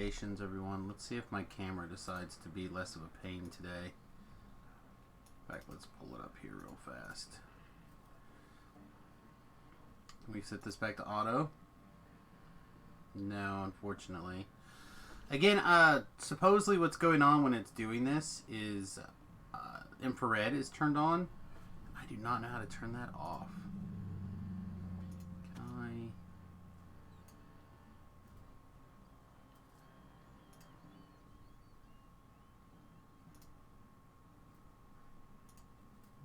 Salutations, everyone. Let's see if my camera decides to be less of a pain today. In fact, let's pull it up here real fast. Can we set this back to auto? No, unfortunately. Again, supposedly what's going on when it's doing this is infrared is turned on. I do not know how to turn that off. Can I...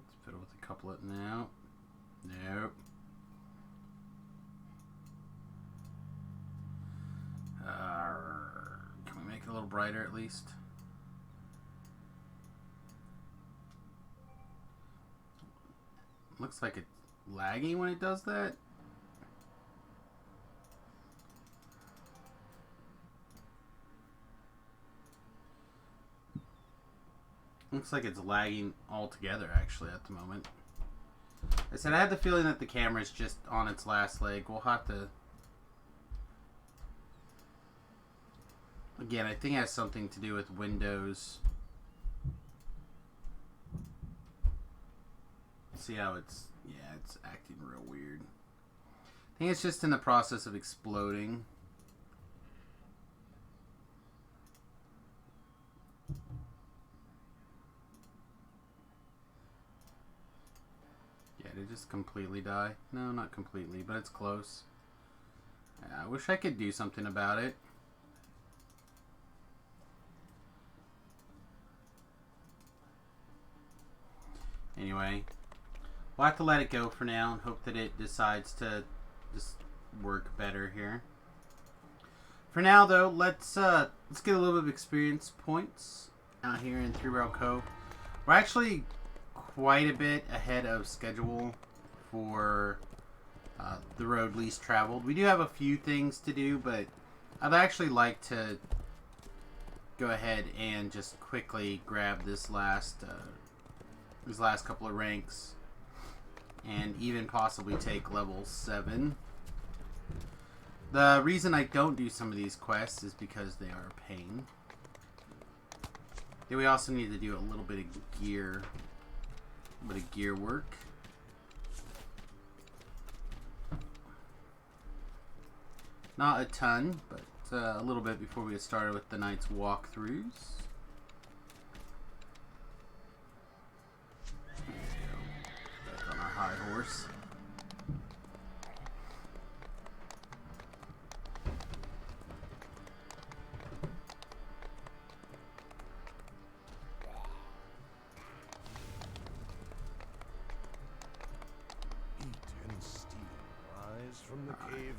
Let's fiddle with the couplet now. Nope. Can we make it a little brighter at least? Looks like it's lagging when it does that. Looks like it's lagging altogether actually at the moment. I said I had the feeling that the camera's just on its last leg. We'll have to... Again, I think it has something to do with Windows. See how it's... Yeah, it's acting real weird. I think it's just in the process of exploding. Yeah, did it just completely die? No, not completely, but it's close. Yeah, I wish I could do something about it. Anyway, we'll have to let it go for now and hope that it decides to just work better here. For now, though, let's get a little bit of experience points out here in Three Barrel Cove. We're actually quite a bit ahead of schedule for the road least traveled. We do have a few things to do, but I'd actually like to go ahead and just quickly grab this last couple of ranks and even possibly take level 7. The reason I don't do some of these quests is because they are a pain. Then we also need to do a little bit of gear work. Not a ton, but a little bit before we get started with the night's walkthroughs. High horse.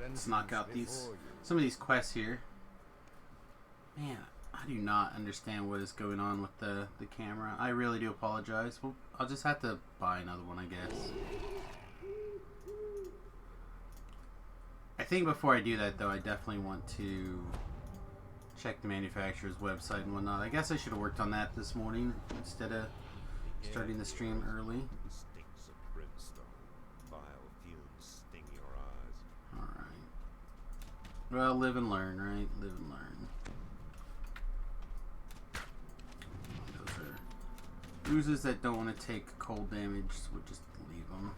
Let's knock out some of these quests here. Man, I do not understand what is going on with the camera. I really do apologize. Well, I'll just have to buy another one, I guess. I think before I do that, though, I definitely want to check the manufacturer's website and whatnot. I guess I should have worked on that this morning instead of starting the stream early. Alright. Well, live and learn, right? Live and learn. Oozes that don't want to take cold damage, so we'll just leave them.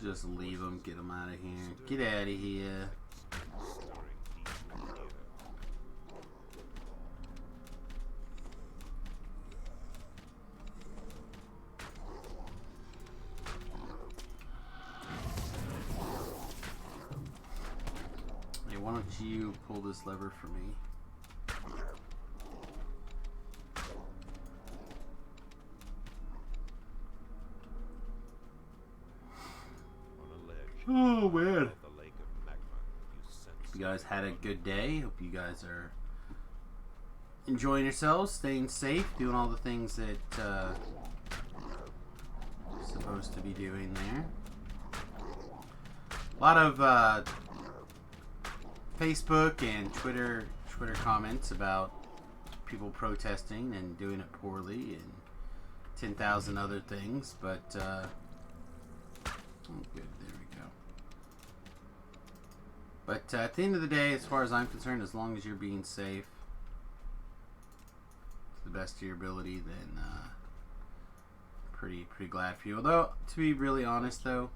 Just leave them, get them out of here. Get out of here. Why don't you pull this lever for me? Oh man. You guys had a good day. Hope you guys are enjoying yourselves, staying safe, doing all the things that you're supposed to be doing there. A lot of Facebook and Twitter comments about people protesting and doing it poorly and 10,000 other things, but But at the end of the day, as far as I'm concerned, as long as you're being safe to the best of your ability, then pretty glad for you. Although, to be really honest though,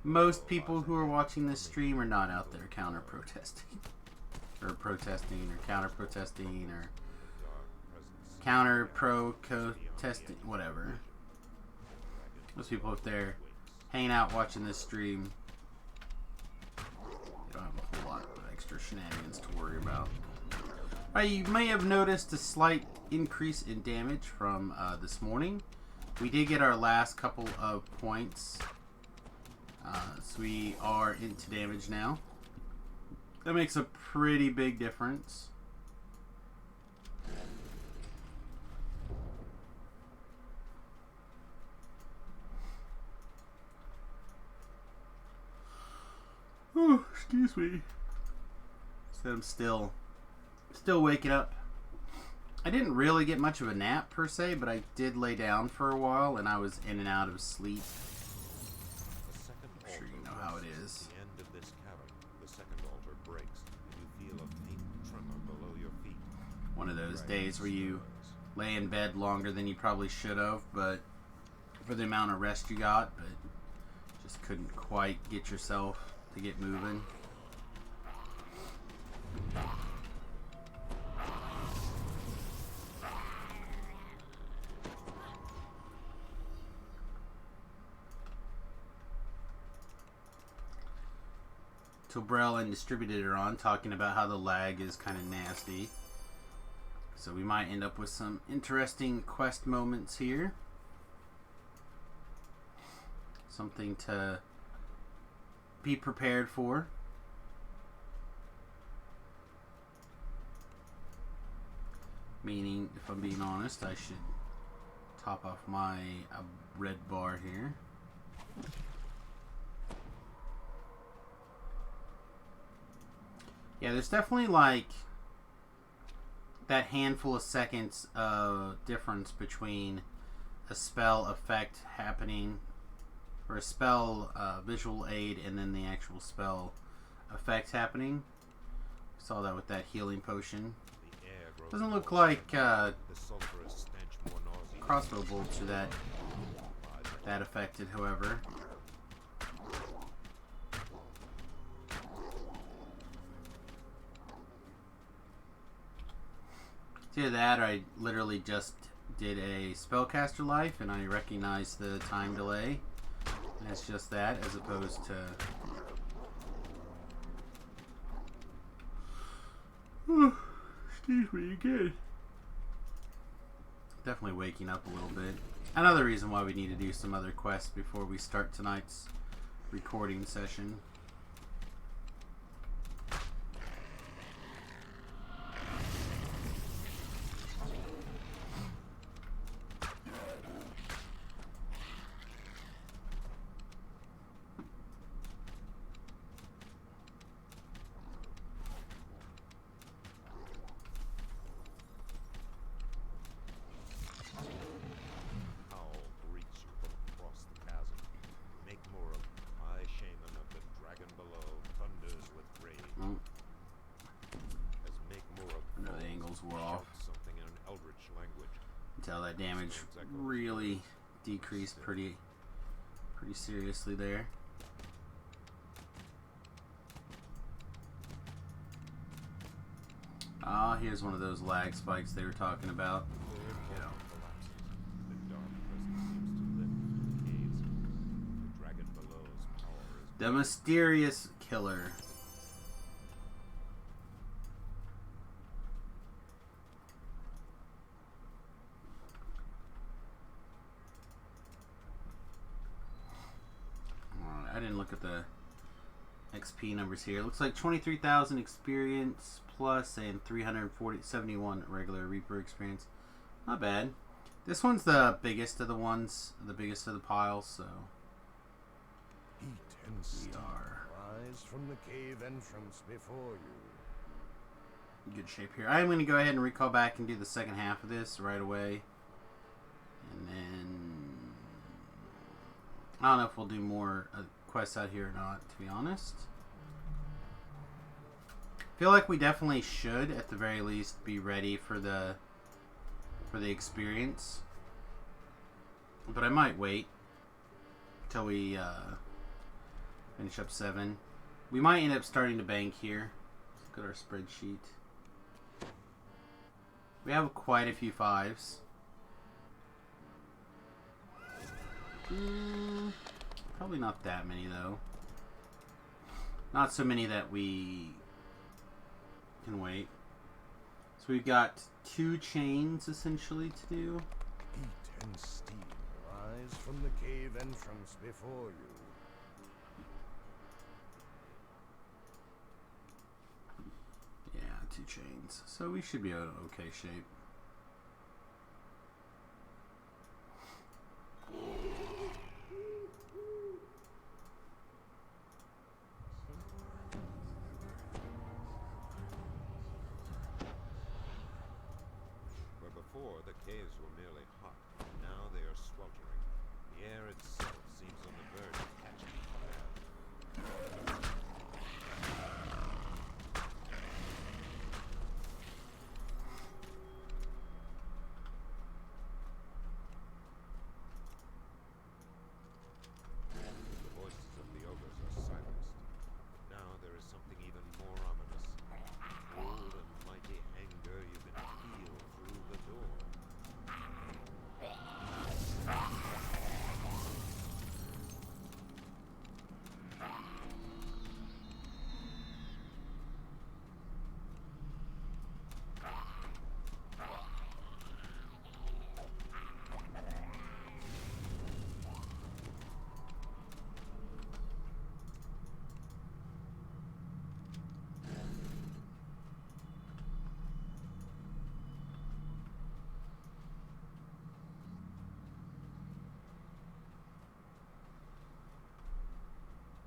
most people who are watching this stream are not out there counter-protesting. Or protesting, or counter-protesting, or counter-pro-co-testing, whatever. Most people up there hanging out watching this stream, they don't have a whole lot of extra shenanigans to worry about. Alright, you may have noticed a slight increase in damage from this morning. We did get our last couple of points. So we are into damage now. That makes a pretty big difference. Oh, excuse me. So I'm still waking up. I didn't really get much of a nap per se, but I did lay down for a while and I was in and out of sleep. I'm sure you know how it is. The end of this cavern, the second altar breaks, and you feel a faint tremor below your feet. One of those days where you lay in bed longer than you probably should have, but for the amount of rest you got, but just couldn't quite get yourself to get moving. Tobrel and Distributed are on, talking about how the lag is kind of nasty. So we might end up with some interesting quest moments here. Something to be prepared for. Meaning, if I'm being honest, I should top off my red bar here. Yeah, there's definitely like that handful of seconds of difference between a spell effect happening, or a spell visual aid, and then the actual spell effect happening. Saw that with that healing potion. Doesn't look like crossbow bolts are that affected, however. To that, I literally just did a spellcaster life, and I recognized the time delay. And it's just that, as opposed to excuse me again. Definitely waking up a little bit. Another reason why we need to do some other quests before we start tonight's recording session. Until that damage really decreased pretty seriously there. Ah, here's one of those lag spikes they were talking about. The mysterious killer. I didn't look at the XP numbers here. It looks like 23,000 experience plus and 371 regular Reaper experience. Not bad. This one's the biggest of the ones, the biggest of the piles, so we are rise from the cave entrance before you. in good shape here. I'm going to go ahead and recall back and do the second half of this right away. And then I don't know if we'll do more quests out here or not, to be honest. feel like we definitely should, at the very least, be ready for the experience. But I might wait till we finish up 7. We might end up starting to bank here. Let's look at our spreadsheet. We have quite a few 5s. Probably not that many, though. Not so many that we can wait. So we've got 2 chains, essentially, to do. Heat and steam rise from the cave entrance before you. Yeah, 2 chains. So we should be in okay shape. Where before the caves were merely hot, now they are sweltering. The air itself seems on the verge of catching fire. The voices of the ogres are silenced. Now there is something even more ominous. Cold and mighty anger you can feel through the door.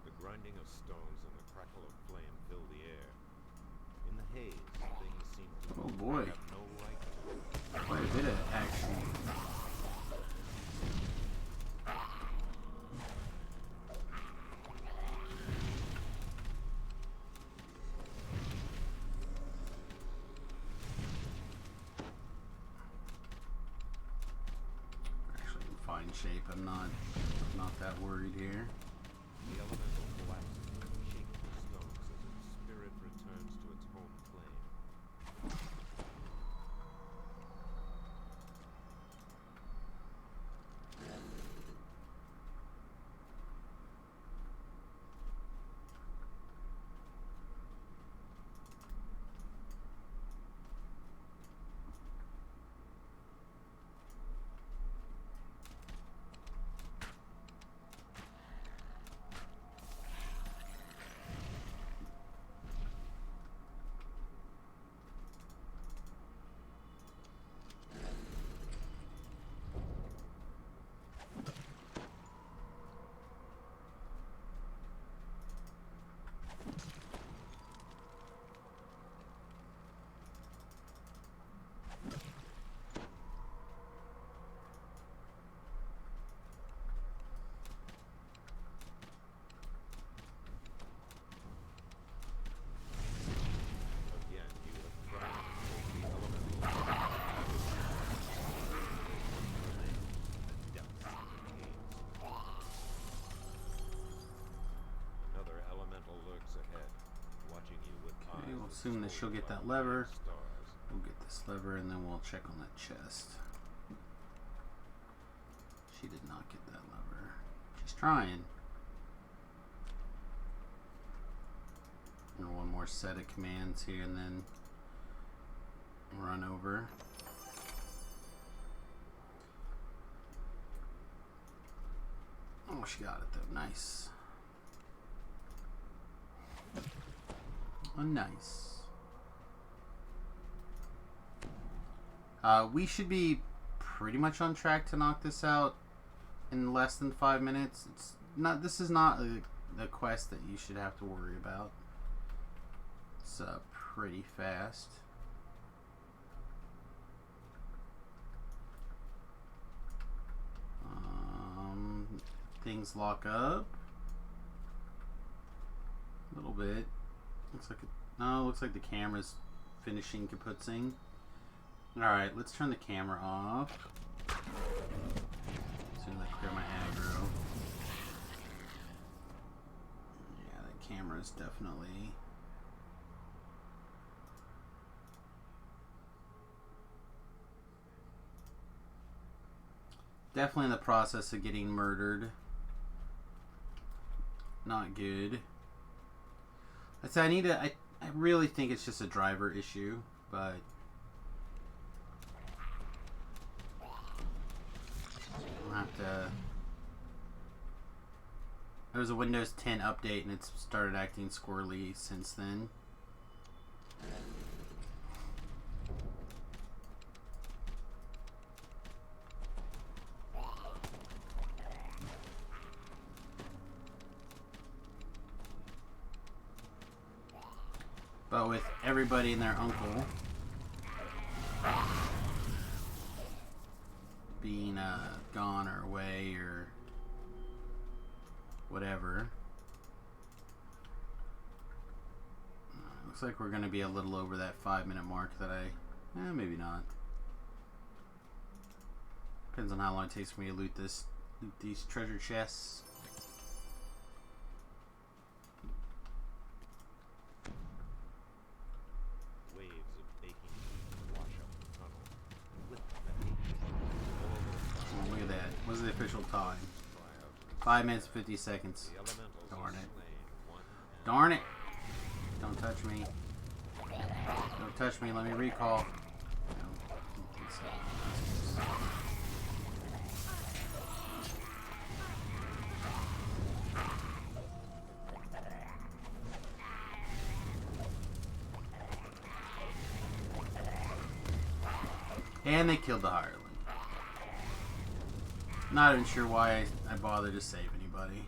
The grinding of stones and the crackle of flame fill the air. In the haze, things seem to Oh move boy. that have no right to. Quite a bit of action. Actually in fine shape. I'm not that worried here. The elemental collapses and shakes the stones as its spirit returns to its home plane. Again, you have tried the elemental the depths of the caves. Another elemental lurks ahead, watching you with eyes. Okay, we'll that assume that she'll get that smolder like lever. stars. We'll get this lever and then we'll check on that chest. She did not get that lever. She's trying. And one more set of commands here and then run over. Oh, she got it though. Nice. Oh, nice. We should be pretty much on track to knock this out in less than 5 minutes. It's not. This is not a quest that you should have to worry about. It's pretty fast. Things lock up a little bit. Looks like no, looks like the camera's finishing kaputzing. Alright, let's turn the camera off. As soon as I clear my aggro. Yeah, that camera's definitely... Definitely in the process of getting murdered. Not good. I said I need to... I really think it's just a driver issue, but... I'll have to... There was a Windows 10 update and it's started acting squirrely since then. But with everybody and their uncle being gone or away or whatever, looks like we're going to be a little over that 5-minute mark that maybe not. Depends on how long it takes for me to loot these treasure chests. The official time. 5 minutes 50 seconds. Darn it. Darn it. Don't touch me. Don't touch me. Let me recall. No, and they killed the hireling. Not even sure why I bothered to save anybody.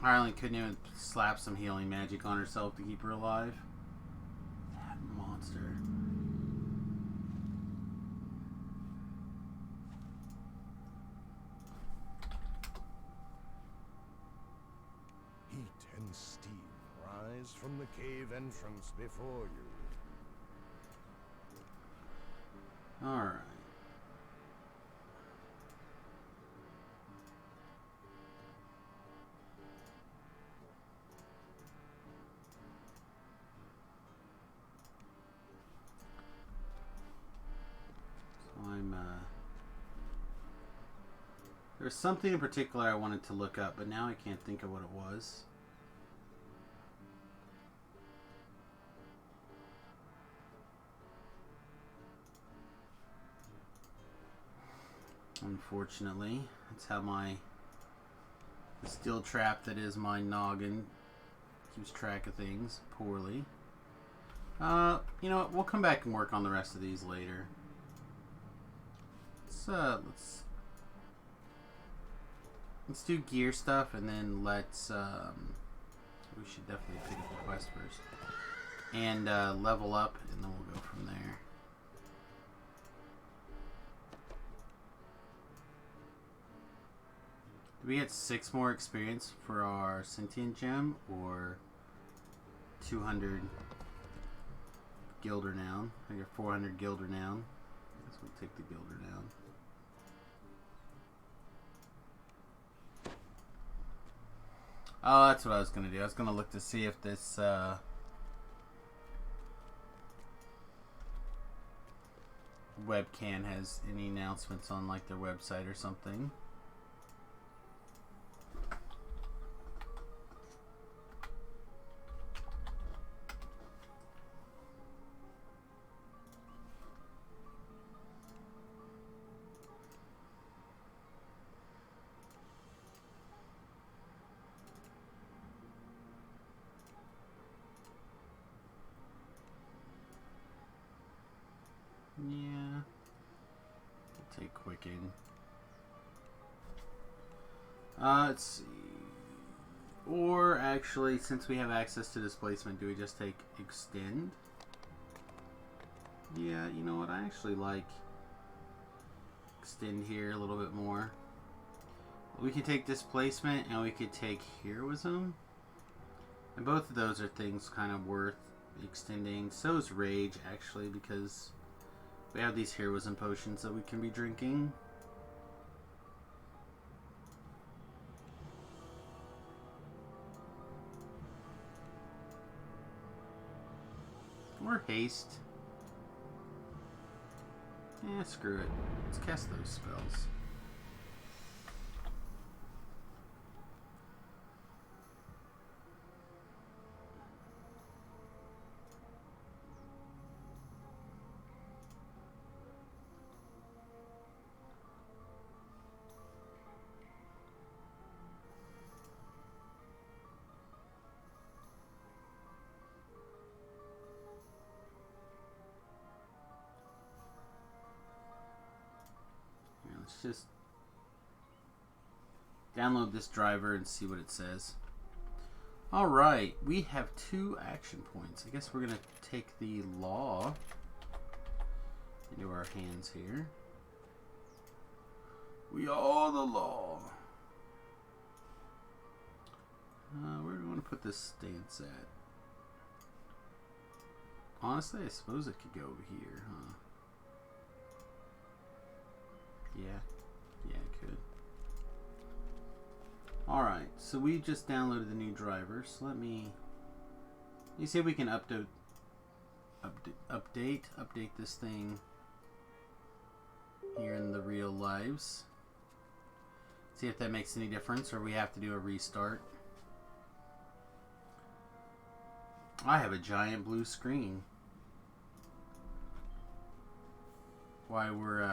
Hireling couldn't even slap some healing magic on herself to keep her alive. That monster. Heat and steam rise from the cave entrance before you. Alright. There's something in particular I wanted to look up, but now I can't think of what it was. Unfortunately, that's how the steel trap that is my noggin keeps track of things poorly. You know what? We'll come back and work on the rest of these later. Let's do gear stuff, and then let's we should definitely pick up the quest first and level up, and then we'll go from there. Do we get 6 more experience for our sentient gem, or 200 gilder noun? I get 400 gilder noun. I guess we'll take the gilder noun. Oh, that's what I was going to do. I was going to look to see if this webcam has any announcements on like their website or something. Yeah, we'll take Quicken. Let's see. Or actually, since we have access to displacement, do we just take Extend? Yeah, you know what? I actually like Extend here a little bit more. We could take Displacement and we could take Heroism. And both of those are things kind of worth extending. So is Rage, actually, because we have these heroes and potions that we can be drinking. Or Haste. Yeah, screw it. Let's cast those spells. Let's just download this driver and see what it says. Alright, we have 2 action points. I guess we're going to take the law into our hands here. We are the law. Where do we want to put this stance at? Honestly, I suppose it could go over here, huh? Yeah, it could. Alright, so we just downloaded the new driver, so let me see if we can update this thing here in the real lives. See if that makes any difference, or we have to do a restart. I have a giant blue screen. While we're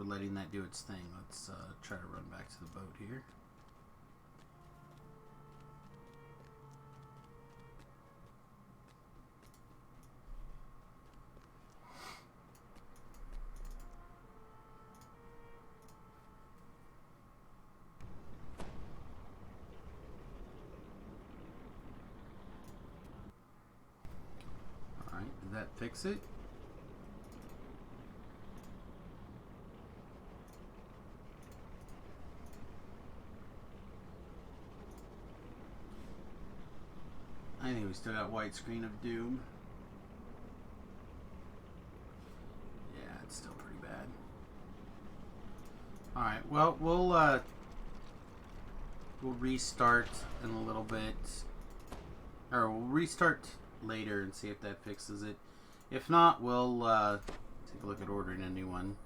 letting that do its thing, let's try to run back to the boat here. Alright, did that fix it? I think we still got white screen of doom. Yeah, it's still pretty bad. Alright, well, we'll restart in a little bit. Or we'll restart later and see if that fixes it. If not, we'll take a look at ordering a new one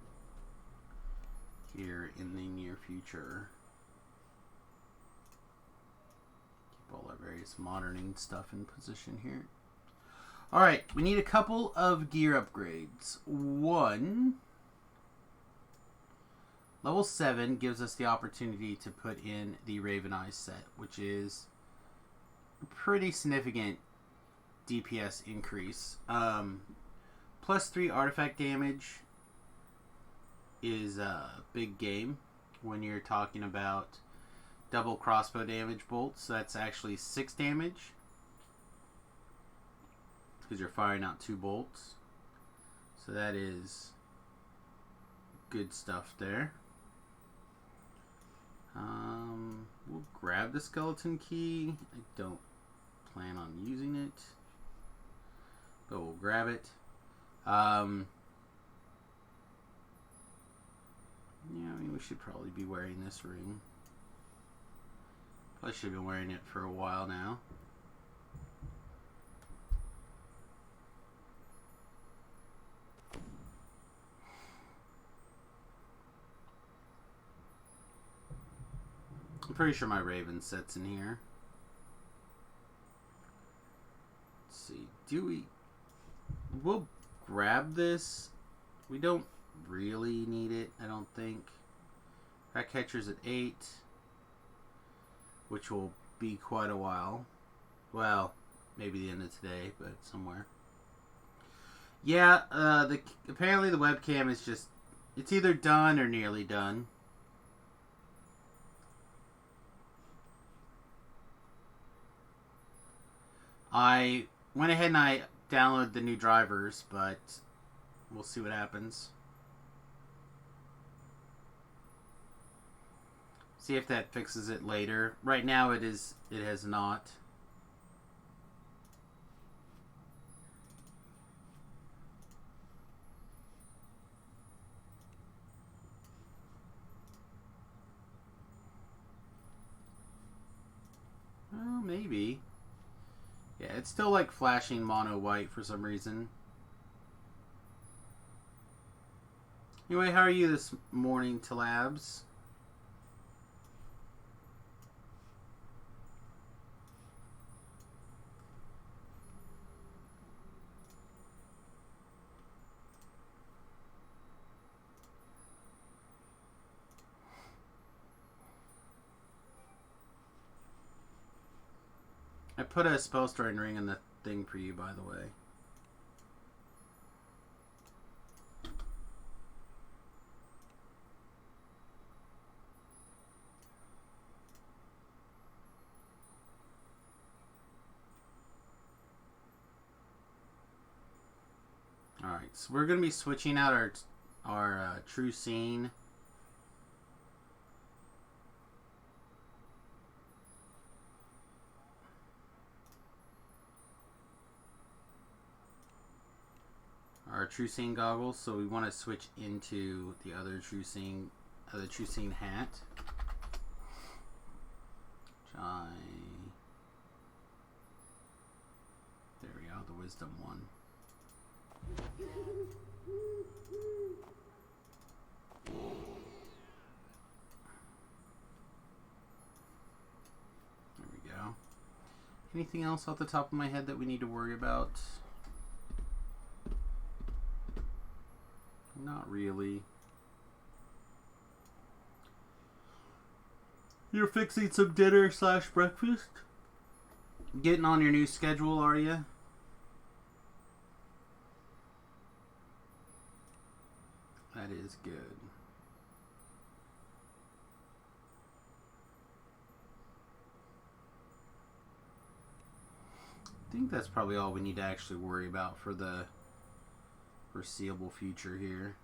here in the near future. All our various modernizing stuff in position here. Alright, we need a couple of gear upgrades. One, level 7 gives us the opportunity to put in the Raven Eyes set, which is a pretty significant DPS increase. Plus 3 artifact damage is a big game when you're talking about double crossbow damage bolts. So that's actually 6 damage because you're firing out 2 bolts. So that is good stuff there. We'll grab the skeleton key. I don't plan on using it, but we'll grab it. Yeah, I mean, we should probably be wearing this ring. I should have been wearing it for a while now. I'm pretty sure my Raven set's in here. Let's see. We'll grab this. We don't really need it, I don't think. Rat catcher's at 8. Which will be quite a while. Well, maybe the end of today, but somewhere. Yeah, apparently the webcam is just, it's either done or nearly done. I went ahead and I downloaded the new drivers, but we'll see what happens. See if that fixes it later. Right now it has not. maybe. Yeah, it's still like flashing mono white for some reason. Anyway, how are you this morning, Talabs? I put a spell storing ring in the thing for you, by the way. Alright, so we're going to be switching out our true scene. Our true scene goggles, so we want to switch into the other true scene hat. There we go, the wisdom one. There we go. Anything else off the top of my head that we need to worry about? Not really. You're fixing some dinner / breakfast? Getting on your new schedule, are you? That is good. I think that's probably all we need to actually worry about for the foreseeable future here.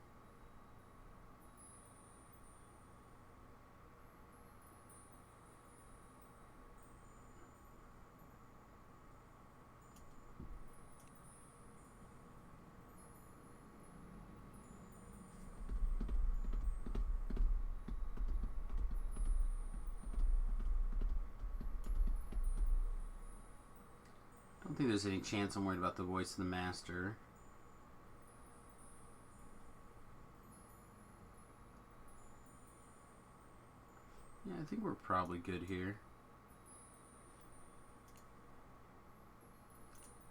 I don't think there's any chance I'm worried about the voice of the master. Yeah, I think we're probably good here.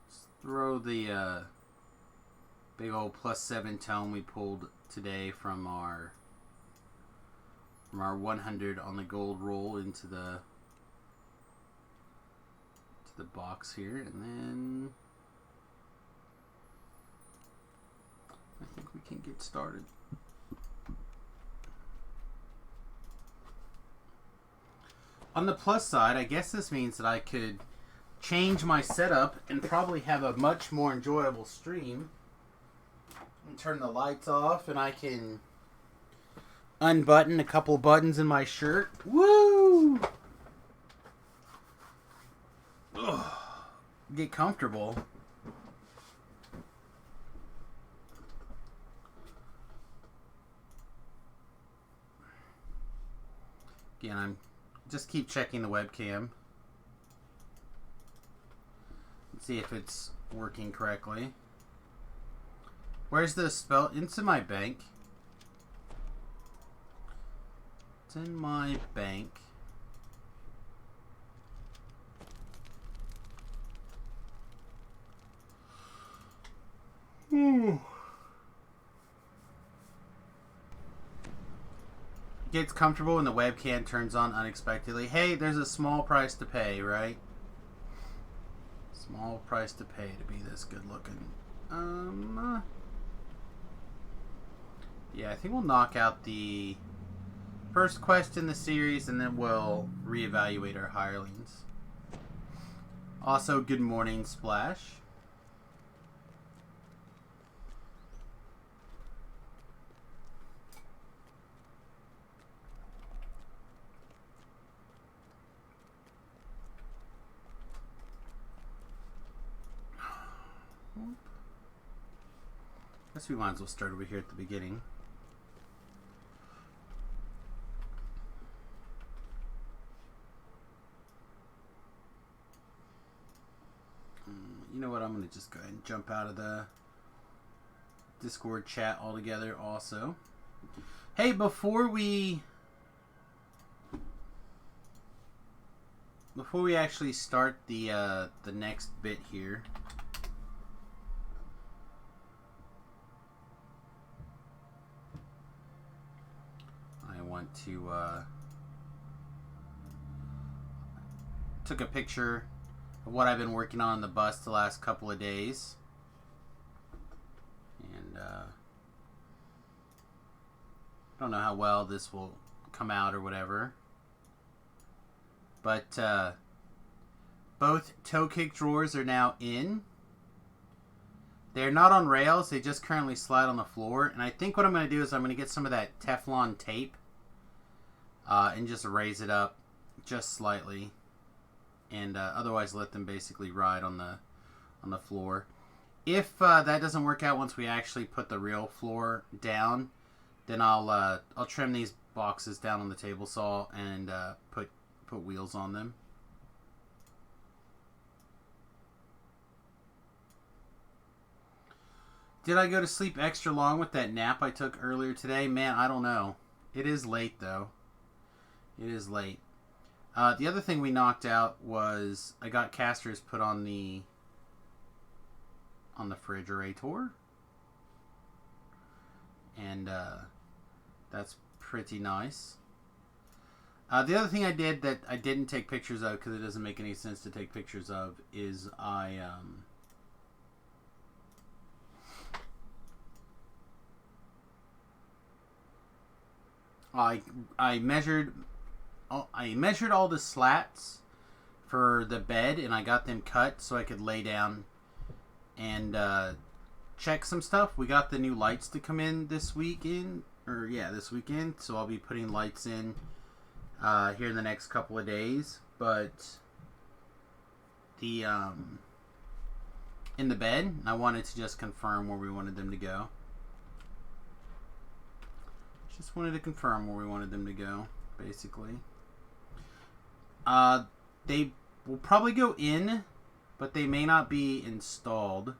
Let's throw the big old +7 tone we pulled today from our 100 on the gold roll into the box here, and then I think we can get started. On the plus side, I guess this means that I could change my setup and probably have a much more enjoyable stream. And turn the lights off, and I can unbutton a couple buttons in my shirt. Woo! Ugh. Get comfortable. Again, I'm just keep checking the webcam. See if it's working correctly. Where's the spell? It's in my bank. It's in my bank. Gets comfortable when the webcam turns on unexpectedly. Hey, there's a small price to pay, right? Small price to pay to be this good looking. Yeah, I think we'll knock out the first quest in the series, and then we'll reevaluate our hirelings. Also, good morning, Splash. Guess we might as well start over here at the beginning. You know what? I'm going to just go ahead and jump out of the Discord chat altogether also. Hey, before we actually start the next bit here, I want to took a picture of what I've been working on the bus the last couple of days, and I don't know how well this will come out or whatever, but both toe kick drawers are now in. They're not on rails, they just currently slide on the floor, and I think what I'm going to do is I'm going to get some of that Teflon tape and just raise it up just slightly, and otherwise let them basically ride on the floor. If that doesn't work out once we actually put the real floor down, then I'll trim these boxes down on the table saw and put wheels on them. Did I go to sleep extra long with that nap I took earlier today? Man, I don't know. It is late though. It is late. The other thing we knocked out was I got casters put on the refrigerator, and that's pretty nice. The other thing I did that I didn't take pictures of because it doesn't make any sense to take pictures of is I measured all the slats for the bed, and I got them cut so I could lay down and check some stuff. We got the new lights to come in this weekend, so I'll be putting lights in here in the next couple of days. But the in the bed, I wanted to just confirm where we wanted them to go. Just wanted to confirm where we wanted them to go, basically. They will probably go in, but they may not be installed.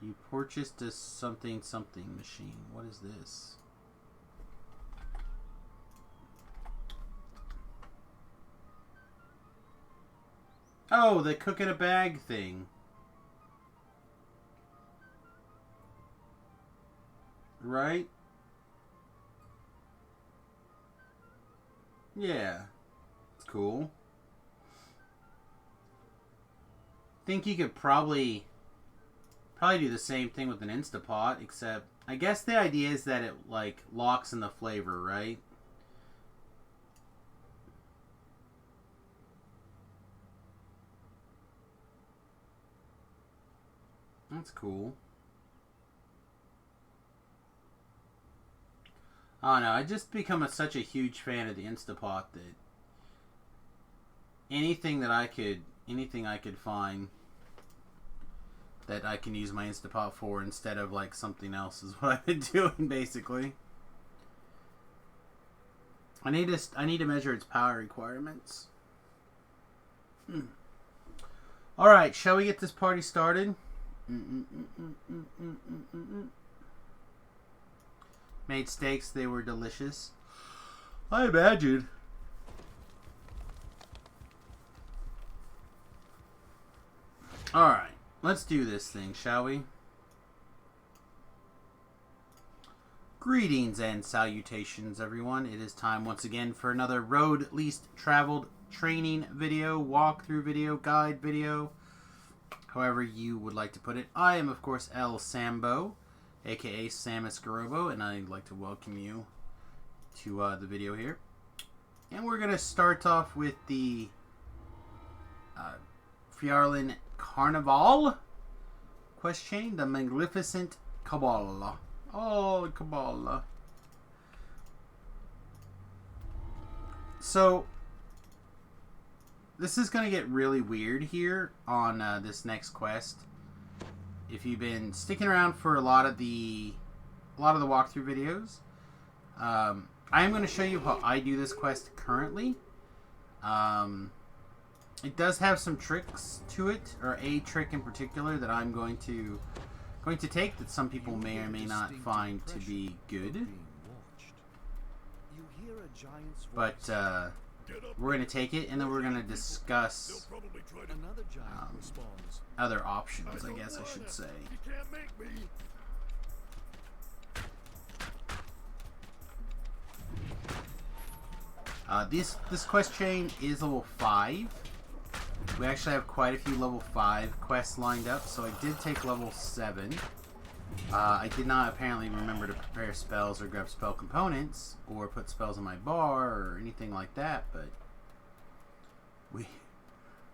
You purchased a something machine. What is this? Oh, the cook in a bag thing. Right? Yeah. It's cool. Think you could probably do the same thing with an Instapot, except I guess the idea is that it like locks in the flavor, right? That's cool. I don't know, I just become such a huge fan of the Instapot that anything I could find that I can use my Instapot for instead of like something else is what I've been doing basically. I need to measure its power requirements. All right, shall we get this party started? Made steaks, they were delicious. I imagine. Alright, let's do this thing, shall we? Greetings and salutations, everyone. It is time once again for another Road Least Traveled training video, walkthrough video, guide video, however you would like to put it. I am, of course, El Sambo, aka Samus Garobo, and I'd like to welcome you to the video here. And we're going to start off with the Fjarlin Carnival quest chain, the Magnificent Cabal. Oh, Cabal. So, this is going to get really weird here on this next quest. If you've been sticking around for a lot of the walkthrough videos, I am going to show you how I do this quest currently. It does have some tricks to it, or a trick in particular that I'm going to take that some people may or may not find to be good. Being watched. You hear a giant's But voice. we're going to take it, and then we're going to discuss Another giant responds. other options, I guess I should say. You can't make me. This quest chain is level 5. We actually have quite a few level 5 quests lined up, so I did take level 7. I did not apparently remember to prepare spells or grab spell components or put spells in my bar or anything like that, but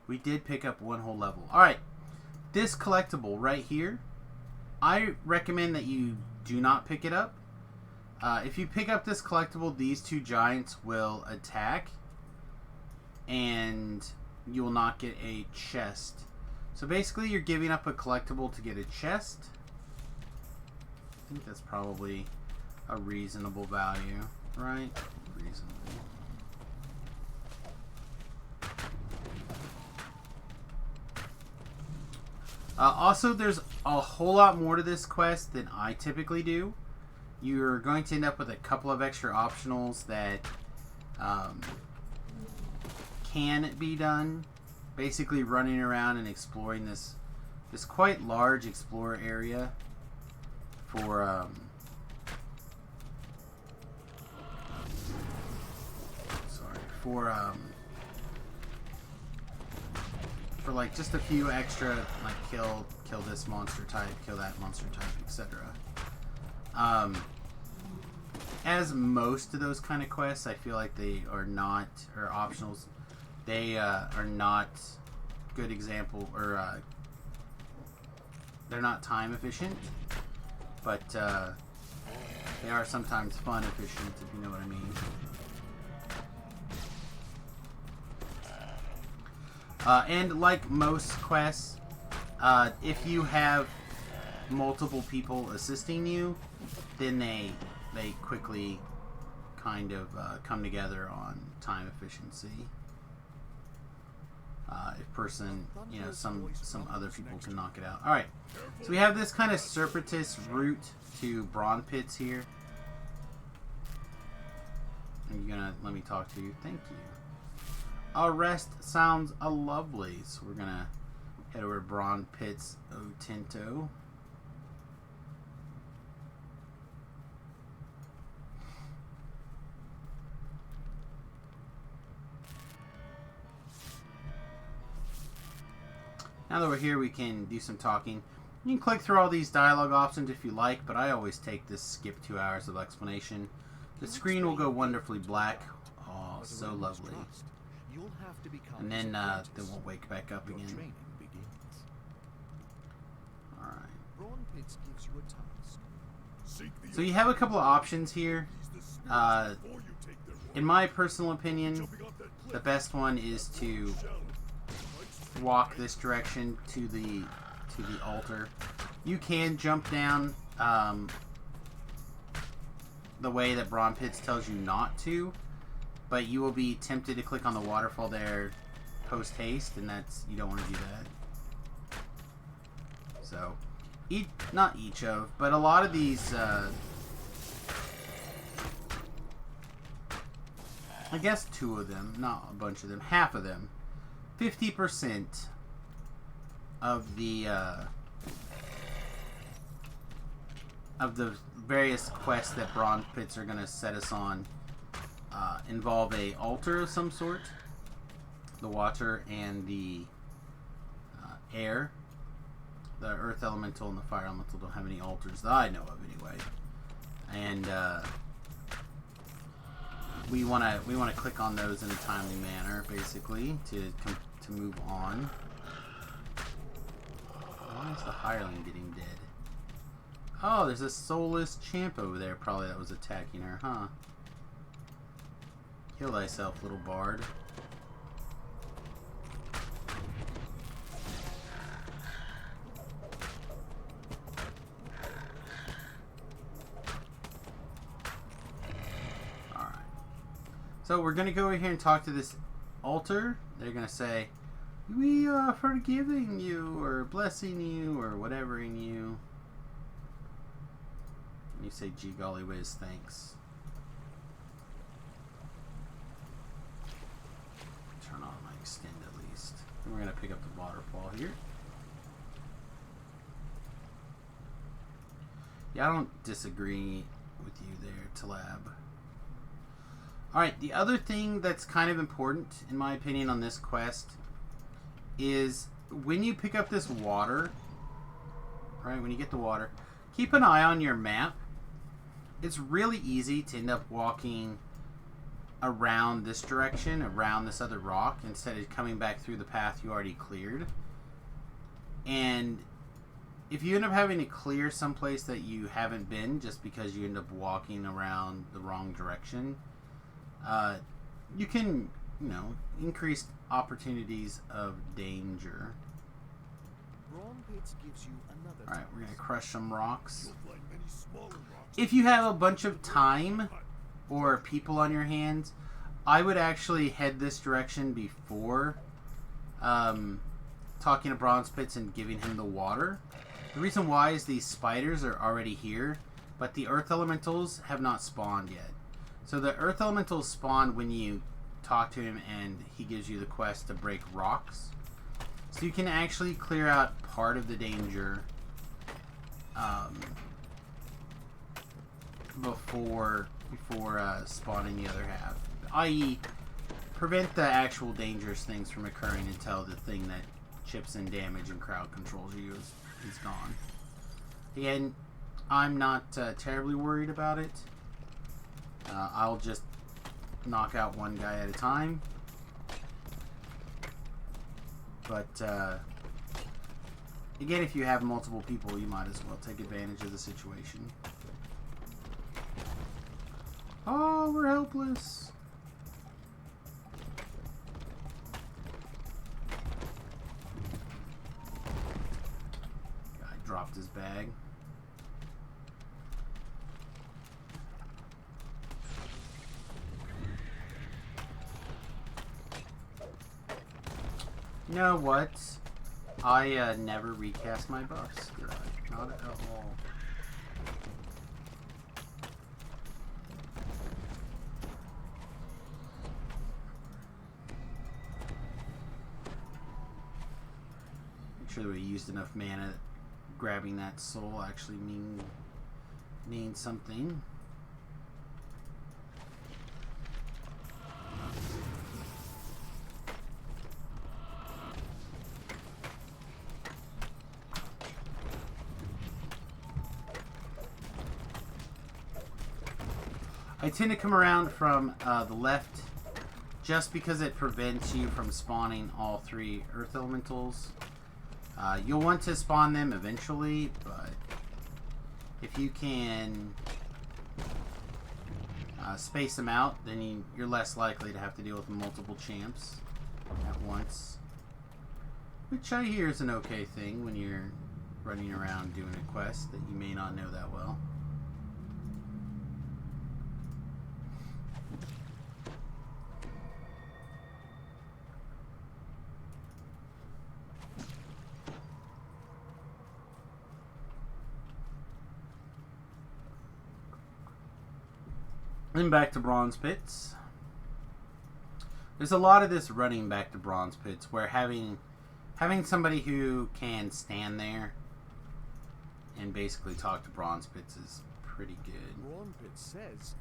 we did pick up one whole level. Alright, this collectible right here, I recommend that you do not pick it up. If you pick up this collectible, these two giants will attack, and you will not get a chest. So basically, you're giving up a collectible to get a chest. I think that's probably a reasonable value, right? Reasonable. Also, there's a whole lot more to this quest than I typically do. You're going to end up with a couple of extra optionals that can be done. Basically running around and exploring this quite large explorer area for for like just a few extra, like kill this monster type, kill that monster type, etc. As most of those kind of quests, I feel like they are not, or optionals, they are not good example, or they're not time efficient, but they are sometimes fun efficient, if you know what I mean. And like most quests, if you have multiple people assisting you, then they quickly kind of come together on time efficiency. If some other people can knock it out. All right, so we have this kind of circuitous route to Brawn Pits here. Are you gonna let me talk to you? Thank you. Arrest sounds lovely, so we're gonna head over to Brawn Pits, O Tinto. Now that we're here, we can do some talking. You can click through all these dialogue options if you like, but I always take this skip 2 hours of explanation. The screen will go wonderfully black. Oh, so lovely. And then we'll wake back up again. Alright. So you have a couple of options here. In my personal opinion, the best one is to walk this direction to the altar. You can jump down the way that Brawn Pits tells you not to, but you will be tempted to click on the waterfall there post haste, and you don't want to do that. So, not each of, but a lot of these, I guess 2 of them, not a bunch of them, half of them. 50% of the various quests that Brawn Pits are going to set us on involve a altar of some sort. The water and the air. The earth elemental and the fire elemental don't have any altars that I know of anyway. And we want to click on those in a timely manner, basically, to move on. Why is the hireling getting dead? Oh, there's a soulless champ over there, probably, that was attacking her, huh? Kill thyself, little bard. So we're going to go over here and talk to this altar. They're going to say, We are forgiving you, or blessing you, or whatevering you. You say, gee golly whiz, thanks. Turn on my extend at least. And we're going to pick up the waterfall here. Yeah, I don't disagree with you there, Talab. Alright, the other thing that's kind of important, in my opinion, on this quest is when you pick up this water, right, when you get the water, keep an eye on your map. It's really easy to end up walking around this direction, around this other rock, instead of coming back through the path you already cleared. And if you end up having to clear someplace that you haven't been just because you end up walking around the wrong direction, you can, you know, increase opportunities of danger. Brawn Pits gives you another. Alright, we're going to crush some rocks. You'll find many smaller rocks. If you have a bunch of time or people on your hands, I would actually head this direction before talking to Bronze Pits and giving him the water. The reason why is these spiders are already here, but the Earth Elementals have not spawned yet. So the Earth Elementals spawn when you talk to him and he gives you the quest to break rocks. So you can actually clear out part of the danger before spawning the other half. I.e., prevent the actual dangerous things from occurring until the thing that chips in damage and crowd controls you is gone. And I'm not terribly worried about it. I'll just knock out one guy at a time. But again, if you have multiple people, you might as well take advantage of the situation. Oh, we're helpless. Guy dropped his bag. You know what? I never recast my buffs, did I? Not at all. Make sure that we used enough mana. Grabbing that soul actually means something. I tend to come around from the left just because it prevents you from spawning all three Earth Elementals. You'll want to spawn them eventually, but if you can space them out, then you're less likely to have to deal with multiple champs at once. Which I hear is an okay thing when you're running around doing a quest that you may not know that well. Then back to Bronze Pits. There's a lot of this running back to Bronze Pits where having somebody who can stand there and basically talk to Bronze Pits is pretty good. Brawn Pits says,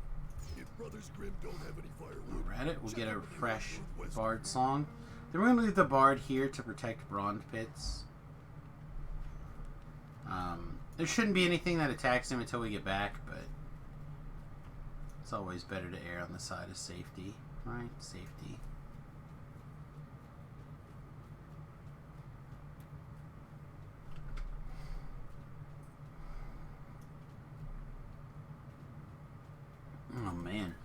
if Brothers Grimm don't have any firewood, We're at it. We'll get a fresh Bard song. Then we're going to leave the Bard here to protect Bronze Pits. There shouldn't be anything that attacks him until we get back, but it's always better to err on the side of safety, right? Safety. Oh, man.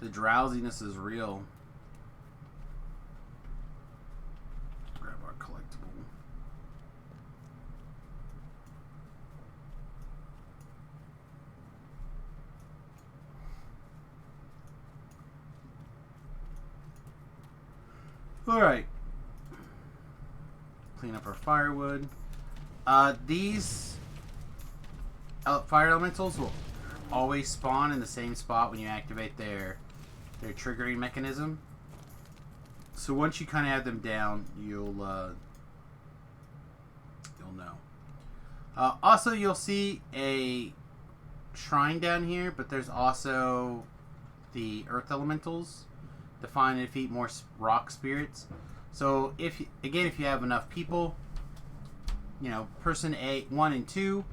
The drowsiness is real. Grab our collectible. Alright. Clean up our firewood. These fire elementals will always spawn in the same spot when you activate their triggering mechanism. So once you kind of have them down, you'll know. Also, you'll see a shrine down here, but there's also the earth elementals. Define and defeat more rock spirits. So if you have enough people, you know, person 1 and 2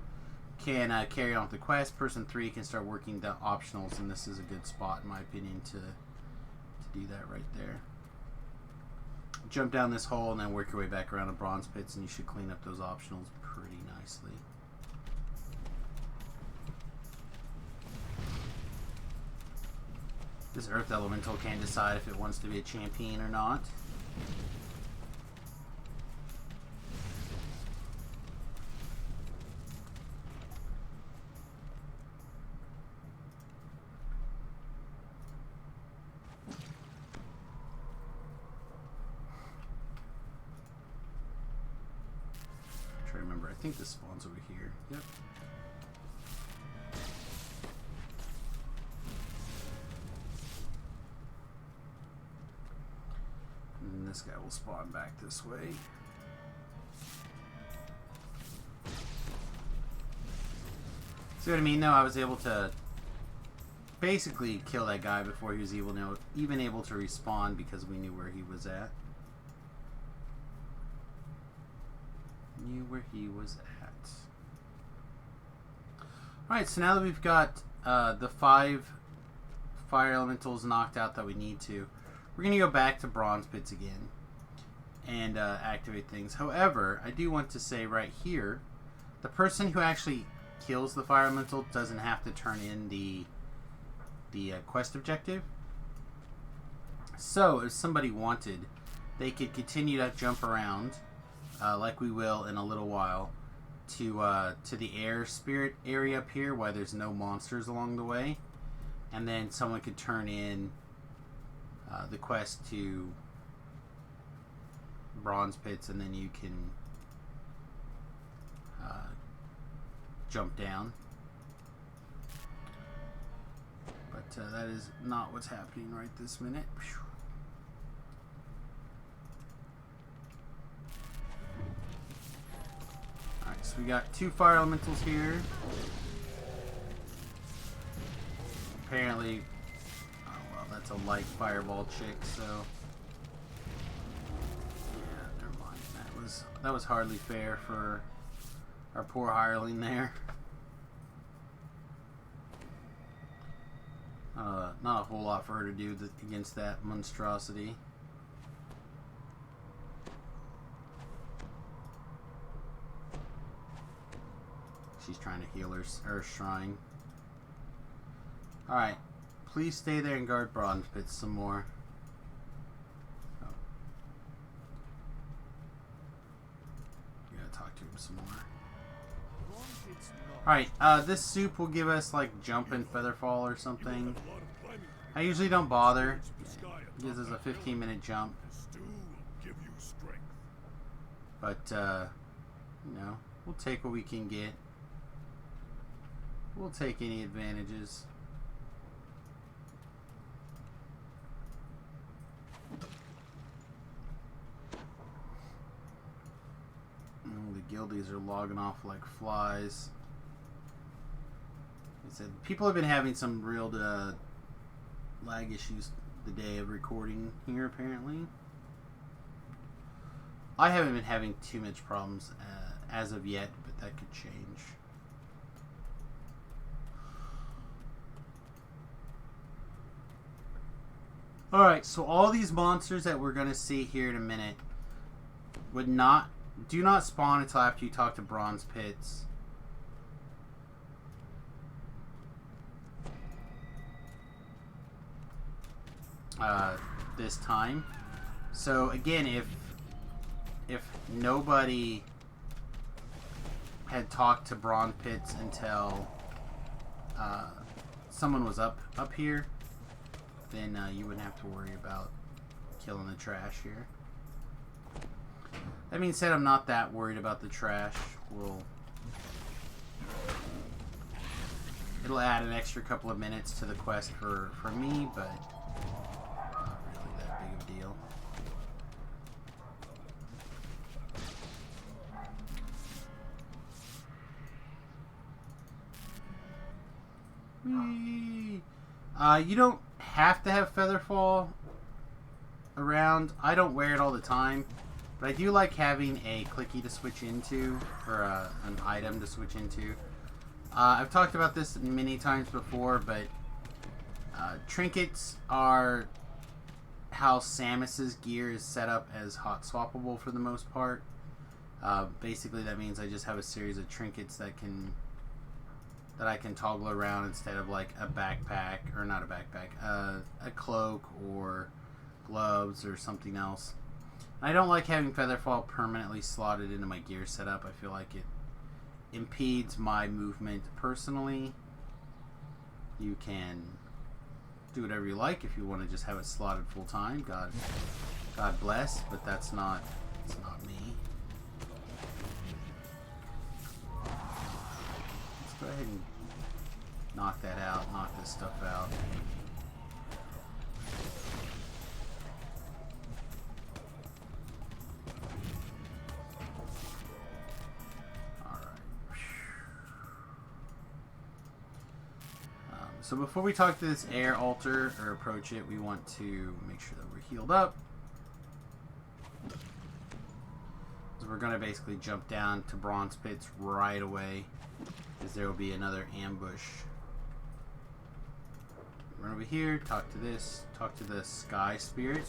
can carry on with the quest. Person 3 can start working the optionals, and this is a good spot, in my opinion, to do that right there. Jump down this hole and then work your way back around the bronze pits, and you should clean up those optionals pretty nicely. This earth elemental can't decide if it wants to be a champion or not. Try to remember, I think this spawns over here. Yep. And this guy will spawn back this way. See what I mean, though? I was able to basically kill that guy before he was even able to respawn because we knew where he was at. Alright, so now that we've got the 5 fire elementals knocked out that we need to, we're going to go back to bronze pits again and activate things. However, I do want to say right here, the person who actually kills the fire elemental doesn't have to turn in the quest objective. So, if somebody wanted, they could continue to jump around, like we will in a little while, to the air spirit area up here, where there's no monsters along the way, and then someone could turn in the quest to bronze pits, and then you can jump down. But that is not what's happening right this minute. Alright, so we got 2 fire elementals here. Apparently, oh well, that's a light fireball chick, so yeah, never mind. That was hardly fair for our poor hireling there. Not a whole lot for her to do against that monstrosity. She's trying to heal her shrine. Alright. Please stay there and guard bronze pits some more. Oh. We gotta talk to him some more. Alright, this soup will give us like jump and featherfall or something. I usually don't bother. It gives us a 15-minute jump. But, you know, we'll take what we can get. We'll take any advantages. The guildies are logging off like flies. Like I said, people have been having some real lag issues the day of recording here, apparently. I haven't been having too much problems as of yet, but that could change. Alright, so all these monsters that we're going to see here in a minute do not spawn until after you talk to bronze pits. This time. So again, if nobody had talked to bronze pits until someone was up here, then you wouldn't have to worry about killing the trash here. That being said, I'm not that worried about the trash. It'll add an extra couple of minutes to the quest for me, but not really that big of a deal. Whee! You don't have to have Featherfall around. I don't wear it all the time, but I do like having a clicky to switch into, or an item to switch into. I've talked about this many times before, but trinkets are how Samus's gear is set up as hot swappable for the most part. Basically, that means I just have a series of trinkets that I can toggle around instead of like a backpack, or not a backpack, a cloak or gloves or something else. I don't like having Featherfall permanently slotted into my gear setup. I feel like it impedes my movement personally. You can do whatever you like if you want to just have it slotted full time. God bless, but it's not me. Let's go ahead and knock that out, knock this stuff out. So before we talk to this air altar or approach it, we want to make sure that we're healed up. So we're going to basically jump down to Bronze Pits right away, because there will be another ambush. Run over here, talk to this, talk to the Sky Spirit.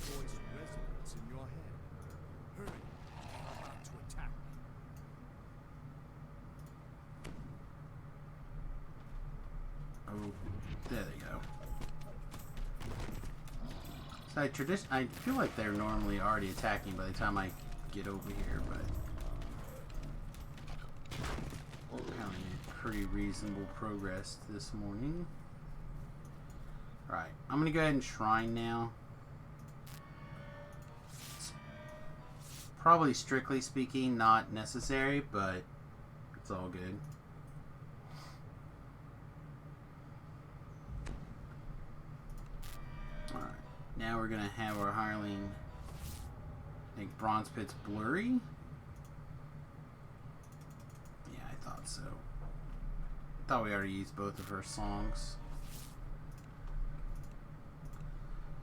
Oh, there they go. So I feel like they're normally already attacking by the time I get over here, but apparently pretty reasonable progress this morning. Alright, I'm gonna go ahead and shrine now. It's probably, strictly speaking, not necessary, but it's all good. Alright, now we're gonna have our hireling make Bronze Pits blurry. Yeah, I thought so. Thought we already used both of her songs.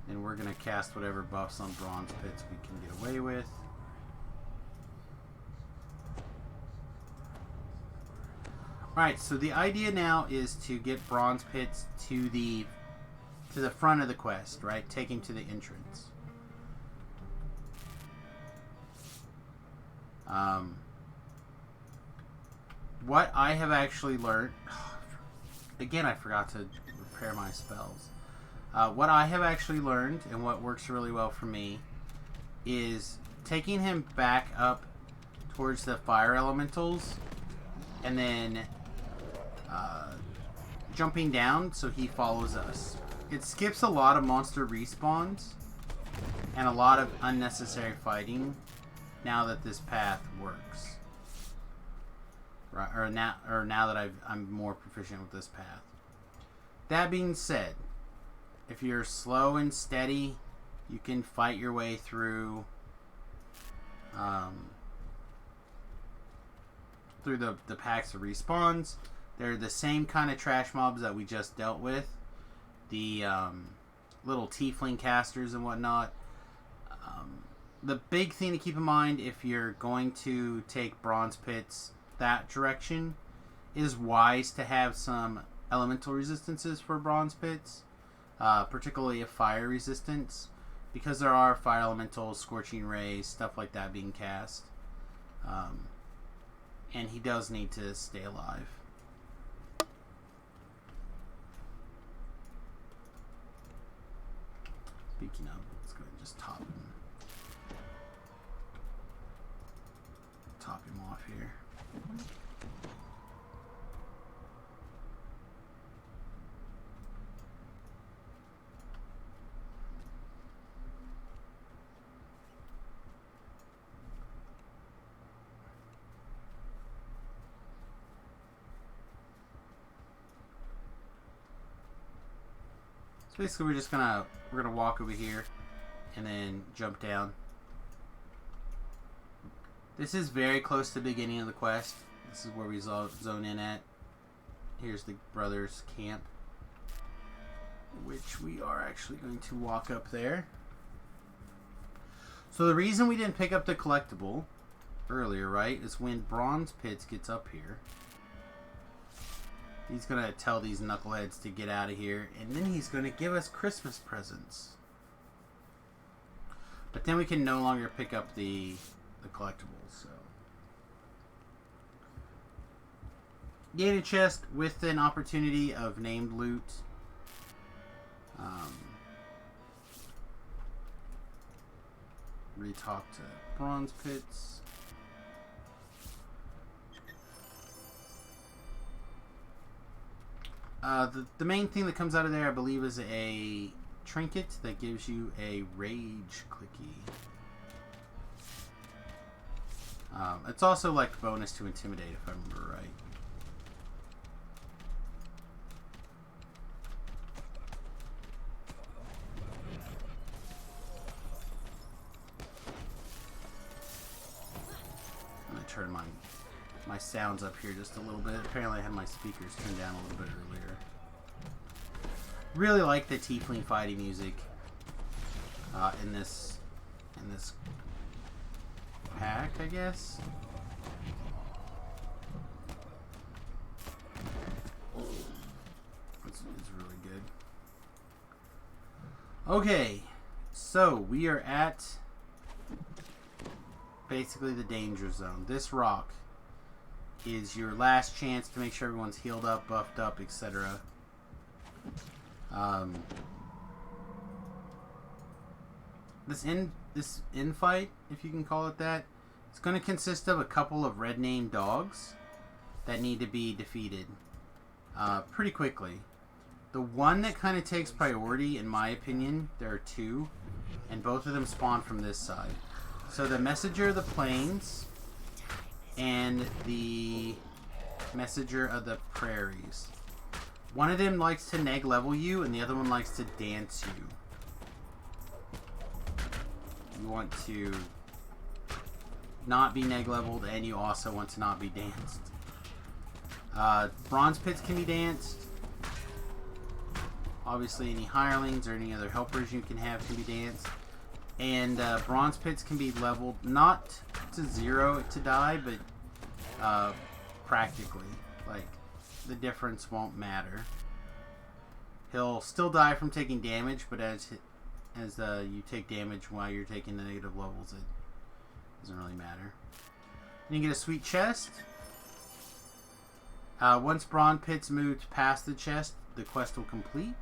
And we're gonna cast whatever buffs on Bronze Pits we can get away with. Alright, so the idea now is to get Bronze Pits to the front of the quest, right? Taking to the entrance. What I have actually learned... Again, I forgot to repair my spells. What I have actually learned, and what works really well for me, is taking him back up towards the fire elementals, and then jumping down so he follows us. It skips a lot of monster respawns and a lot of unnecessary fighting now that this path works. Right, or now that I'm more proficient with this path. That being said, if you're slow and steady, you can fight your way through the packs of respawns. They're the same kind of trash mobs that we just dealt with. The little tiefling casters and whatnot. The big thing to keep in mind if you're going to take Bronze Pits that direction is wise to have some elemental resistances for Bronze Pits. Particularly a fire resistance, because there are fire elementals, scorching rays, stuff like that being cast, and he does need to stay alive. Speaking of, let's go ahead and just top him off here. So basically we're gonna walk over here and then jump down. This is very close to the beginning of the quest. This is where we zone in at. Here's the brothers' camp, which we are actually going to walk up there. So the reason we didn't pick up the collectible earlier, right, is when Bronze Pits gets up here, he's going to tell these knuckleheads to get out of here, and then he's going to give us Christmas presents. But then we can no longer pick up the collectibles, so. Gain a chest with an opportunity of named loot. Re-talk to Bronze Pits. The main thing that comes out of there, I believe, is a trinket that gives you a rage clicky. It's also like bonus to intimidate, if I remember right. I'm gonna turn my sounds up here just a little bit. Apparently I had my speakers turned down a little bit earlier. Really like the tiefling fighting music in this pack, I guess. It's really good. Okay, so we are at basically the danger zone. This rock is your last chance to make sure everyone's healed up, buffed up, etc. This infight, if you can call it that, it's going to consist of a couple of red name dogs that need to be defeated pretty quickly. The one that kind of takes priority, in my opinion, there are two, and both of them spawn from this side. So the Messenger of the Plains and the Messenger of the Prairies. One of them likes to neg level you, and the other one likes to dance you. You want to not be neg leveled, and you also want to not be danced. Bronze Pits can be danced. Obviously, any hirelings or any other helpers you can have can be danced. And Bronze Pits can be leveled, not to 0 to die, but practically. Like, the difference won't matter. He'll still die from taking damage, but as you take damage while you're taking the negative levels, it doesn't really matter. Then you get a sweet chest. Once Bronze Pits moved past the chest, the quest will complete.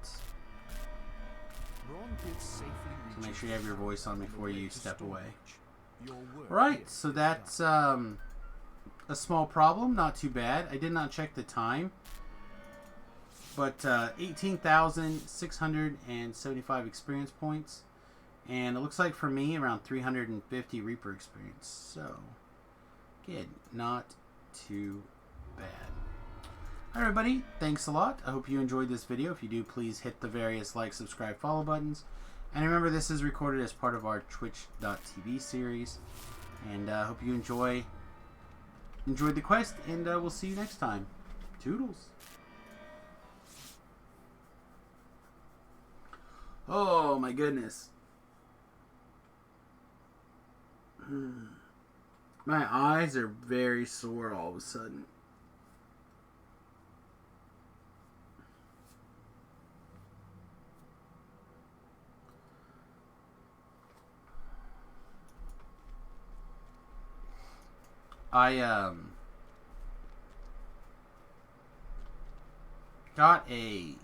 So make sure you have your voice on before you step away. Alright, so that's a small problem, not too bad. I did not check the time, but 18,675 experience points, and it looks like for me around 350 Reaper experience. So, again, not too bad. Alright everybody, thanks a lot. I hope you enjoyed this video. If you do, please hit the various like, subscribe, follow buttons. And remember, this is recorded as part of our Twitch.tv series. And I hope you enjoyed the quest, and we'll see you next time. Toodles. Oh my goodness. My eyes are very sore all of a sudden. I got a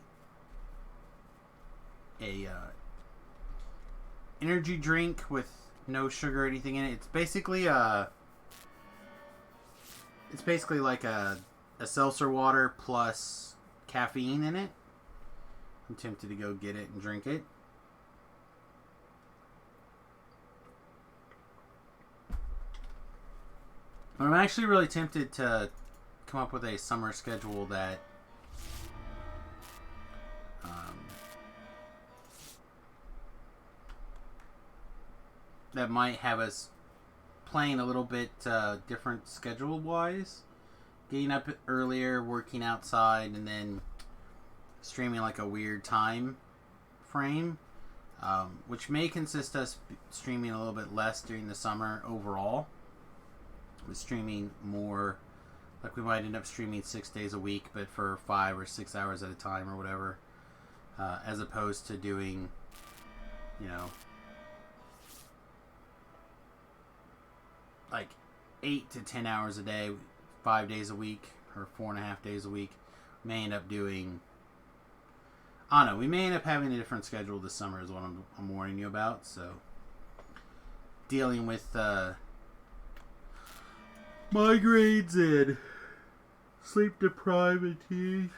energy drink with no sugar or anything in it. It's basically like a seltzer water plus caffeine in it. I'm tempted to go get it and drink it. But I'm actually really tempted to come up with a summer schedule that that might have us playing a little bit different schedule wise. Getting up earlier, working outside, and then streaming like a weird time frame, which may consist us streaming a little bit less during the summer overall. With streaming more, like we might end up streaming 6 days a week, but for 5 or 6 hours at a time or whatever, as opposed to doing, you know, like 8 to 10 hours a day, 5 days a week, or 4.5 days a week. We may end up doing, I don't know, we may end up having a different schedule this summer is what I'm warning you about. So dealing with migraines and sleep deprivation.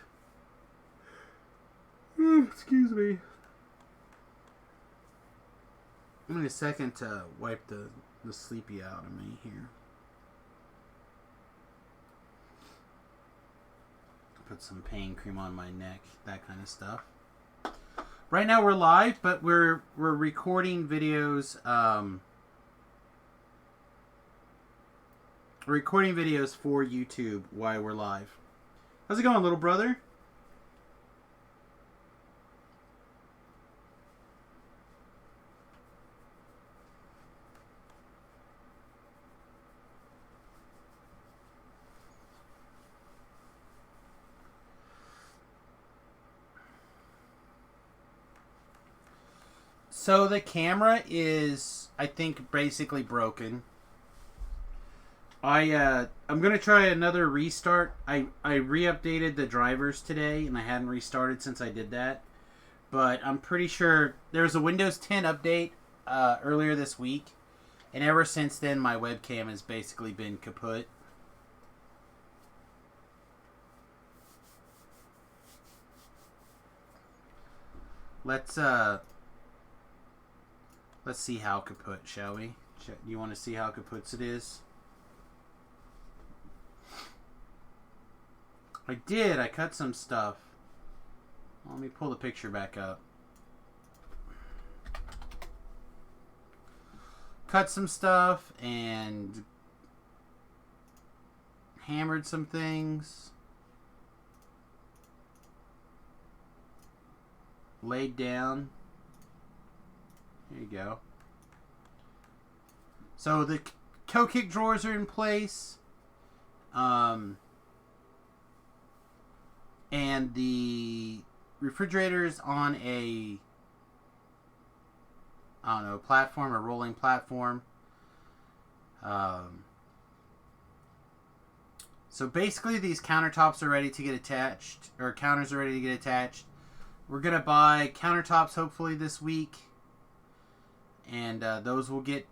Excuse me. Give me a second to wipe the sleepy out of me here. Put some pain cream on my neck, that kind of stuff. Right now we're live, but we're recording videos. We're recording videos for YouTube while we're live. How's it going, little brother? So the camera is, I think, basically broken. I'm gonna try another restart. I re-updated the drivers today, and I hadn't restarted since I did that. But I'm pretty sure there was a Windows 10 update earlier this week, and ever since then my webcam has basically been kaput. Let's see how kaput, shall we? Do you want to see how kaput it is? I did. I cut some stuff. Let me pull the picture back up. Cut some stuff and hammered some things. Laid down. There you go. So the toe kick drawers are in place. And the refrigerator is on a, I don't know, platform, a rolling platform. So basically these countertops are ready to get attached, or counters are ready to get attached. We're going to buy countertops hopefully this week. And those will get...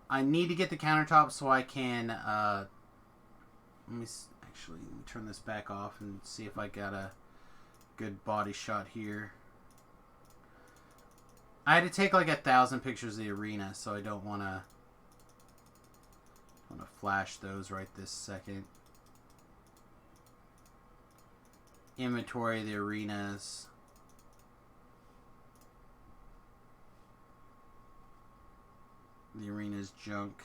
I need to get the countertops so I can... let me turn this back off and see if I got a good body shot here. I had to take like 1,000 pictures of the arena, so I don't want to flash those right this second. Inventory of the arenas. The arena's junk.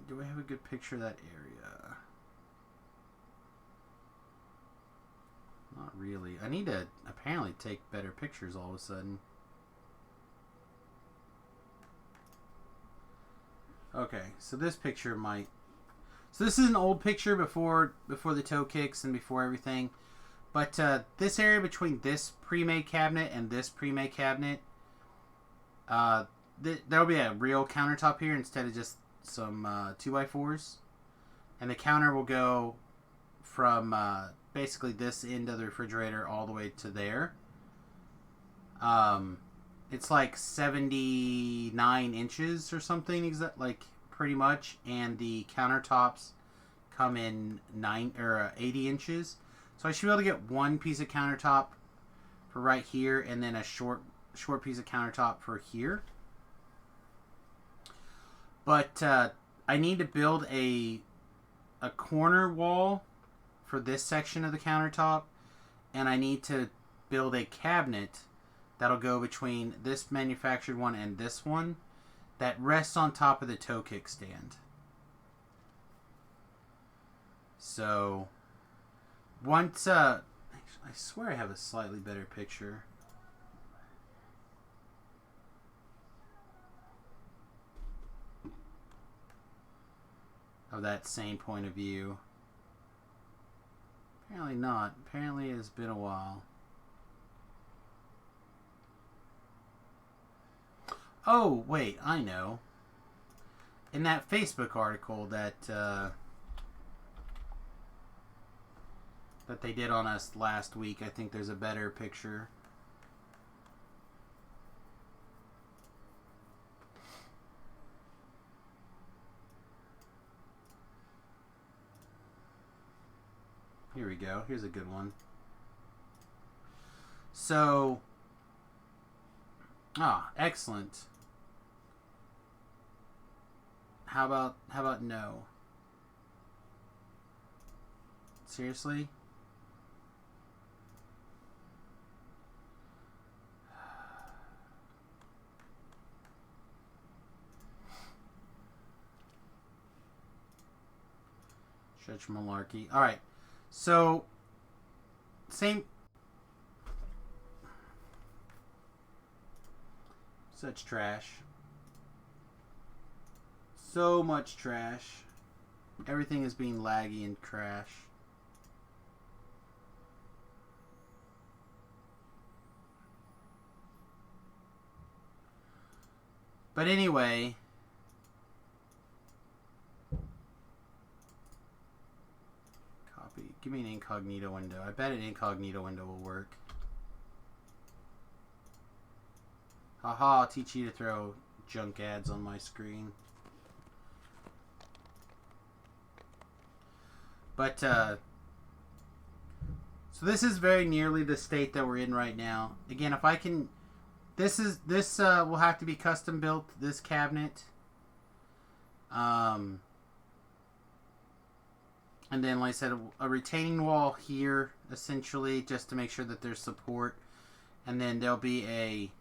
Do I have a good picture of that area? Not really. I need to apparently take better pictures all of a sudden. Okay, so this picture might... So this is an old picture before the toe kicks and before everything. But this area between this pre-made cabinet and this pre-made cabinet, there'll be a real countertop here instead of just some 2x4s. And the counter will go from basically this end of the refrigerator all the way to there. It's like 79 inches or something, like pretty much, and the countertops come in 80 inches. So I should be able to get one piece of countertop for right here, and then a short piece of countertop for here. But I need to build a corner wall for this section of the countertop, and I need to build a cabinet that'll go between this manufactured one and this one that rests on top of the toe kickstand. So once I swear I have a slightly better picture. Of that same point of view. Apparently not. Apparently it's been a while. Oh, wait, I know. In that Facebook article that that they did on us last week, I think there's a better picture. Here we go. Here's a good one. So, excellent. How about no? Seriously? Such malarkey. All right. So, same. Such trash. So much trash. Everything is being laggy and trash. But anyway. Give me an incognito window. I bet an incognito window will work. Haha, I'll teach you to throw junk ads on my screen. But, so this is very nearly the state that we're in right now. Again, if I can... This will have to be custom built, this cabinet. And then, like I said, a retaining wall here, essentially, just to make sure that there's support. And then there'll be a...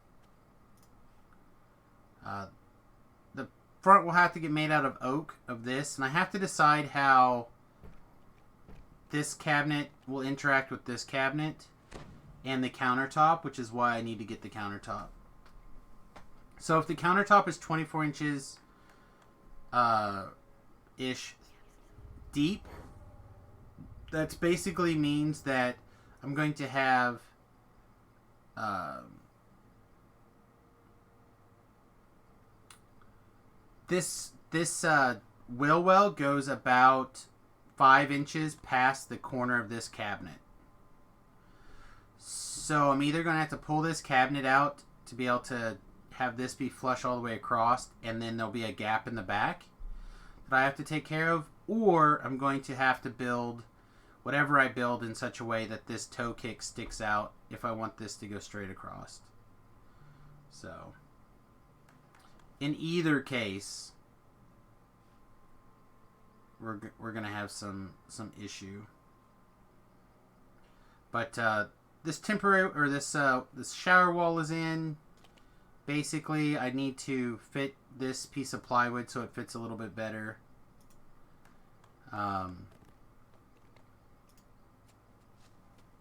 the front will have to get made out of oak, of this. And I have to decide how this cabinet will interact with this cabinet and the countertop, which is why I need to get the countertop. So if the countertop is 24 inches ish deep, that basically means that I'm going to have this wheel well goes about 5 inches past the corner of this cabinet. So I'm either going to have to pull this cabinet out to be able to have this be flush all the way across, and then there'll be a gap in the back that I have to take care of, or I'm going to have to build whatever I build in such a way that this toe kick sticks out if I want this to go straight across. So, in either case, we're going to have some issue. But this temporary, or this shower wall is in. Basically, I need to fit this piece of plywood so it fits a little bit better.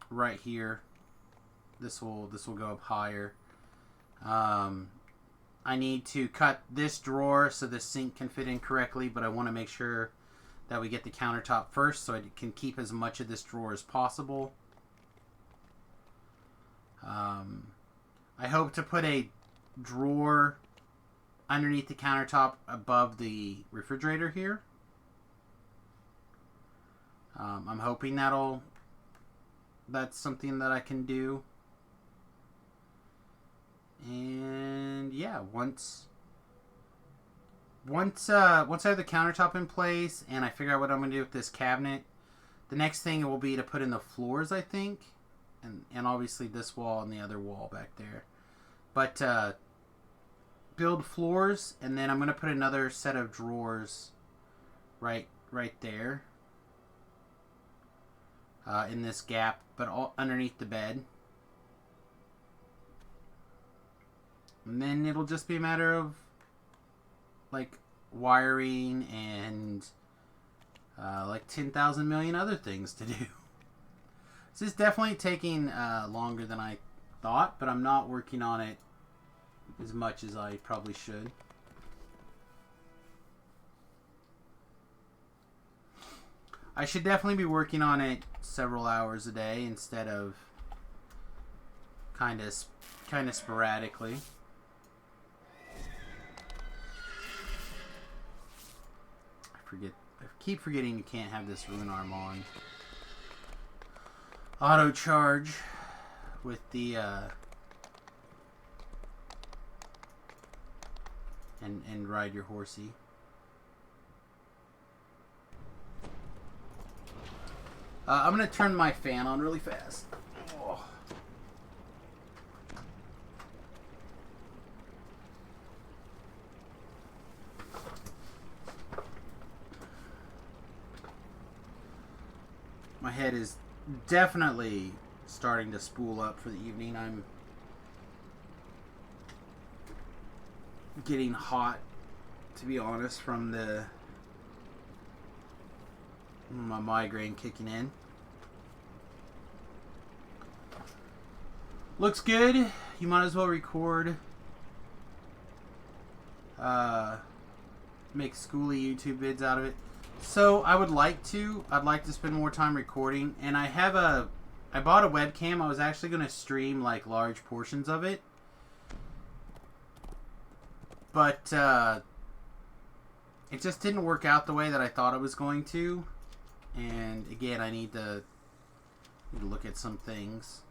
Right here, this will go up higher. I need to cut this drawer so the sink can fit in correctly, but I want to make sure that we get the countertop first so I can keep as much of this drawer as possible. I hope to put a drawer underneath the countertop above the refrigerator here. I'm hoping that's something that I can do. And yeah, once I have the countertop in place and I figure out what I'm going to do with this cabinet, the next thing will be to put in the floors, I think. And obviously this wall and the other wall back there. But build floors, and then I'm going to put another set of drawers right there. In this gap, but all underneath the bed. And then it'll just be a matter of like wiring and like 10,000 million other things to do. This is definitely taking longer than I thought, but I'm not working on it as much as I probably should. I should definitely be working on it several hours a day instead of kind of sporadically. I keep forgetting you can't have this rune arm on. Auto charge with the and ride your horsey. I'm gonna turn my fan on really fast. Oh. My head is definitely starting to spool up for the evening. I'm getting hot, to be honest, from my migraine kicking in. Looks good. You might as well record. Make schooly YouTube vids out of it. So I'd like to spend more time recording, and I bought a webcam. I was actually going to stream like large portions of it, but it just didn't work out the way that I thought it was going to. And again, I need to look at some things.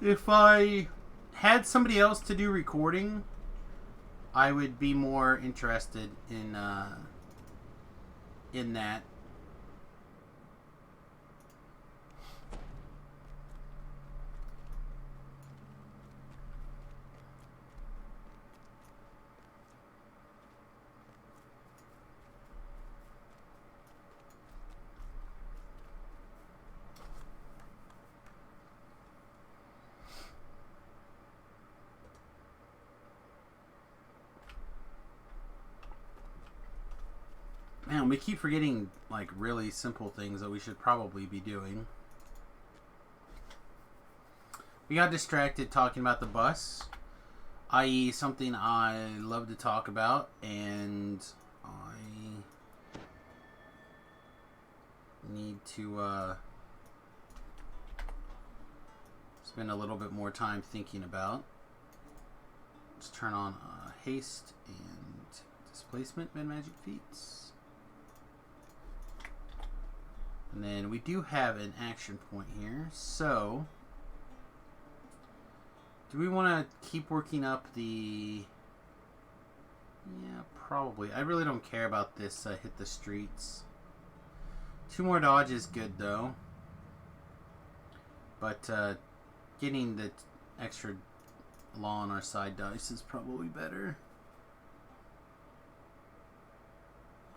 If I had somebody else to do recording, I would be more interested in that. Man, we keep forgetting like really simple things that we should probably be doing. We got distracted talking about the bus, i.e. something I love to talk about, and I need to spend a little bit more time thinking about. Let's turn on haste and displacement and magic feats. And then we do have an action point here. So, do we want to keep working up the... Yeah, probably. I really don't care about this hit the streets. 2 more dodge is good, though. But getting the extra law on our side dice is probably better.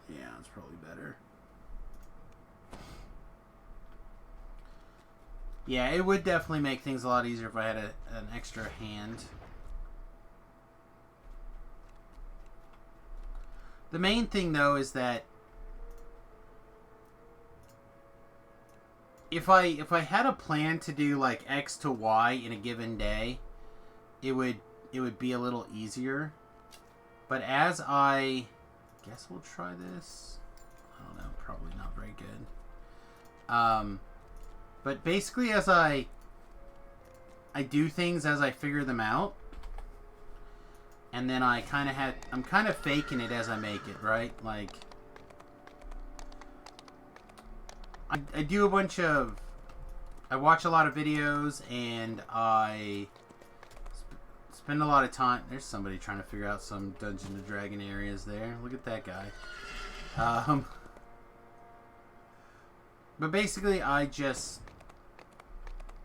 Yeah, it's probably better. Yeah, it would definitely make things a lot easier if I had an extra hand. The main thing, though, is that if I had a plan to do like X to Y in a given day, it would be a little easier. But as I guess we'll try this. I don't know, probably not very good. But basically, as I do things as I figure them out, and then I'm kind of faking it as I make it, right? Like, I do a bunch of, I watch a lot of videos, and I spend a lot of time. There's somebody trying to figure out some Dungeons and Dragons areas there. Look at that guy. But basically, I just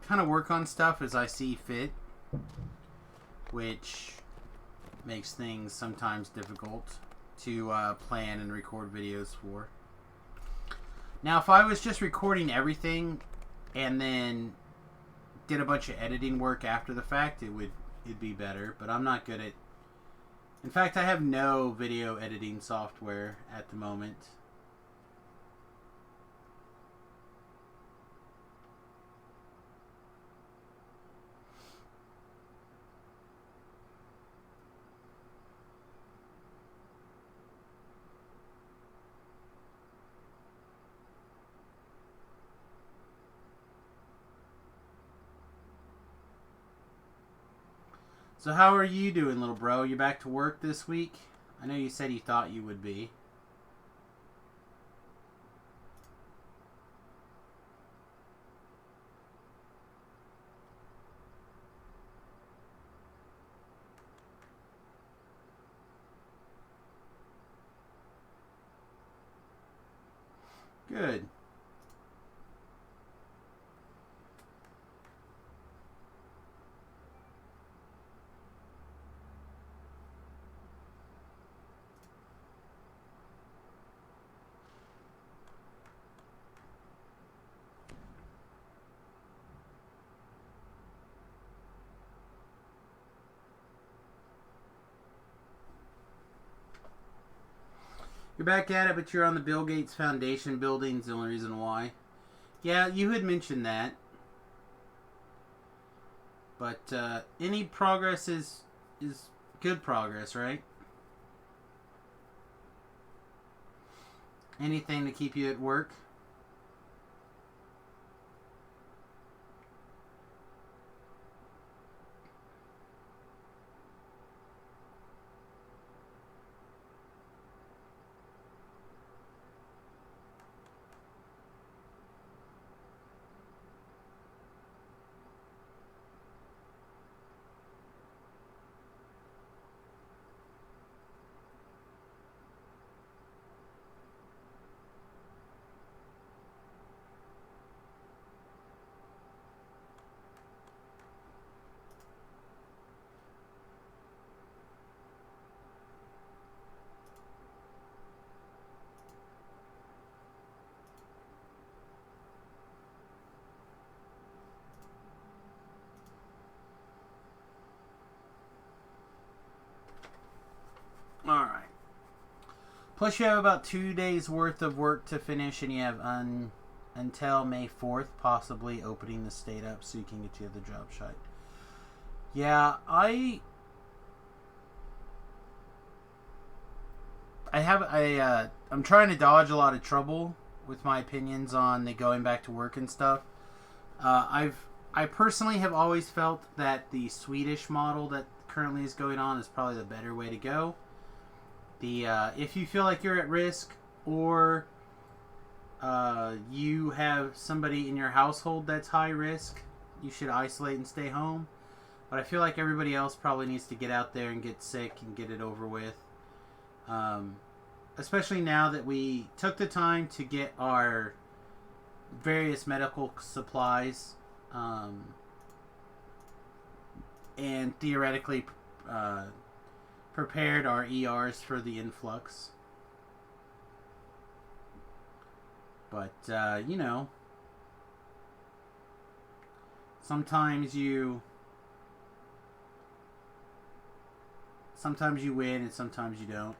kind of work on stuff as I see fit, which makes things sometimes difficult. to plan and record videos for. Now, if I was just recording everything and then did a bunch of editing work after the fact, it'd be better. But I'm not good at. In fact, I have no video editing software at the moment. So how are you doing, little bro? You back to work this week? I know you said you thought you would be. Good. You're back at it, but you're on the Bill Gates Foundation building. Is the only reason why. Yeah, you had mentioned that. But any progress is good progress, right? Anything to keep you at work? Alright. Plus you have about 2 days worth of work to finish, and you have until May 4th, possibly opening the state up so you can get to the job site. Yeah, I'm trying to dodge a lot of trouble with my opinions on the going back to work and stuff. I personally have always felt that the Swedish model that currently is going on is probably the better way to go. If you feel like you're at risk, or you have somebody in your household that's high risk, you should isolate and stay home. But I feel like everybody else probably needs to get out there and get sick and get it over with. Especially now that we took the time to get our various medical supplies and theoretically prepared our ERs for the influx. But, you know, sometimes you win and sometimes you don't.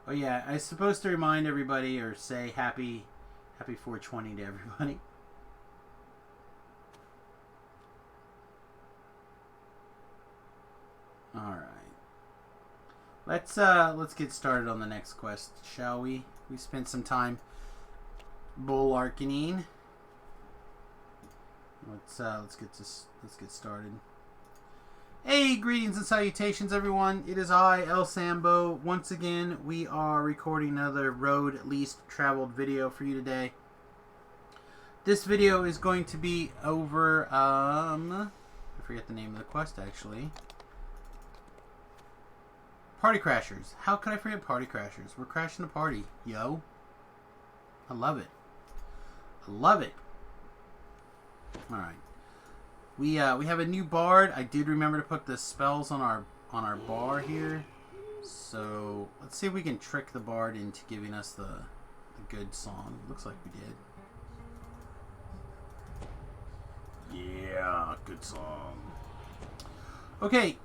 Oh yeah, I'm supposed to remind everybody or say happy 420 to everybody. All right. Let's get started on the next quest, shall we? We spent some time bullarking. Let's get started. Hey, greetings and salutations, everyone. It is I, El Sambo. Once again, we are recording another road least traveled video for you today. This video is going to be over, I forget the name of the quest, actually. Party Crashers. How could I forget Party Crashers? We're crashing the party, yo. I love it. I love it. All right. We have a new bard. I did remember to put the spells on our bar here. So let's see if we can trick the bard into giving us the good song. Looks like we did. Yeah, good song. Okay,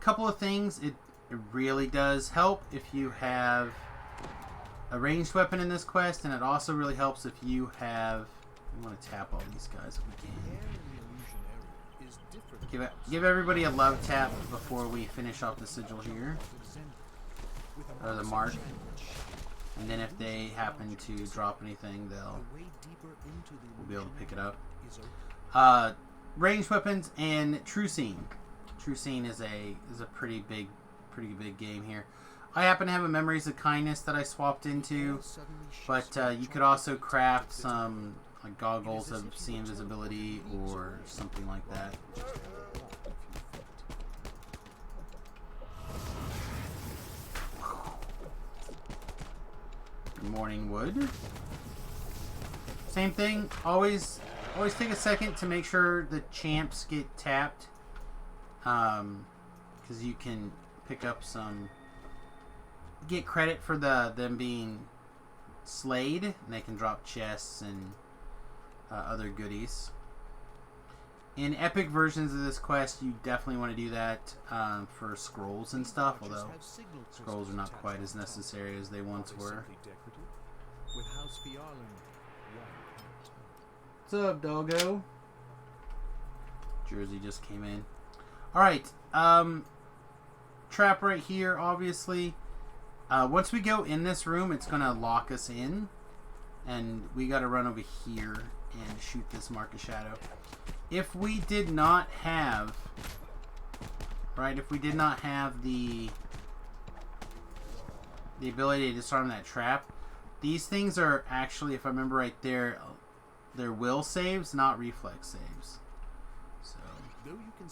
couple of things. It really does help if you have a ranged weapon in this quest, and it also really helps if you have... We want to tap all these guys if we can. Give everybody a love tap before we finish off the sigil here. Or the mark. And then if they happen to drop anything, we'll be able to pick it up. Ranged weapons and True Scene. True Scene is a pretty big game here. I happen to have a Memories of Kindness that I swapped into, but you could also craft some like goggles of see invisibility or something like that. Morning Wood. Same thing. Always take a second to make sure the champs get tapped, because you can pick up some, get credit for them being slayed, and they can drop chests and other goodies. In epic versions of this quest, you definitely want to do that for scrolls and stuff, although scrolls are not quite as necessary as they once were. What's up, doggo? Jersey just came in. Alright, trap right here, obviously. Once we go in this room, it's going to lock us in, and we got to run over here and shoot this Mark of Shadow. If we did not have, if we did not have the ability to disarm that trap, these things are actually, if I remember right, they're will saves, not reflex saves. So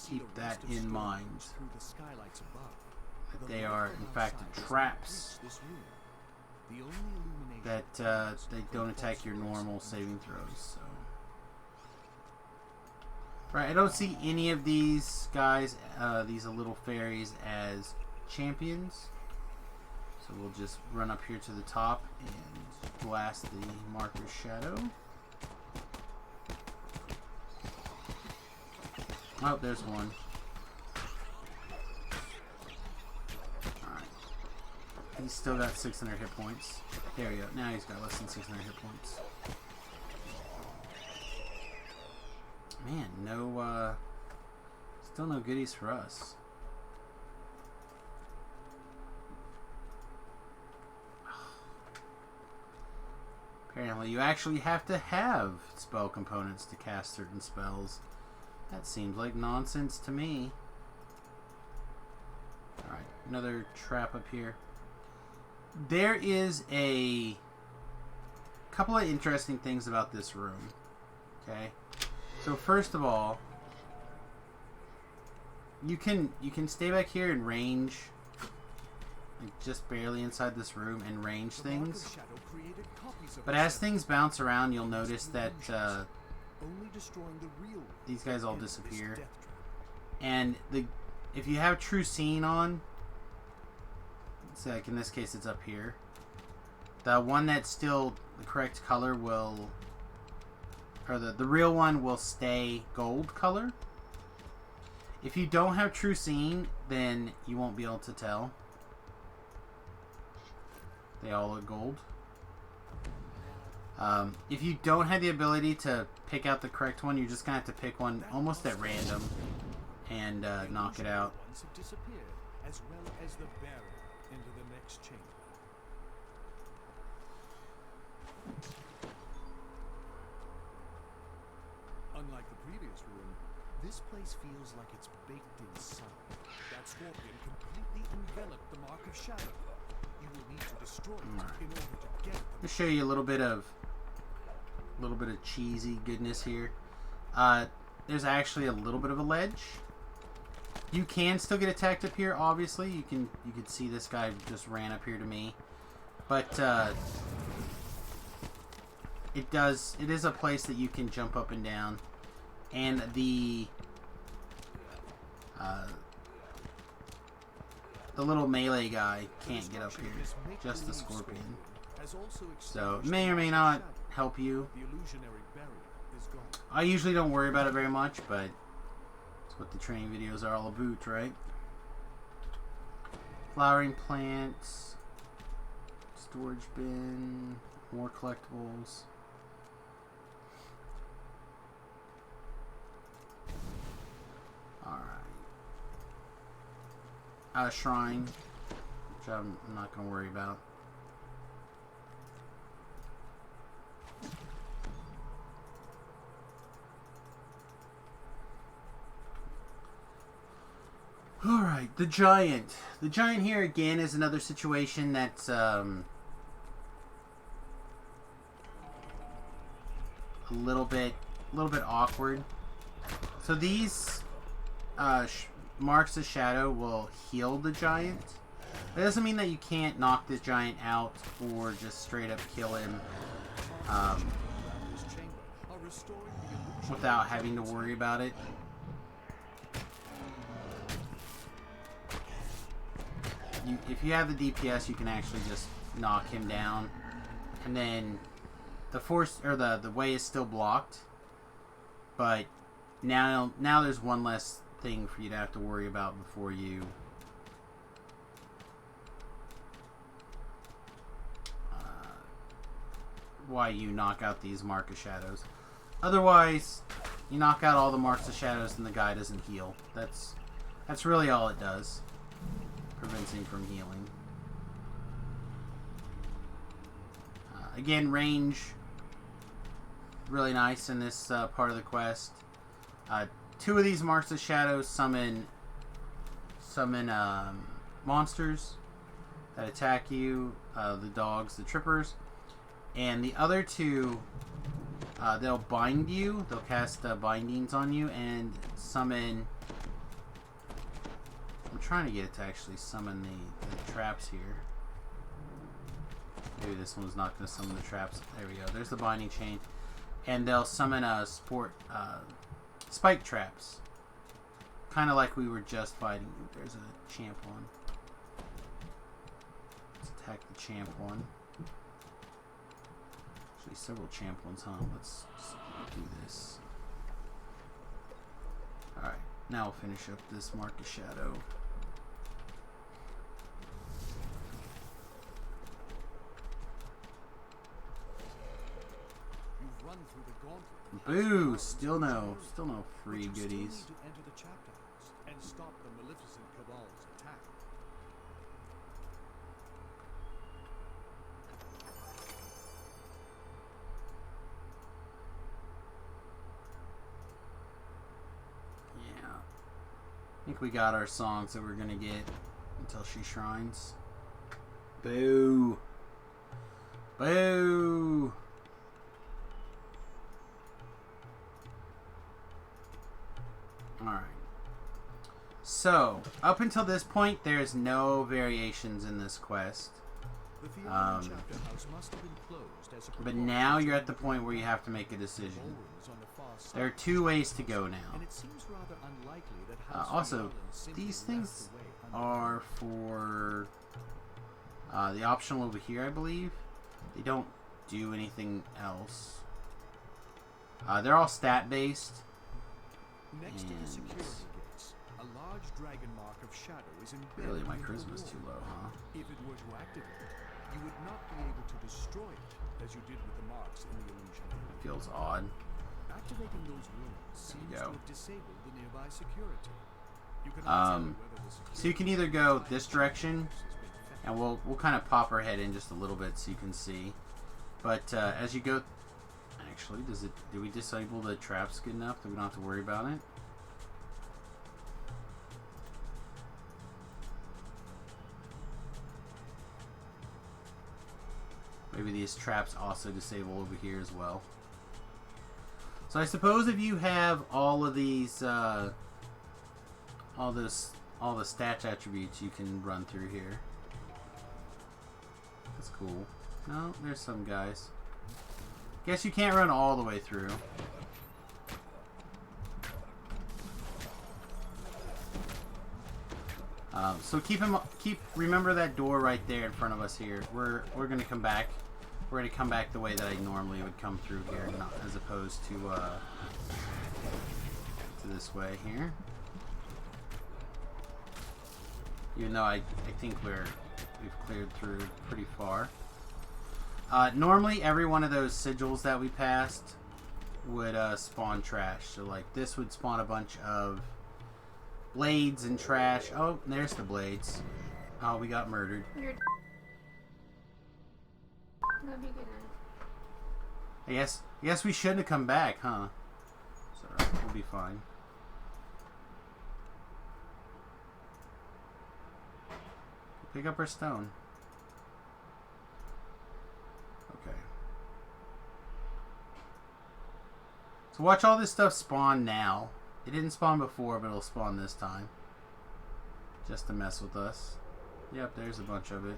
keep that in mind. That they are, in fact, traps that they don't attack your normal saving throws. So. Right, I don't see any of these guys, these little fairies, as champions. So we'll just run up here to the top and blast the Marker's Shadow. Oh, there's one. Alright. He's still got 600 hit points. There we go. Now he's got less than 600 hit points. Man, no, still no goodies for us. Apparently, you actually have to have spell components to cast certain spells. That seems like nonsense to me. Alright, another trap up here. There is a couple of interesting things about this room. Okay? So first of all, you can stay back here and range, like just barely inside this room, and range things. But as things bounce around, you'll notice that these guys all disappear. And if you have True Scene on, so like in this case it's up here, the one that's still the correct color will, or the real one will stay gold color. If you don't have True Scene, then you won't be able to tell. They all look gold. If you don't have the ability to pick out the correct one, you're just going to have to pick one almost at random and knock it out. As well as the bearer into the next chamber. Unlike the previous room, this place feels like it's baked in sun. That scorpion completely enveloped the Mark of Shadow. You will need to destroy it in order to get it. Let me show you a little bit of cheesy goodness here. There's actually a little bit of a ledge. You can still get attacked up here. Obviously, you can see this guy just ran up here to me, but it is a place that you can jump up and down, and the little melee guy can't get up here. Just the scorpion. So it may or may not help you. The illusionary barrier is gone. I usually don't worry about it very much, but that's what the training videos are all about, right? Flowering plants, storage bin, more collectibles. Alright. Shrine, which I'm not going to worry about. Alright, the giant. The giant here again is another situation that's a little bit awkward. So these marks of shadow will heal the giant. That doesn't mean that you can't knock this giant out or just straight up kill him without having to worry about it. If you have the DPS, you can actually just knock him down, and then the force or the way is still blocked. But now there's one less thing for you to have to worry about before you why you knock out these mark of shadows. Otherwise, you knock out all the marks of shadows and the guy doesn't heal. That's really all it does. Prevents him from healing. Again, range really nice in this part of the quest. Two of these marks of shadows summon monsters that attack you, the dogs, the trippers, and the other two they'll bind you. They'll cast bindings on you and summon. I'm trying to get it to actually summon the traps here. Maybe this one's not going to summon the traps. There we go. There's the binding chain. And they'll summon spike traps. Kind of like we were just fighting. There's a champ one. Let's attack the champ one. Actually, several champ ones, huh? Let's do this. Alright. Now we'll finish up this mark of shadow. Boo! Still no free goodies. To enter the chapter house and stop the Maleficent Cabal's attack. Yeah. I think we got our songs that we're gonna get until she shrines. Boo! Boo! Alright. So, up until this point, there's no variations in this quest. The Fiona chapter house must have been closed as a But now you're at the point where you have to make a decision. ballrooms on the far side. There are two ways to go now. And it seems rather unlikely that House Also, Fiona simply these left things the way are for the optional over here, I believe. They don't do anything else. They're all stat-based. Next to the And security gates, a large dragon mark of shadow is embedded. really, my in the charisma's wall. too low, huh? If it were to activate, you would not be able to destroy it as you did with the marks in the illusion. Feels odd. Activating those runes seems to go. have disabled the nearby security. You can So you can either go this direction, and we'll kind of pop our head in just a little bit so you can see. But as you go, actually, do we disable the traps good enough that we don't have to worry about it? Maybe these traps also disable over here as well. So I suppose if you have all of these all the stats attributes you can run through here. That's cool. No, there's some guys. Guess you can't run all the way through. So remember that door right there in front of us here. We're gonna come back. We're gonna come back the way that I normally would come through here, not as opposed to this way here. Even though I think we've cleared through pretty far. Normally, every one of those sigils that we passed would spawn trash. So, like, this would spawn a bunch of blades and trash. Oh, there's the blades. Oh, we got murdered. You're that'd be good. I guess we shouldn't have come back, huh? It's alright, we'll be fine. Pick up our stone. Okay. So watch all this stuff spawn now. It didn't spawn before, but it'll spawn this time. Just to mess with us. Yep, there's a bunch of it.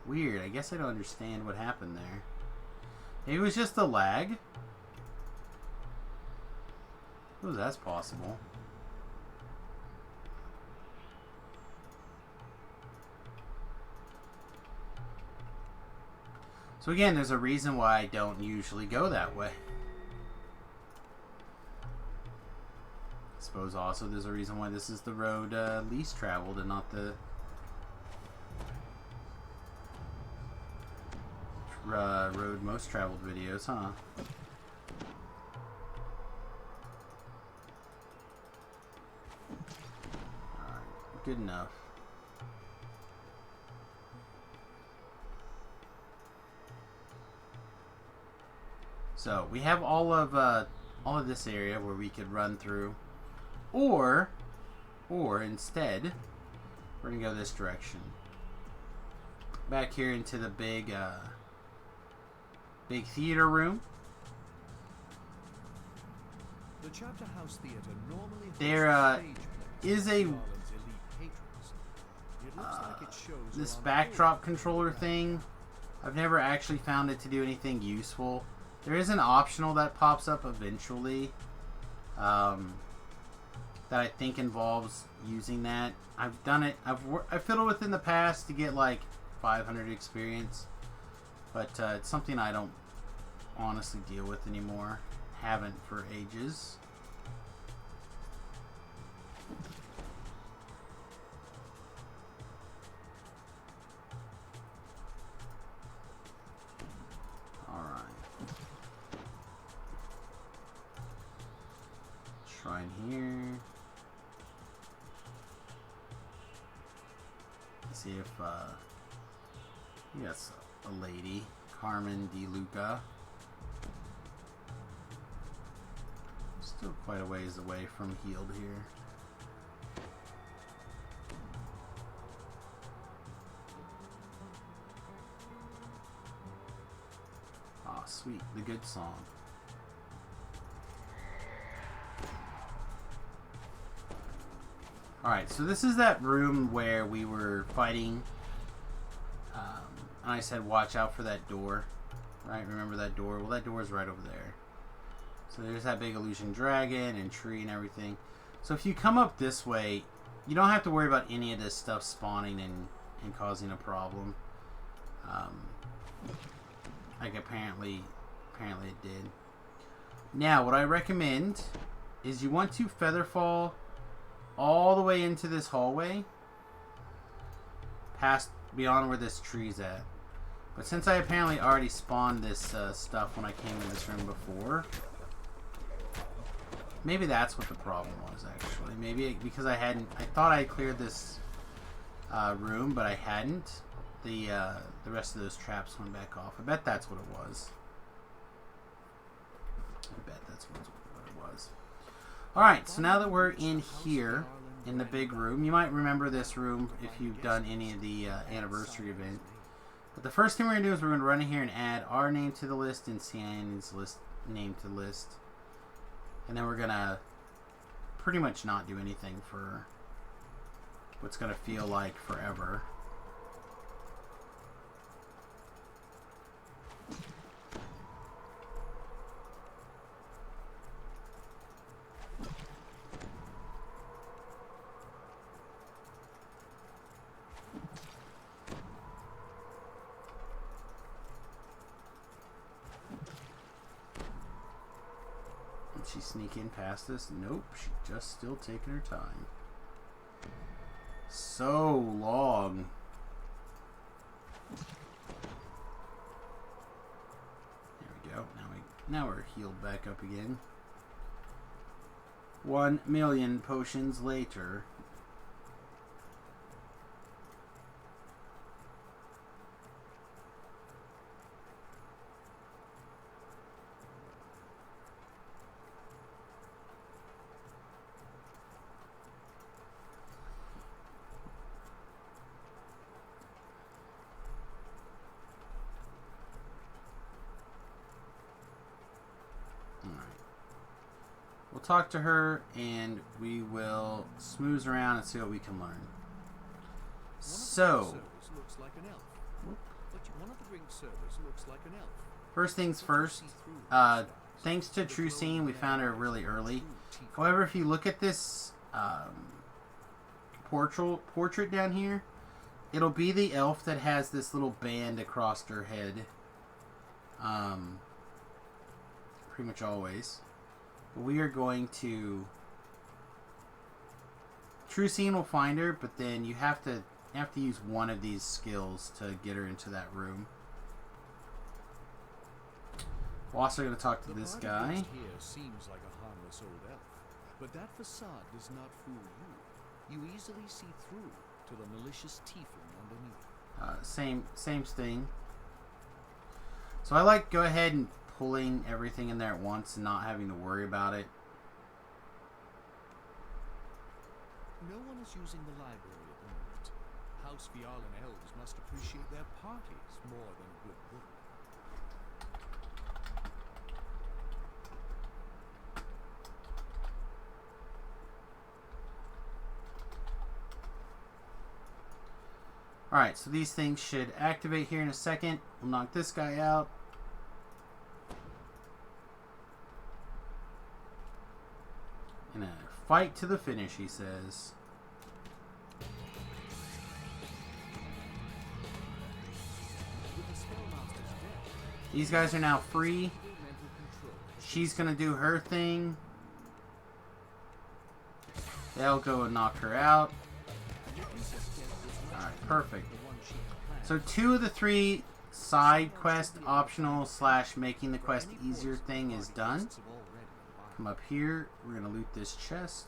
Weird. I guess I don't understand what happened there. Maybe it was just the lag? Oh, that's possible. So again, there's a reason why I don't usually go that way. I suppose also there's a reason why this is the road least traveled and not the road most traveled videos, huh? Alright, good enough. So we have all of this area where we could run through, or instead, we're gonna go this direction. Back here into the big theater room. The Chapter House Theater normally hosts There a stage play is for a Garland's elite patrons. It looks like it shows this around the backdrop world. controller thing. I've never actually found it to do anything useful. There is an optional that pops up eventually that I think involves using that. I've done it. I've fiddled with it in the past to get like 500 experience, but it's something I don't honestly deal with anymore. Haven't for ages. Shrine here. Let's see if yes, a lady, Carmen De Luca. Still quite a ways away from healed here. Ah, sweet, the good song. Alright, so this is that room where we were fighting. And I said watch out for that door. Right, remember that door? Well, that door is right over there. So there's that big illusion dragon and tree and everything. So if you come up this way, you don't have to worry about any of this stuff spawning and causing a problem. Like apparently it did. Now, what I recommend is you want to feather fall all the way into this hallway, past beyond where this tree's at. But since I apparently already spawned this stuff when I came in this room before, maybe that's what the problem was actually. Maybe because I thought I cleared this room, but I hadn't. The rest of those traps went back off. I bet that's what it was. I bet that's what it was. Alright, so now that we're in here, in the big room, you might remember this room if you've done any of the anniversary event. But the first thing we're going to do is we're going to run in here and add our name to the list and Cian's name to the list. And then we're gonna pretty much not do anything for what's gonna feel like forever. Did she sneak in past us? Nope, she's just still taking her time. So long. There we go. Now we're healed back up again. 1 million potions later. We'll talk to her and we will smooze around and see what we can learn. So, Looks like an elf. But one of the drink servers looks like an elf. first things first, thanks to Trucine, we found her really early. However, if you look at this portrait down here, it'll be the elf that has this little band across her head. Pretty much always. But we are going to... Trucine will find her, but then you have to use one of these skills to get her into that room. We're also going to talk to this guy. Here seems like a harmless old elf, but that facade does not fool you. You easily see through to the malicious tiefling underneath. Same thing. So I like go ahead and pulling everything in there at once and not having to worry about it. No one is using the library at the moment. House Fialan elves must appreciate their parties more than a good book. Alright, so these things should activate here in a second. We'll knock this guy out. In a fight to the finish, he says. These guys are now free. She's gonna do her thing. They'll go and knock her out. Alright, perfect. So 2 of the 3 side quest optional / making the quest easier thing is done. Come up here. We're going to loot this chest.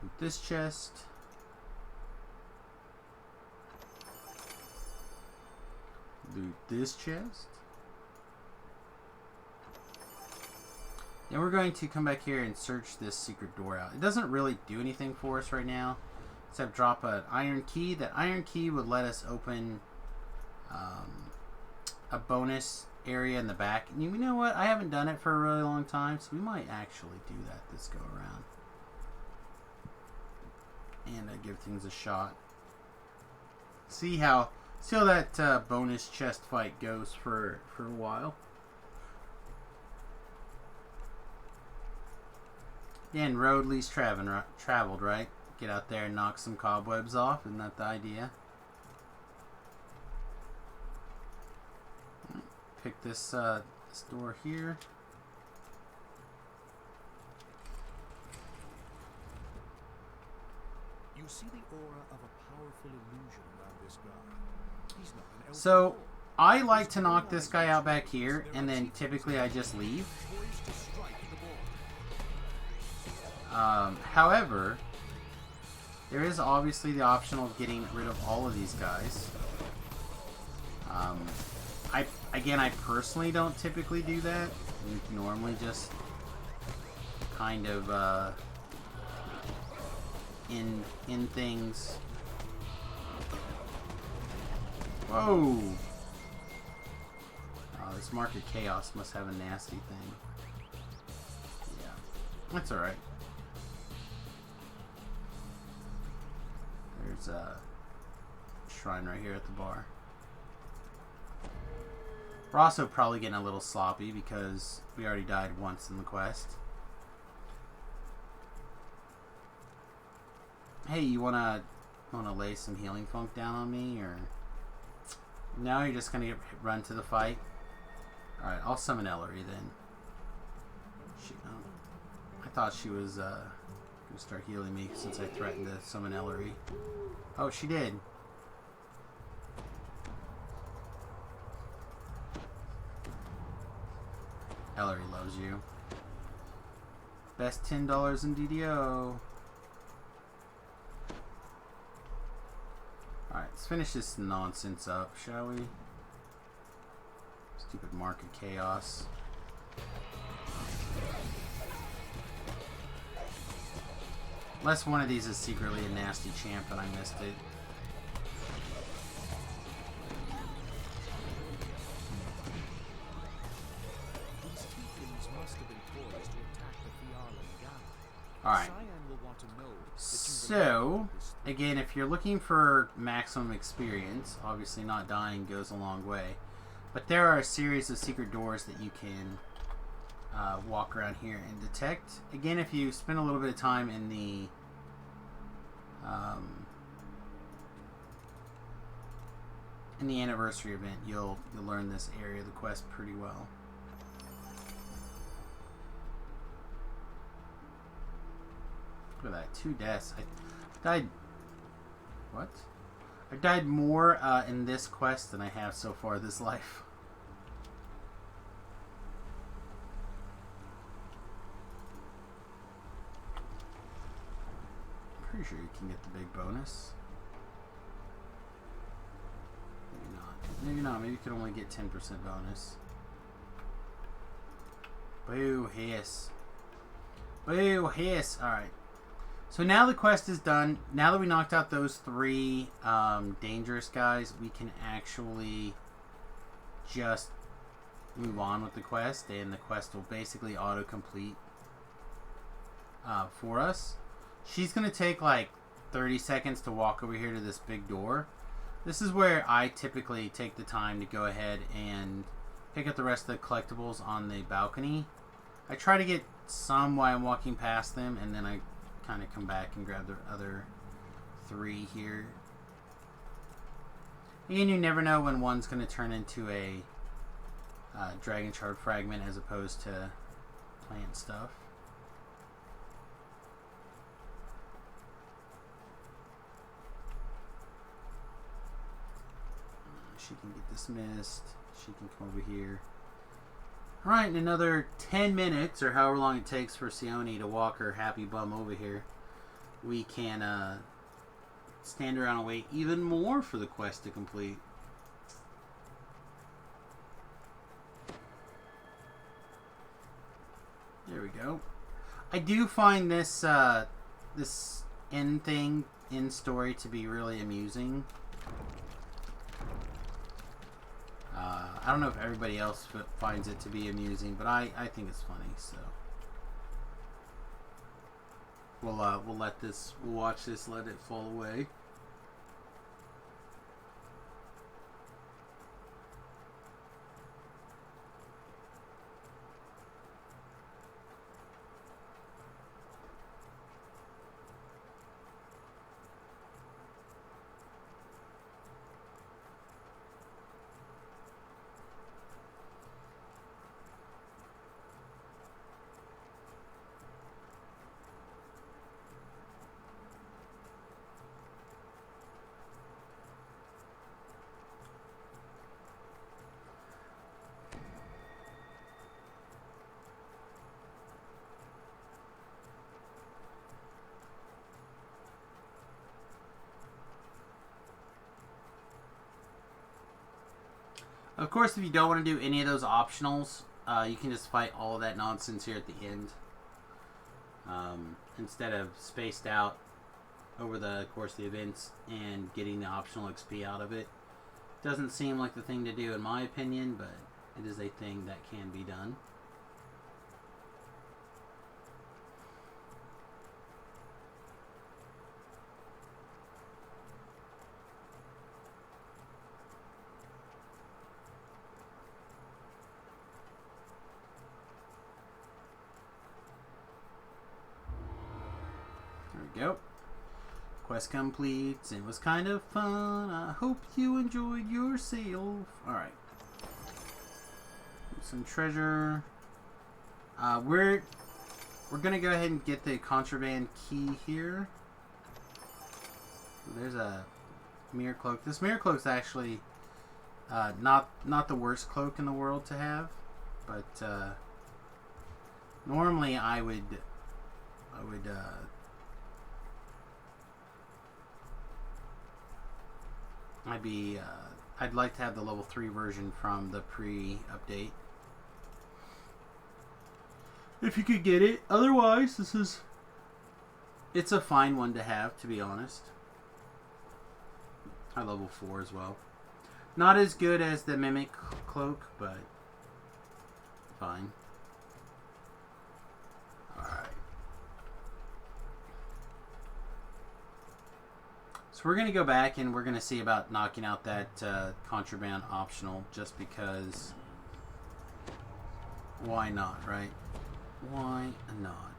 Loot this chest. Loot this chest. Then we're going to come back here and search this secret door out. It doesn't really do anything for us right now, except drop an iron key. That iron key would let us open a bonus area in the back. And you know what? I haven't done it for a really long time, so we might actually do that this go around. And give things a shot. See how that bonus chest fight goes for a while. And road least traveled, right? Get out there and knock some cobwebs off. Isn't that the idea? Pick this door here. You see the aura of a powerful illusion around this guy. He's not an elf So, at all. I like to knock this guy out back here, and then typically I just leave. Poised to strike the ball. However, there is obviously the option of getting rid of all of these guys. I personally don't typically do that. I normally just kind of in things. Whoa! Oh, this Mark of Chaos must have a nasty thing. Yeah, that's alright. There's a shrine right here at the bar. We're also probably getting a little sloppy because we already died once in the quest. Hey, you wanna lay some healing funk down on me, or now you're just gonna run to the fight? All right, I'll summon Ellery then. I thought she was gonna start healing me since I threatened to summon Ellery. Oh, she did. Ellery loves you. Best $10 in DDO. Alright, let's finish this nonsense up, shall we? Stupid Mark of Chaos. Unless one of these is secretly a nasty champ and I missed it. These tieflings must have been poised to attack the Fiarlan Gala. Alright. Cyan will want to know that So, again, if you're looking for maximum experience, obviously not dying goes a long way. But there are a series of secret doors that you can walk around here and detect. Again, if you spend a little bit of time in the anniversary event, you'll learn this area of the quest pretty well. Look at that, 2 deaths. I died. What? I died more in this quest than I have so far this life. Pretty sure you can get the big bonus. Maybe not. Maybe not. Maybe you can only get 10% bonus. Boo, hiss. Boo, hiss. Alright. So now the quest is done. Now that we knocked out those 3 dangerous guys, we can actually just move on with the quest, and the quest will basically auto-complete for us. She's going to take like 30 seconds to walk over here to this big door. This is where I typically take the time to go ahead and pick up the rest of the collectibles on the balcony. I try to get some while I'm walking past them, and then I kind of come back and grab the other 3 here. Again, you never know when one's going to turn into a Dragon Shard fragment as opposed to plant stuff. She can get dismissed. She can come over here. Alright, in another 10 minutes, or however long it takes for Sione to walk her happy bum over here, we can stand around and wait even more for the quest to complete. There we go. I do find this this end thing, end story, to be really amusing. I don't know if everybody else finds it to be amusing, but I think it's funny. So we'll watch this, let it fall away. Of course, if you don't want to do any of those optionals, you can just fight all of that nonsense here at the end. Instead of spaced out over the course of the events and getting the optional XP out of it. Doesn't seem like the thing to do in my opinion, but it is a thing that can be done. There we go. Quest complete. It was kind of fun. I hope you enjoyed yourself. Alright. Some treasure. We're gonna go ahead and get the contraband key here. There's a mirror cloak. This mirror cloak's actually not the worst cloak in the world to have, but normally I'd like to have the level 3 version from the pre-update. If you could get it. Otherwise, it's a fine one to have, to be honest. I level 4 as well. Not as good as the Mimic Cloak, but fine. Alright. So we're going to go back and we're going to see about knocking out that contraband optional, just because why not, right? Why not?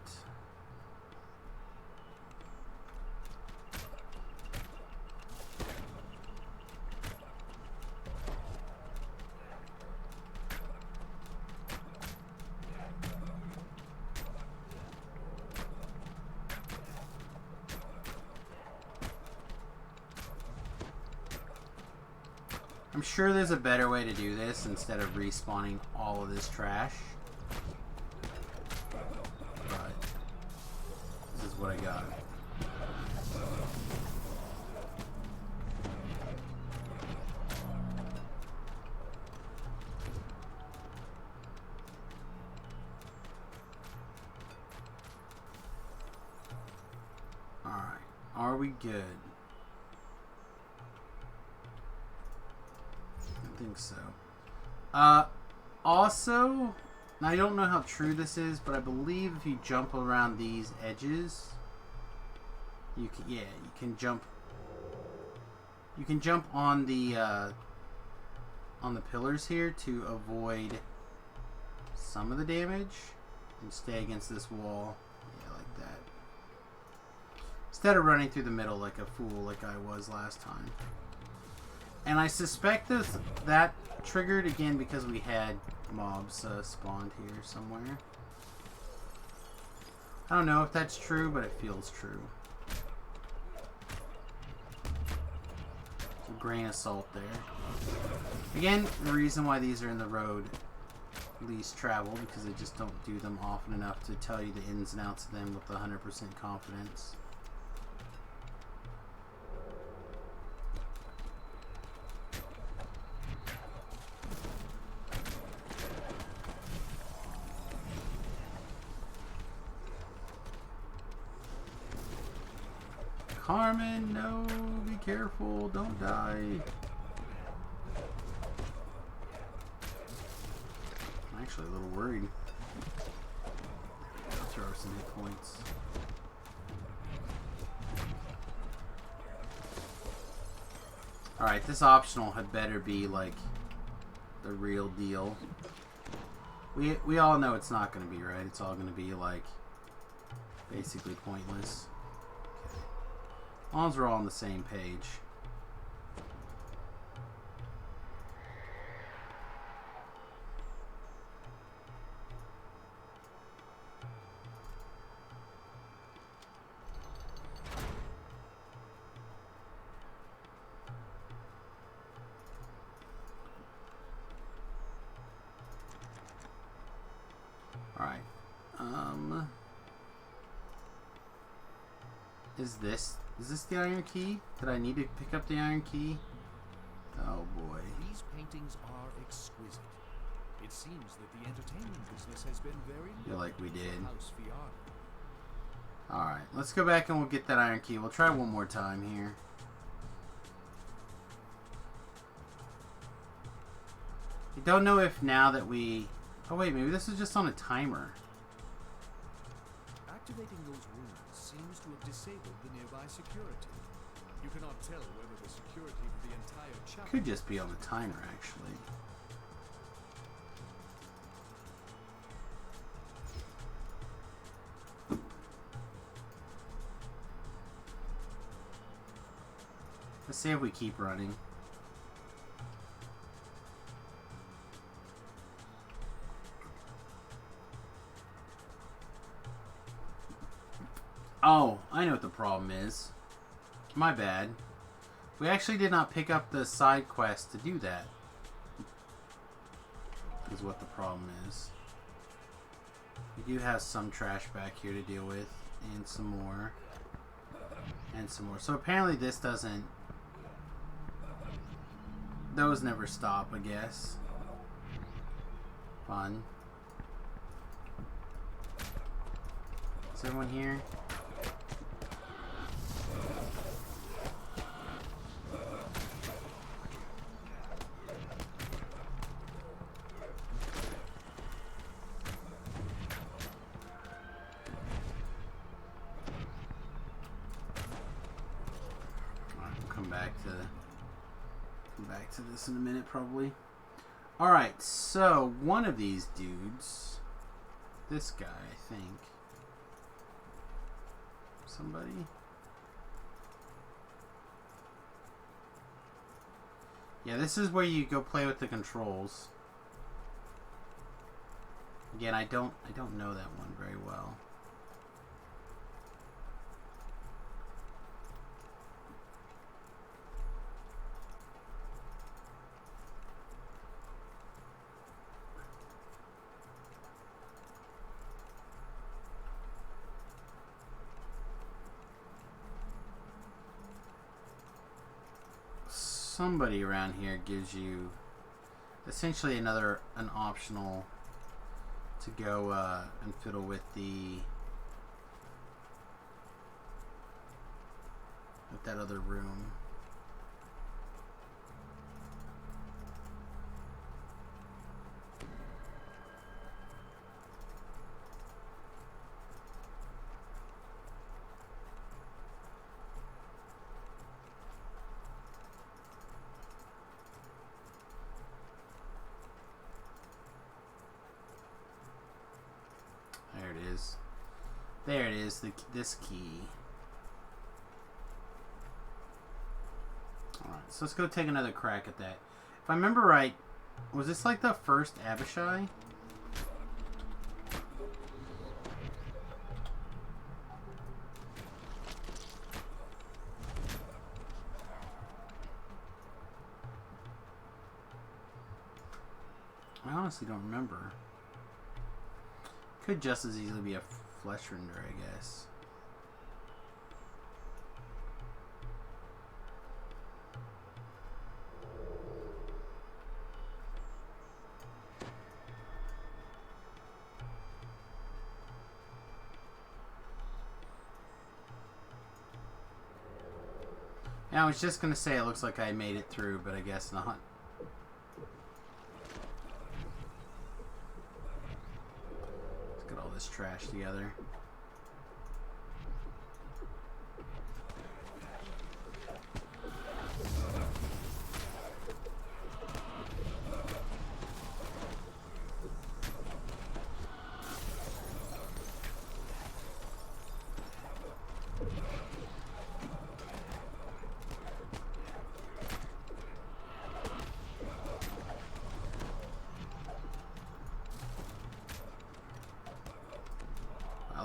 I'm sure there's a better way to do this instead of respawning all of this trash. But this is what I got. Alright. Are we good? I think so. Also, I don't know how true this is, but I believe if you jump around these edges, you can jump. You can jump on the pillars here to avoid some of the damage and stay against this wall. Yeah, like that. Instead of running through the middle like a fool, like I was last time. And I suspect that triggered again because we had mobs spawned here somewhere. I don't know if that's true, but it feels true. A grain of salt there. Again, the reason why these are in the road least traveled, because they just don't do them often enough to tell you the ins and outs of them with 100% confidence. Carmen, no, be careful, don't die. I'm actually a little worried. I'll throw her some hit points. Alright, this optional had better be like the real deal. We all know it's not going to be, right? It's all going to be like basically pointless. As long as we're all on the same page. All right. Is this the iron key? Did I need to pick up the iron key? Oh boy. These paintings are exquisite. It seems that the entertainment business has been very Feel like we did. House VR. Alright, let's go back and we'll get that iron key. We'll try one more time here. I don't know if now that we... Oh wait, maybe this is just on a timer. Activating those rooms seems to have disabled the nearby security. You cannot tell whether the security for the entire chapel... Could just be on the timer, actually. Let's see if we keep running. Oh, I know what the problem is. My bad. We actually did not pick up the side quest to do that. Is what the problem is. We do have some trash back here to deal with. And some more. And some more. So apparently this doesn't... Those never stop, I guess. Fun. Is everyone here? To this in a minute, probably. Alright, so one of these dudes, this guy, I think. Somebody? Yeah, this is where you go play with the controls. Again, I don't know that one very well. Somebody around here gives you essentially an optional to go and fiddle with that other room. There it is, this key. Alright, so let's go take another crack at that. If I remember right, was this like the first Abishai? I honestly don't remember. Could just as easily be a Fleshrender, I guess. Yeah, I was just gonna say it looks like I made it through, but I guess not. This trash together.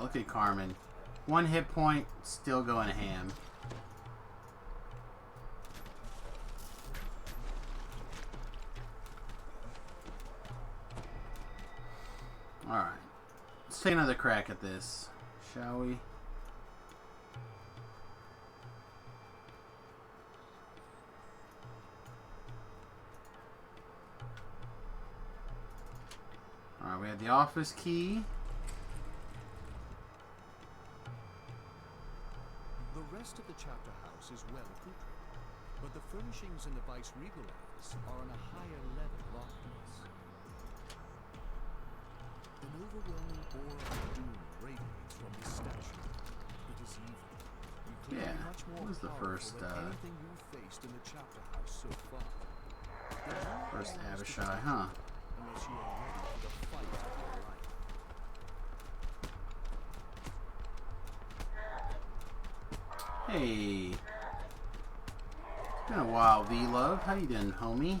Look at Carmen. 1 hit point, still going ham. Alright. Let's take another crack at this, shall we? Alright, we have the office key. The rest of the chapter house is well equipped. But the furnishings in the Vice-Regal office are on a higher level loftiness. An overwhelming aura of doom radiates from this statue. It is evil. And clearly Yeah, much more what was the powerful first, than anything you've faced in the chapter house so far. There's no First cause to Abishai, protect huh? you unless you are ready for the fight of your life. Hey. It's been a while, V-Love. How you doing, homie?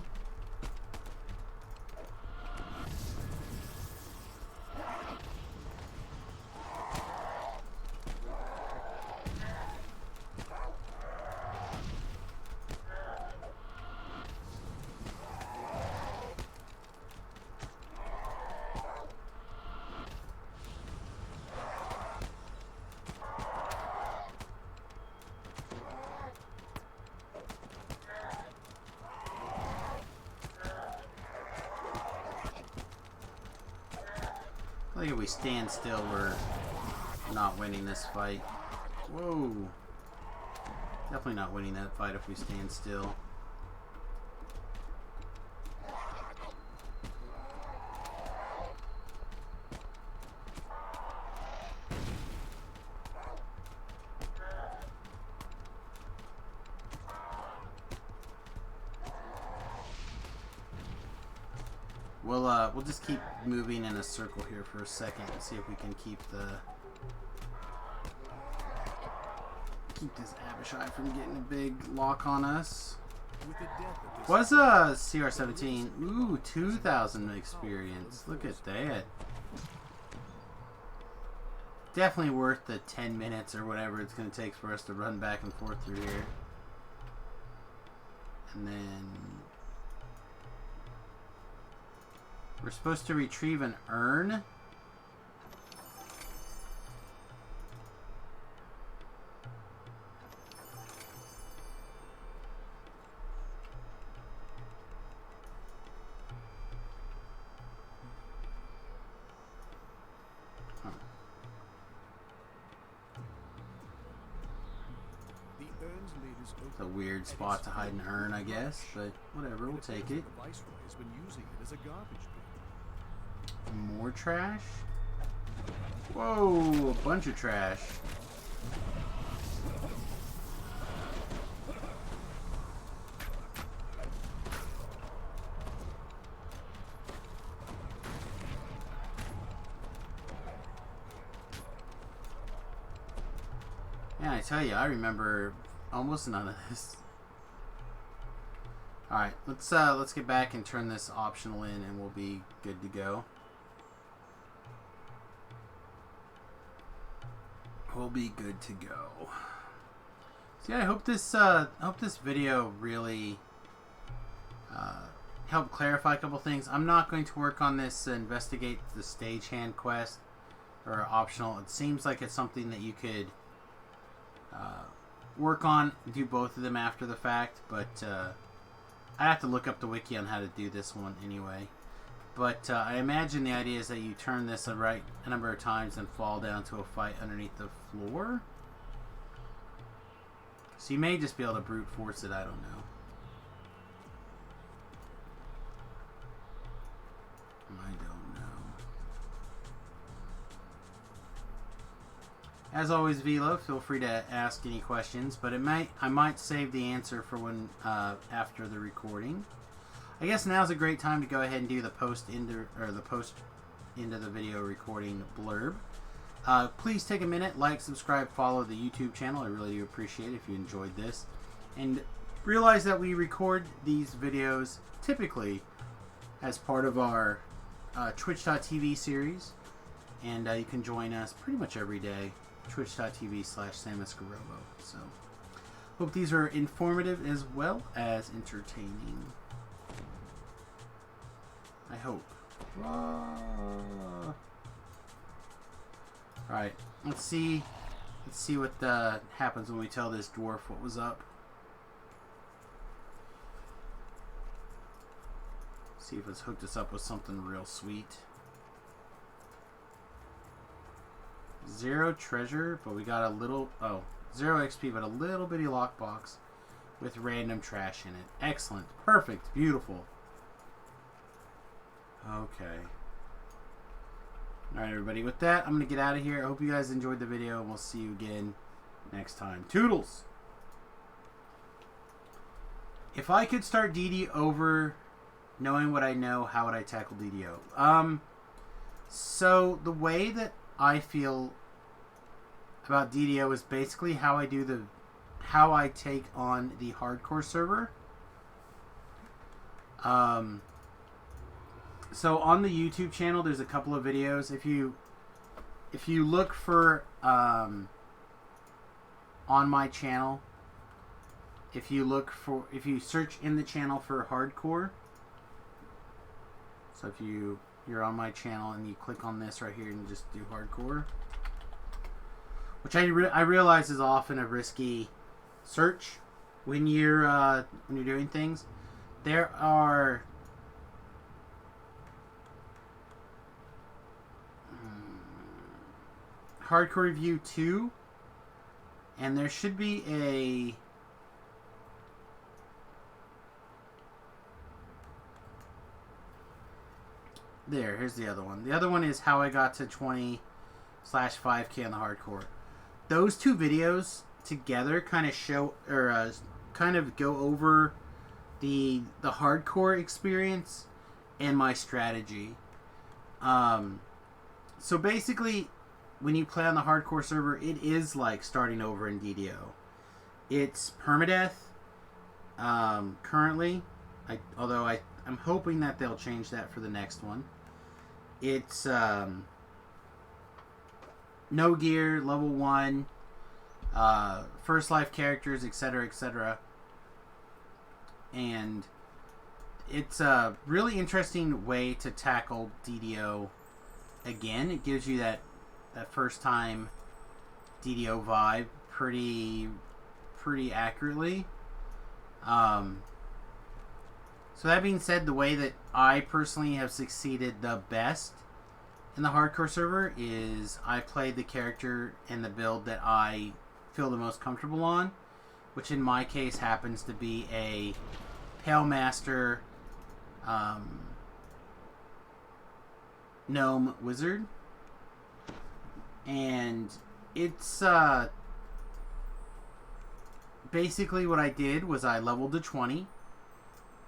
I think if we stand still, we're not winning this fight. Whoa. Definitely not winning that fight if we stand still. We'll just keep moving in a circle here for a second and see if we can keep this Abishai from getting a big lock on us. With the death of this Was CR17? Ooh, 2,000 experience. Look at that. Definitely worth the 10 minutes or whatever it's going to take for us to run back and forth through here. And then we're supposed to retrieve an urn. The urn's lid is open. It's a weird spot to hide an urn, I guess, but whatever, we'll take it. The Viceroy has been using it as a garbage bin. More trash? Whoa, a bunch of trash. Yeah, I tell you, I remember almost none of this. Alright, let's get back and turn this optional in and we'll be good to go. We'll be good to go. So yeah, I hope this video really helped clarify a couple things. I'm not going to work on this investigate the stagehand quest or optional. It seems like it's something that you could work on, do both of them after the fact, but I have to look up the wiki on how to do this one anyway. But I imagine the idea is that you turn this a number of times and fall down to a fight underneath the floor. So you may just be able to brute force it, I don't know. I don't know. As always, Velo, feel free to ask any questions, but I might save the answer for when after the recording. I guess now's a great time to go ahead and do the post into the video recording blurb. Please take a minute, like, subscribe, follow the YouTube channel. I really do appreciate it if you enjoyed this. And realize that we record these videos typically as part of our Twitch.tv series. And you can join us pretty much every day. Twitch.tv/SamusGarobo. So, hope these are informative as well as entertaining. I hope. Alright, let's see what happens when we tell this dwarf what was up. See if it's hooked us up with something real sweet. 0 treasure, but we got a little... Oh, 0 XP, but a little bitty lockbox. with random trash in it. Excellent. Perfect. Beautiful. Okay. Alright, everybody. With that, I'm going to get out of here. I hope you guys enjoyed the video, and we'll see you again next time. Toodles! If I could start DD over knowing what I know, how would I tackle DDO? So the way that I feel about DDO is basically how I take on the hardcore server. So on the YouTube channel, there's a couple of videos. If you look for on my channel, if you search in the channel for hardcore, so if you're on my channel and you click on this right here and just do hardcore, which I realize is often a risky search when you're doing things. There are Hardcore Review 2, and there should be a here's the other one. The other one is how I got to 20/5K on the hardcore. Those two videos together kind of show, or kind of go over the hardcore experience and my strategy. So basically, when you play on the hardcore server, it is like starting over in DDO. It's permadeath currently, although I'm hoping that they'll change that for the next one. It's no gear, level 1, first life characters, etc., etc. And it's a really interesting way to tackle DDO again. It gives you that first time DDO vibe pretty accurately. So that being said, the way that I personally have succeeded the best in the hardcore server is I play the character and the build that I feel the most comfortable on, which in my case happens to be a Pale Master Gnome Wizard. And it's basically what I did was I leveled to 20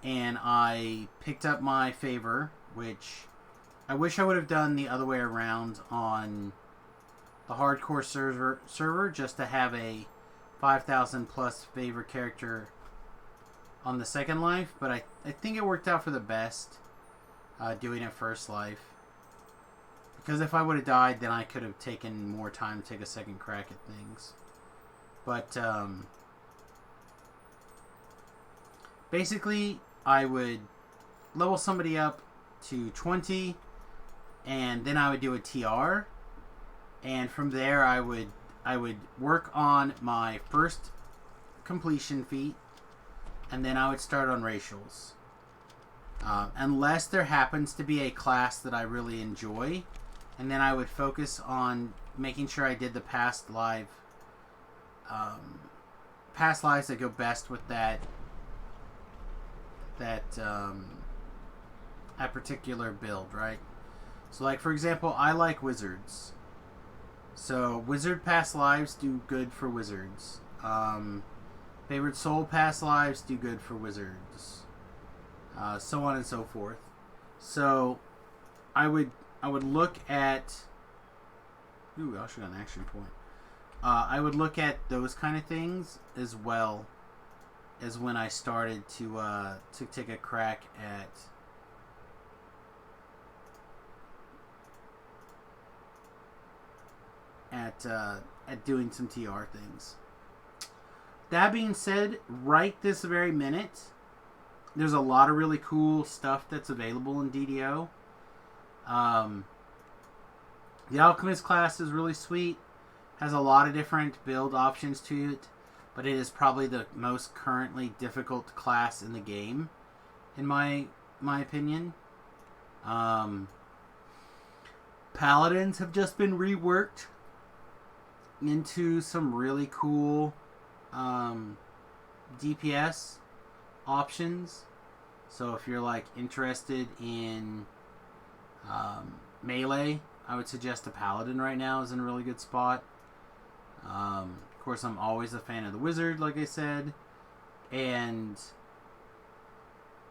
and I picked up my favor, which I wish I would have done the other way around on the hardcore server just to have a 5,000 plus favor character on the second life, but I think it worked out for the best doing it first life. Because if I would have died, then I could have taken more time to take a second crack at things. But basically, I would level somebody up to 20, and then I would do a TR, and from there I would work on my first completion feat, and then I would start on racials. Unless there happens to be a class that I really enjoy, and then I would focus on making sure I did the past lives that go best with that particular build, right? So, like, for example, I like wizards. So, wizard past lives do good for wizards. Favorite soul past lives do good for wizards. So on and so forth. So, I would look at... Ooh, I should have an action point. I would look at those kind of things as well as when I started to take a crack at doing some TR things. That being said, right this very minute, there's a lot of really cool stuff that's available in DDO. The Alchemist class is really sweet. Has a lot of different build options to it, but it is probably the most currently difficult class in the game, in my opinion. Paladins have just been reworked into some really cool DPS options. So if you're like interested in melee, I would suggest a paladin right now is in a really good spot. Of course, I'm always a fan of the wizard, like I said, and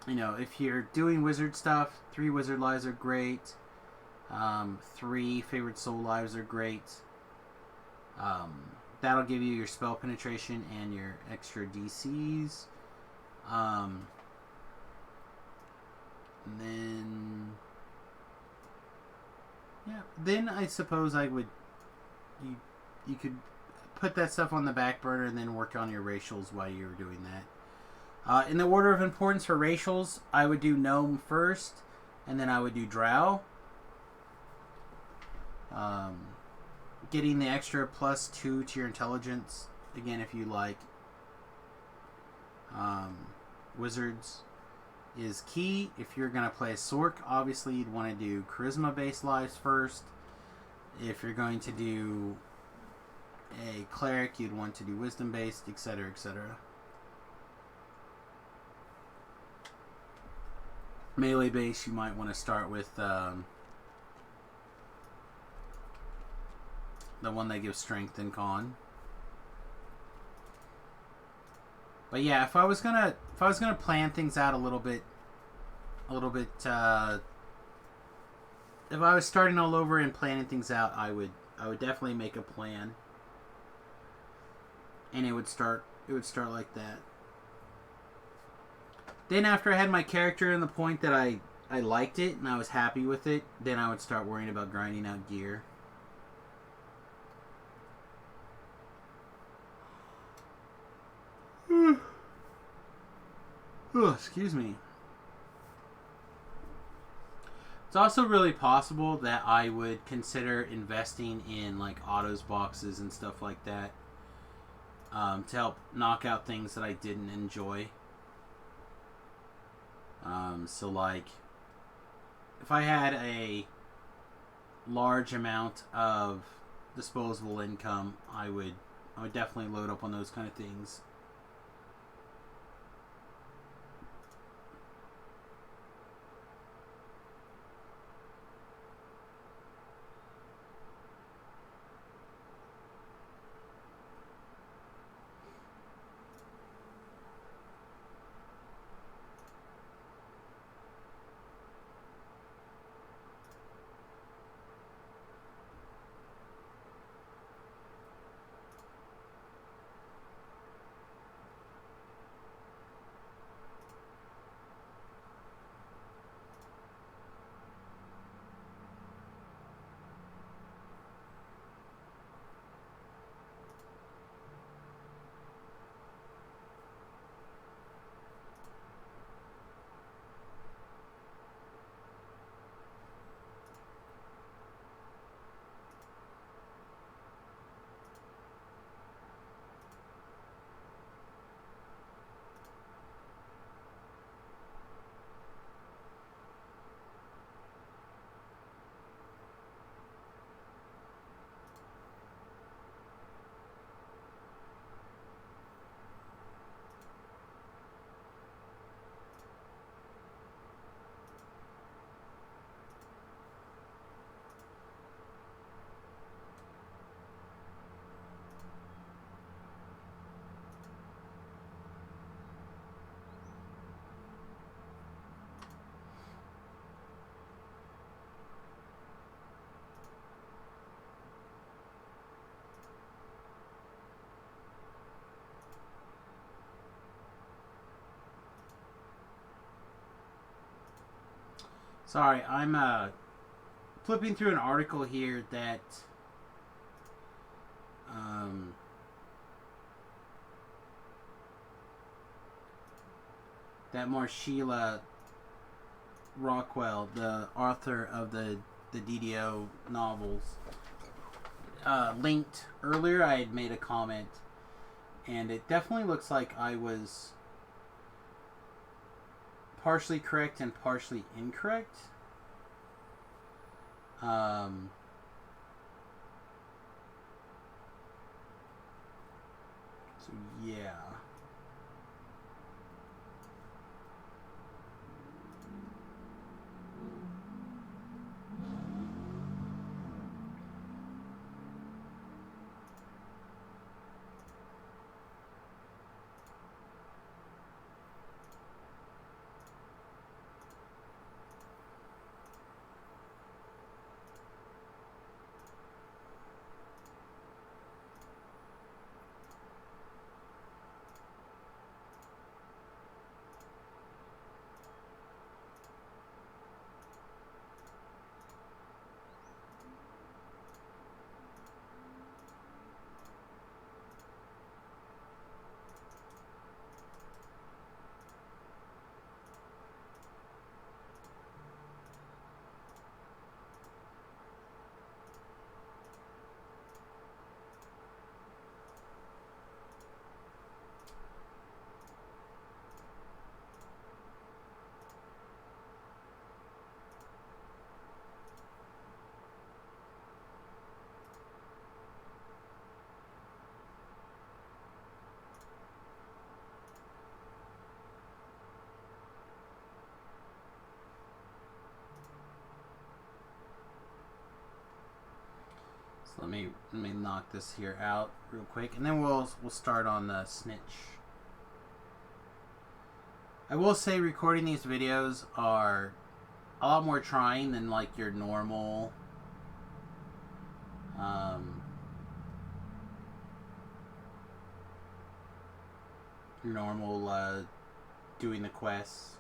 you know, if you're doing wizard stuff, 3 wizard lives are great. 3 favorite soul lives are great. That'll give you your spell penetration and your extra DCs. And then, yeah. Then I suppose I would. You could put that stuff on the back burner and then work on your racials while you're doing that. In the order of importance for racials, I would do gnome first, and then I would do drow. Getting the extra +2 to your intelligence, again, if you like wizards, is key. If you're going to play a Sorc, obviously you'd want to do charisma-based lives first. If you're going to do a cleric, you'd want to do wisdom-based, etc., etc. Melee-based, you might want to start with the one that gives strength and con. But yeah, if I was gonna plan things out a little bit, if I was starting all over and planning things out, I would definitely make a plan, and it would start like that. Then after I had my character and the point that I liked it and I was happy with it, then I would start worrying about grinding out gear. Oh, excuse me. It's also really possible that I would consider investing in like autos boxes and stuff like that, to help knock out things that I didn't enjoy. So like, if I had a large amount of disposable income, I would definitely load up on those kind of things. Sorry, I'm flipping through an article here that that Marshila Rockwell, the author of the DDO novels, linked earlier. I had made a comment, and it definitely looks like I was partially correct and partially incorrect. So yeah. So let me knock this here out real quick, and then we'll start on the snitch. I will say recording these videos are a lot more trying than like your normal doing the quests.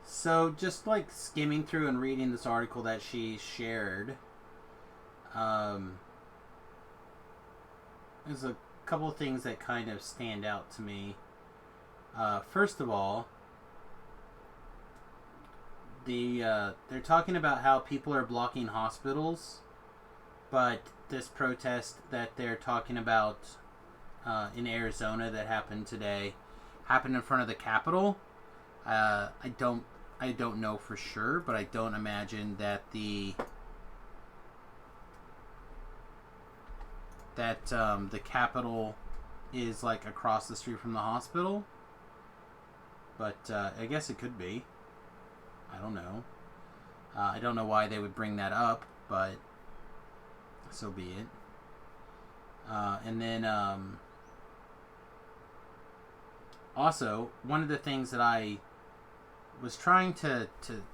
So just like skimming through and reading this article that she shared, there's a couple of things that kind of stand out to me. First of all, they're talking about how people are blocking hospitals, but this protest that they're talking about in Arizona that happened today happened in front of the Capitol. I don't know for sure, but I don't imagine that the Capitol is like across the street from the hospital. But I guess it could be. I don't know. I don't know why they would bring that up, but so be it. And then also, one of the things that I was trying to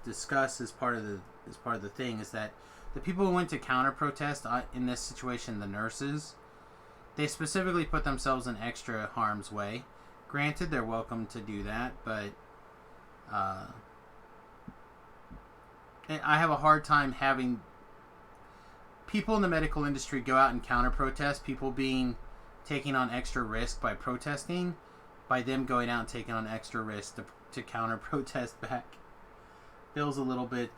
discuss as part of the thing is that the people who went to counter protest in this situation, the nurses, they specifically put themselves in extra harm's way. Granted, they're welcome to do that, but I have a hard time having people in the medical industry go out and counter protest, people taking on extra risk by protesting, by them going out and taking on extra risk to counter protest back. Feels a little bit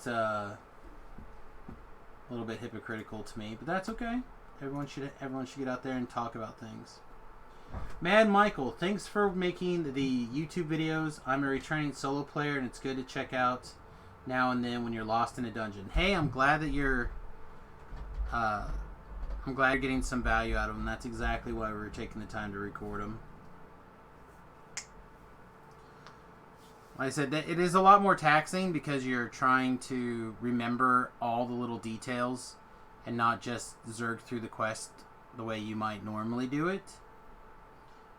hypocritical to me, but that's okay. Everyone should get out there and talk about things. Mad Michael, thanks for making the YouTube videos. I'm a returning solo player, and it's good to check out now and then when you're lost in a dungeon. Hey, I'm glad that you're getting some value out of them. That's exactly why we were taking the time to record them. Like I said, it is a lot more taxing because you're trying to remember all the little details and not just zerg through the quest the way you might normally do it.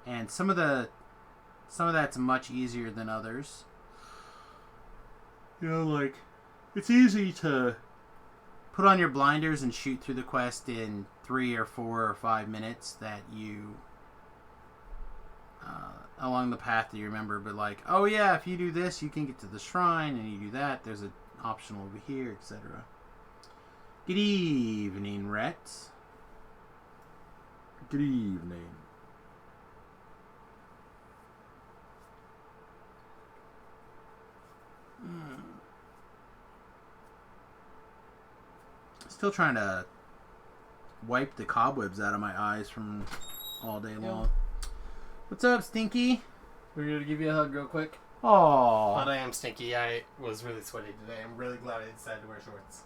And some of that's much easier than others. You know, like, it's easy to put on your blinders and shoot through the quest in 3 or 4 or 5 minutes that you along the path that you remember, but like, oh yeah, if you do this you can get to the shrine, and you do that, there's an option over here, etc. Good evening, Rhett. Good evening. Still trying to wipe the cobwebs out of my eyes from all day long. What's up, Stinky? We're going to give you a hug real quick. Aww. But I am stinky. I was really sweaty today. I'm really glad I decided to wear shorts.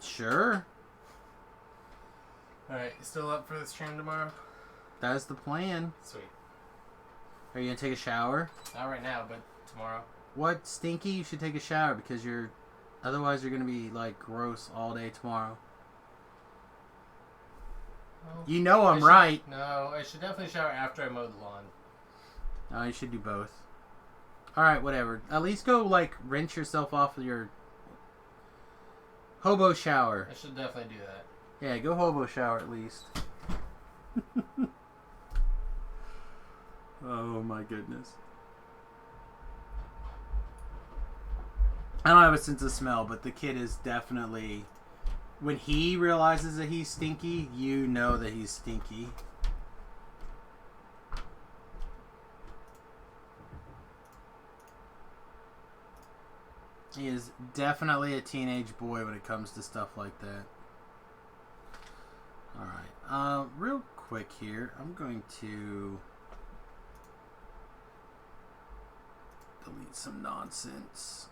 Sure. Alright, you still up for the stream tomorrow? That's the plan. Sweet. Are you going to take a shower? Not right now, but tomorrow. What, Stinky? You should take a shower because otherwise you're going to be like gross all day tomorrow. Well, You know I'm right. No, I should definitely shower after I mow the lawn. No, you should do both. Alright, whatever. At least go, like, rinse yourself off of your hobo shower. I should definitely do that. Yeah, go hobo shower at least. Oh my goodness. I don't have a sense of smell, but the kid is definitely... When he realizes that he's stinky, you know that he's stinky. He is definitely a teenage boy when it comes to stuff like that. Alright, real quick here, I'm going to delete some nonsense.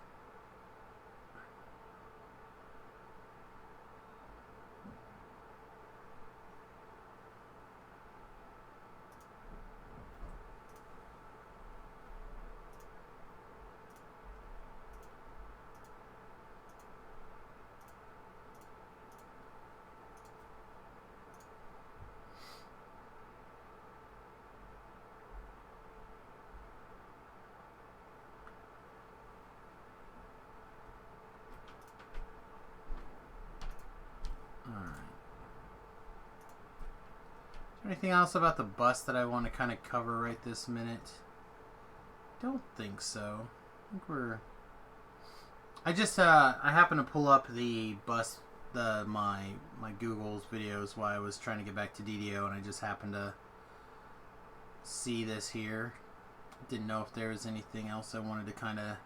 Anything else about the bus that I want to kind of cover right this minute? Don't think so. I think we're... I just, I happened to pull up the bus, my Google's videos while I was trying to get back to DDO, and I just happened to see this here. Didn't know if there was anything else I wanted to kind of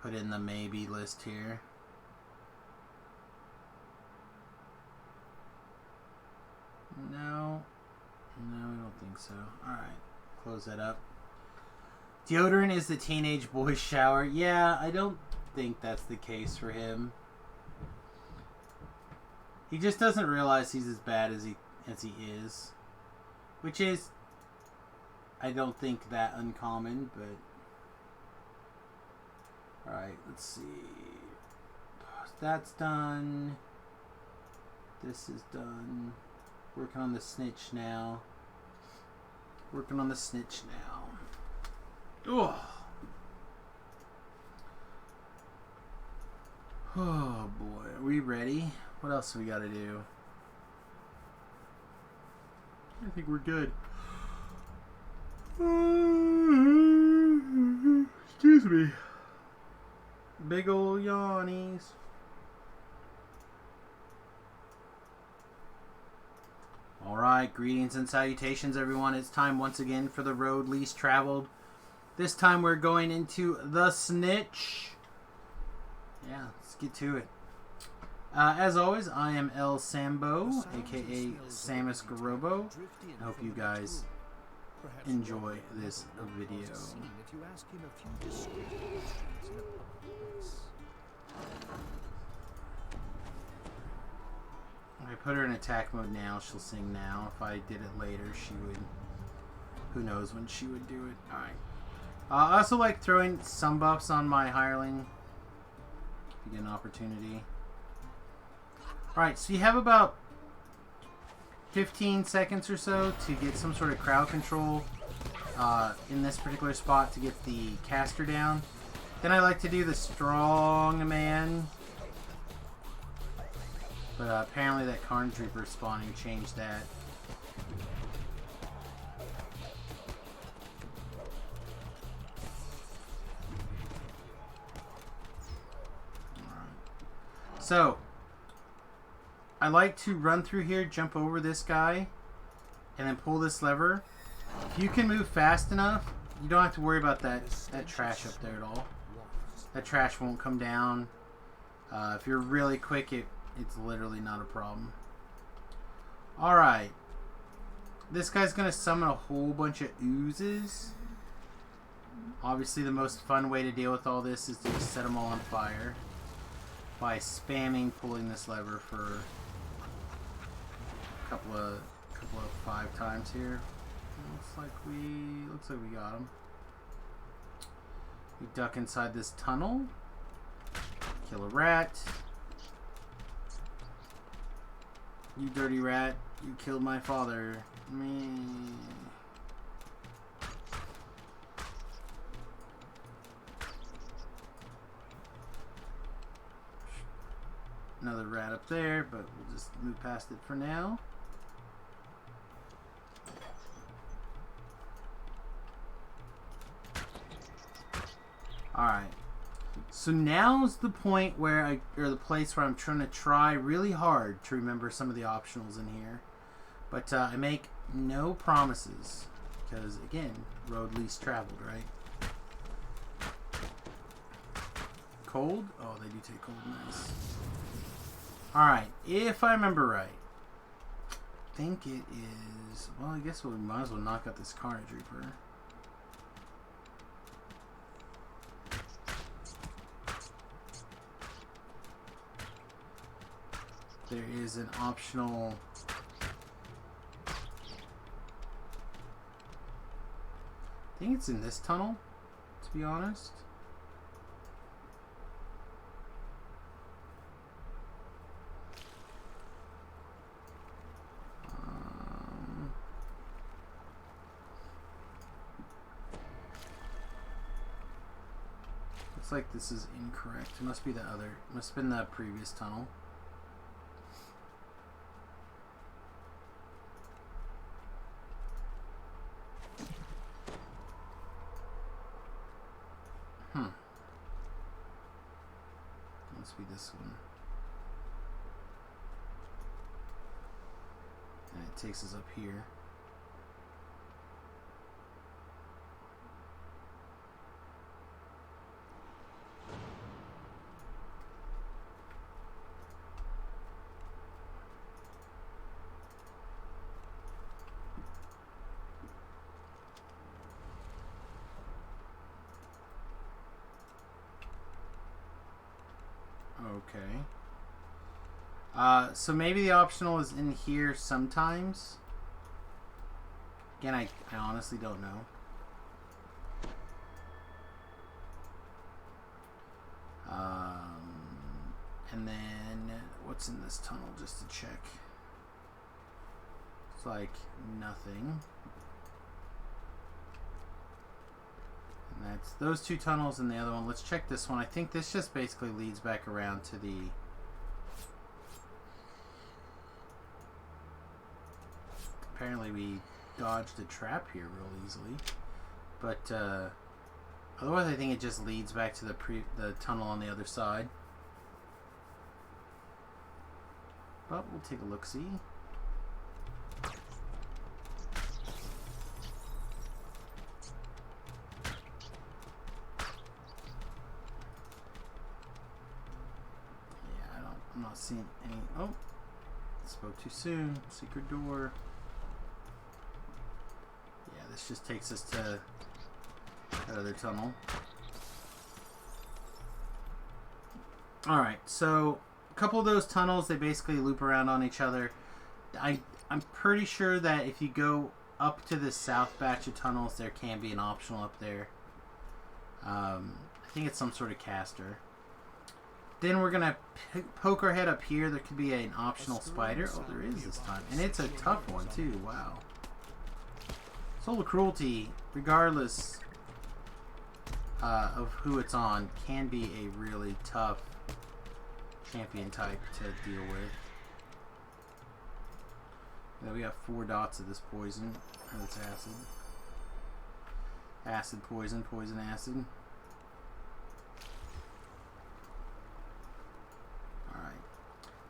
put in the maybe list here. No, I don't think so. Alright, close that up. Deodorant is the teenage boy's shower. Yeah, I don't think that's the case for him. He just doesn't realize he's as bad as he is. Which is, I don't think that uncommon, but... Alright, let's see. That's done. This is done. Working on the snitch now. Working on the snitch now. Ugh. Oh boy, are we ready? What else do we gotta do? I think we're good. Excuse me. Big ol' yawnies. Alright, greetings and salutations everyone. It's time once again for the road least traveled. This time we're going into the snitch. Yeah, let's get to it. As always, I am El Sambo, aka Samus Garobo. I hope you guys enjoy this video. If I put her in attack mode now, she'll sing now. If I did it later, she would... Who knows when she would do it. Alright. I also like throwing some buffs on my hireling. If you get an opportunity. Alright, so you have about 15 seconds or so to get some sort of crowd control in this particular spot to get the caster down. Then I like to do the strong man. But apparently that Carnage Reaper spawning changed that. Alright. So, I like to run through here, jump over this guy, and then pull this lever. If you can move fast enough, you don't have to worry about that trash up there at all. That trash won't come down. If you're really quick, it's literally not a problem. Alright. This guy's going to summon a whole bunch of oozes. Obviously the most fun way to deal with all this is to just set them all on fire. By spamming pulling this lever for a couple of 5 times here. Looks like we got him. We duck inside this tunnel. Kill a rat. You dirty rat. You killed my father. Me. another rat up there, but we'll just move past it for now. Alright. So now's the point where or the place where I'm trying to try really hard to remember some of the optionals in here. But I make no promises. Because, again, road least traveled, right? Cold? Oh, they do take cold. Nice. Alright, if I remember right. I think it is... Well, I guess we might as well knock out this Carnage Reaper. There is an optional... I think it's in this tunnel, to be honest. Looks like this is incorrect. It must be the other. It must have been the previous tunnel. Must be this one. And it takes us up here. Okay. So maybe the optional is in here sometimes. Again, I honestly don't know. And then what's in this tunnel just to check? It's like nothing. And that's those two tunnels and the other one. Let's check this one. I think this just basically leads back around to the... Apparently we dodged a trap here real easily. But otherwise I think it just leads back to the tunnel on the other side. But we'll take a look-see. I'm not seeing any... Oh! Spoke too soon. Secret door. Yeah, this just takes us to that other tunnel. Alright, so a couple of those tunnels, they basically loop around on each other. I'm pretty sure that if you go up to the south batch of tunnels, there can be an optional up there. I think it's some sort of caster. Then we're going to poke our head up here. There could be an optional spider. Oh, there is this time. And it's a tough one, too. Wow. Soul of Cruelty, regardless of who it's on, can be a really tough champion type to deal with. Now we have 4 dots of this poison. Oh, it's acid. Acid, poison, poison, acid.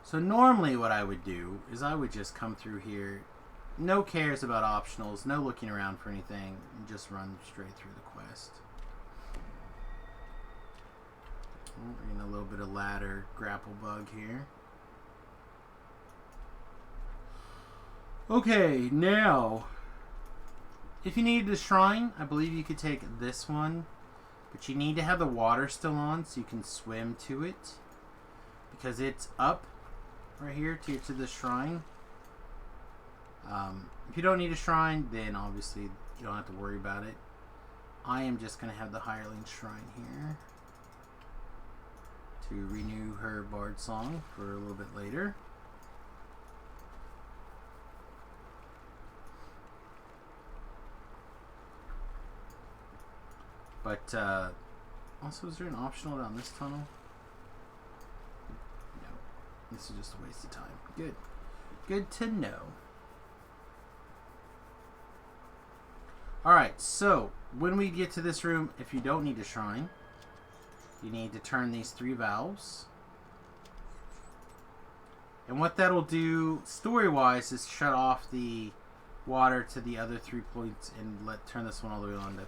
So normally what I would do is I would just come through here, no cares about optionals, no looking around for anything, and just run straight through the quest. We're getting a little bit of ladder grapple bug here. Okay, now, if you needed a shrine, I believe you could take this one, but you need to have the water still on so you can swim to it, because it's up right here to the shrine. If you don't need a shrine, then obviously you don't have to worry about it. I am just going to have the Hireling Shrine here to renew her bard song for a little bit later. But also, is there an optional down this tunnel? No. This is just a waste of time. Good. Good to know. Alright, so when we get to this room, if you don't need a shrine, you need to turn these 3 valves. And what that'll do, story-wise, is shut off the water to the other 3 points and turn this one all the way on to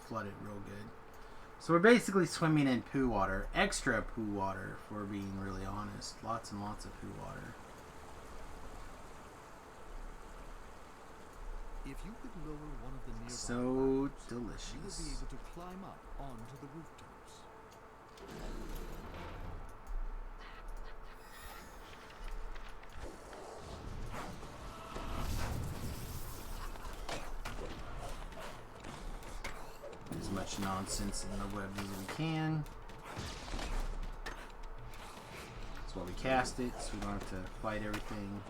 flood it real good. So we're basically swimming in poo water. Extra poo water, if we're being really honest. Lots and lots of poo water. If you could lower one of the nearby So mountains, you would delicious. be able to climb up onto the rooftops. As much nonsense in the web as we can. That's why we cast it, so we don't have to fight everything.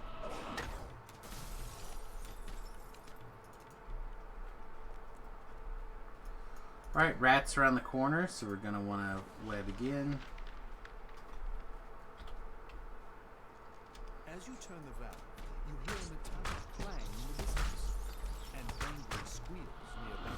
Alright, rats around the corner, so we're going to want to web again. As you turn the valve, you hear a metallic clang in the distance, and angry squeals nearby.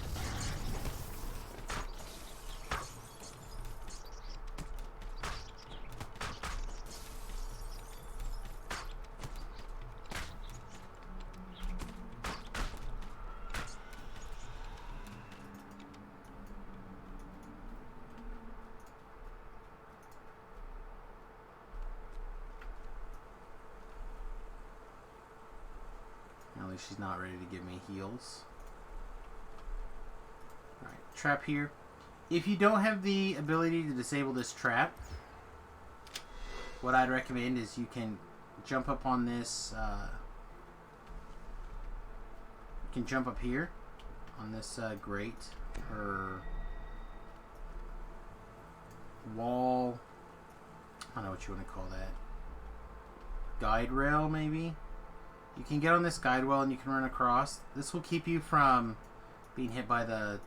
At least she's not ready to give me heals. Alright, trap here. If you don't have the ability to disable this trap, what I'd recommend is you can jump up on this, you can jump up here on this grate or wall. I don't know what you want to call that. Guide rail, maybe? You can get on this guide rail and you can run across. This will keep you from being hit by the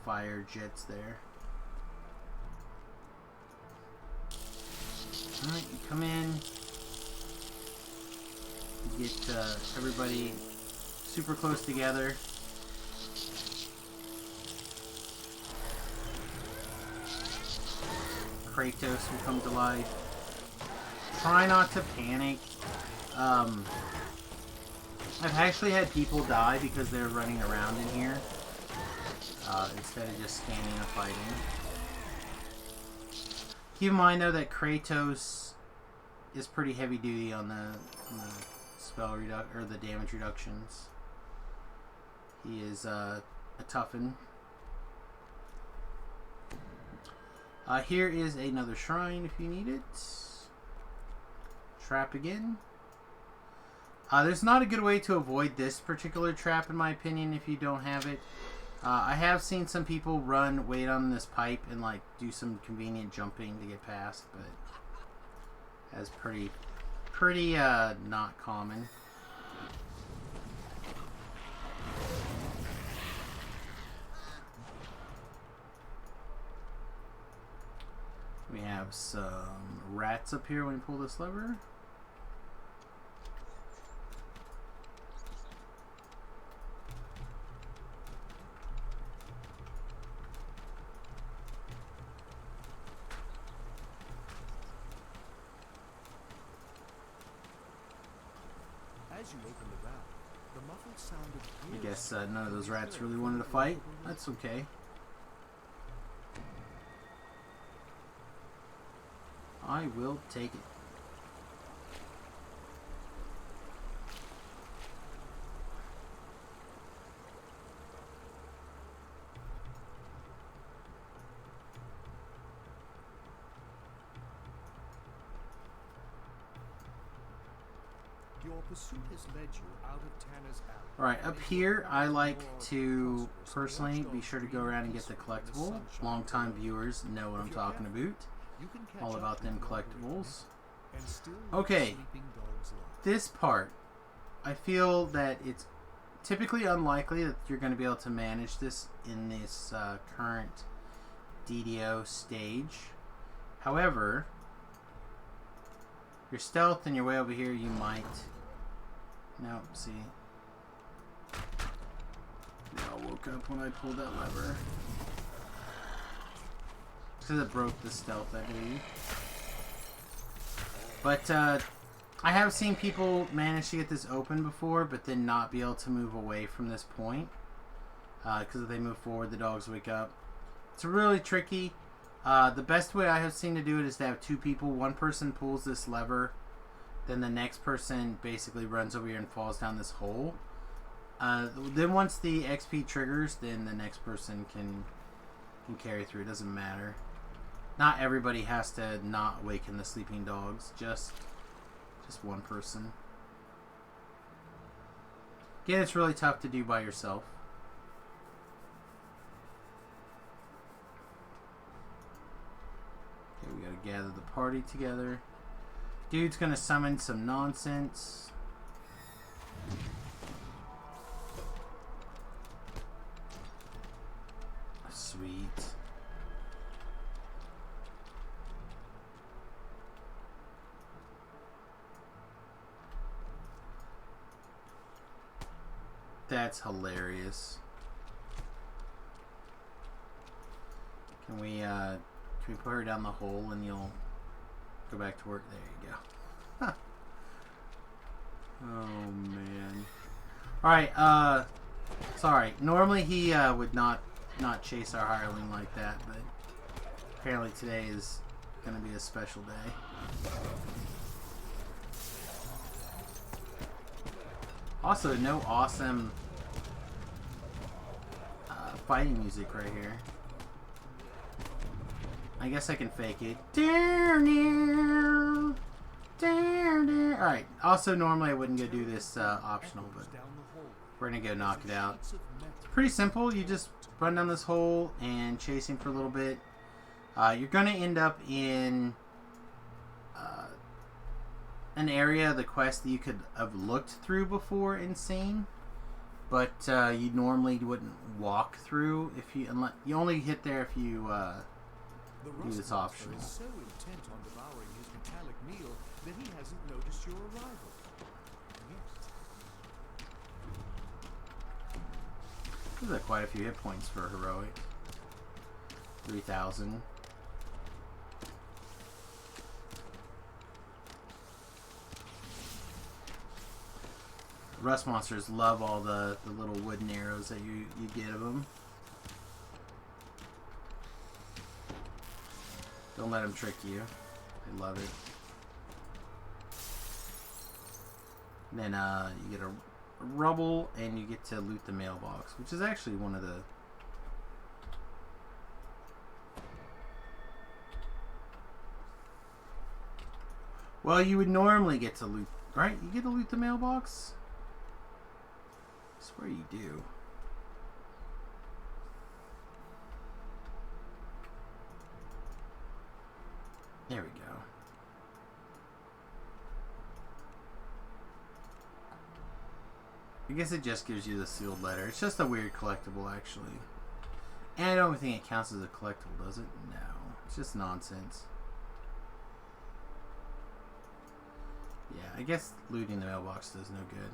fire jets there. Alright, you come in. You get everybody super close together. Kratos will come to life. Try not to panic. I've actually had people die because they're running around in here instead of just standing and fighting. Keep in mind though that Kratos is pretty heavy duty on the spell or the damage reductions. He is a toughen. Here is another shrine if you need it. Trap again. There's not a good way to avoid this particular trap, in my opinion, if you don't have it. I have seen some people wait on this pipe and like do some convenient jumping to get past, but that's pretty not common. We have some rats up here when you pull this lever. As you open the valve, the muffled sound of I guess none of those rats really wanted to fight. That's okay. I will take it. Your pursuit has led you out of Tanner's alley. Alright, up here, I like to personally be sure to go around and get the collectible. Long-time viewers know what I'm talking about. You can catch All up about to them the collectibles. and still Okay. sleeping dog's life. This part, I feel that it's typically unlikely that you're going to be able to manage this in this current DDO stage. However, Your stealth and your way over here, you might. Nope, see. They all woke up when I pulled that lever. Because it broke the stealth, I believe. But, I have seen people manage to get this open before, but then not be able to move away from this point. Because if they move forward, the dogs wake up. It's really tricky. The best way I have seen to do it is to have two people. One person pulls this lever, then the next person basically runs over here and falls down this hole. Then once the XP triggers, then the next person can carry through. It doesn't matter. Not everybody has to not awaken the sleeping dogs. Just one person. Again, it's really tough to do by yourself. Okay, we gotta gather the party together. Dude's gonna summon some nonsense. Sweet. That's hilarious. Can we put her down the hole and you'll go back to work? There you go. Oh man. Alright, sorry. Normally he would not chase our hireling like that, but apparently today is gonna be a special day. Also, no awesome fighting music right here. I guess I can fake it. Alright, also normally I wouldn't go do this optional, but we're gonna go knock it out. It's pretty simple. You just run down this hole and chase him for a little bit. You're gonna end up in an area of the quest that you could have looked through before and seen, but you normally wouldn't walk through if you you only hit there if you do this optional. Is so intent on devouring his metallic meal that he hasn't noticed your arrival. Yes. Those are quite a few hit points for heroic. 3,000. Rust monsters love all the little wooden arrows that you get of them. Don't let them trick you. They love it. Then you get a rubble and you get to loot the mailbox, which is actually one of the... Well, you would normally get to loot... Right? You get to loot the mailbox? I swear you do. There we go. I guess it just gives you the sealed letter. It's just a weird collectible, actually. And I don't think it counts as a collectible, does it? No. It's just nonsense. Yeah, I guess looting the mailbox does no good.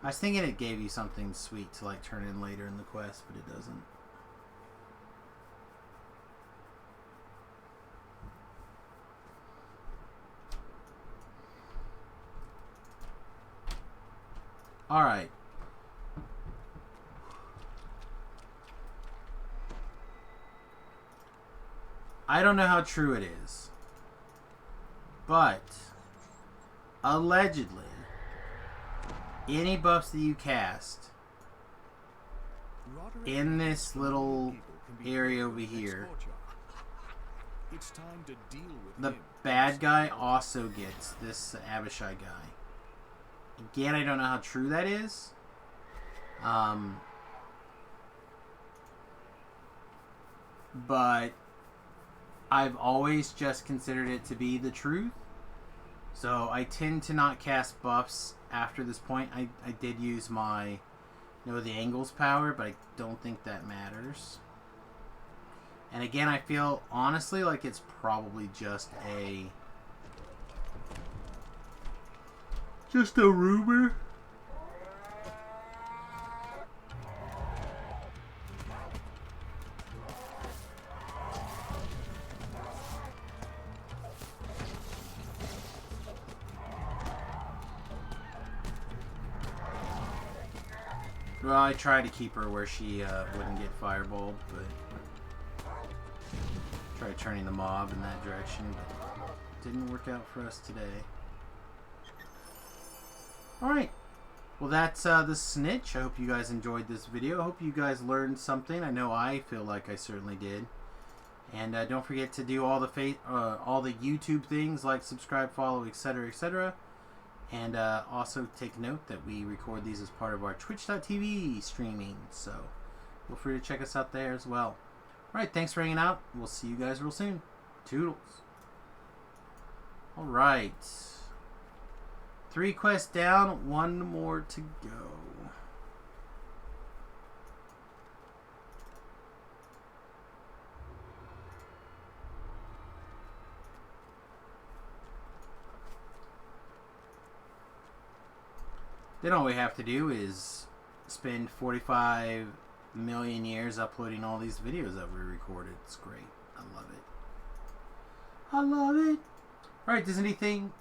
I was thinking it gave you something sweet to like turn in later in the quest, but it doesn't. Alright. I don't know how true it is, but allegedly, any buffs that you cast in this little area over here, the bad guy also gets this Abishai guy. Again, I don't know how true that is. But I've always just considered it to be the truth. So I tend to not cast buffs after this point. I did use my the angles power, but I don't think that matters. And again, I feel honestly like it's probably just a Just a rumor. Well, I tried to keep her where she wouldn't get fireballed, but tried turning the mob in that direction, but didn't work out for us today. Alright, well that's the Snitch. I hope you guys enjoyed this video. I hope you guys learned something. I know I feel like I certainly did. And don't forget to do all the YouTube things like subscribe, follow, etc., etc. And also take note that we record these as part of our Twitch.tv streaming. So feel free to check us out there as well. Alright, thanks for hanging out. We'll see you guys real soon. Toodles. Alright. 3 quests down, 1 more to go. Then all we have to do is spend 45 million years uploading all these videos that we recorded. It's great. I love it. I love it. Alright, does anything?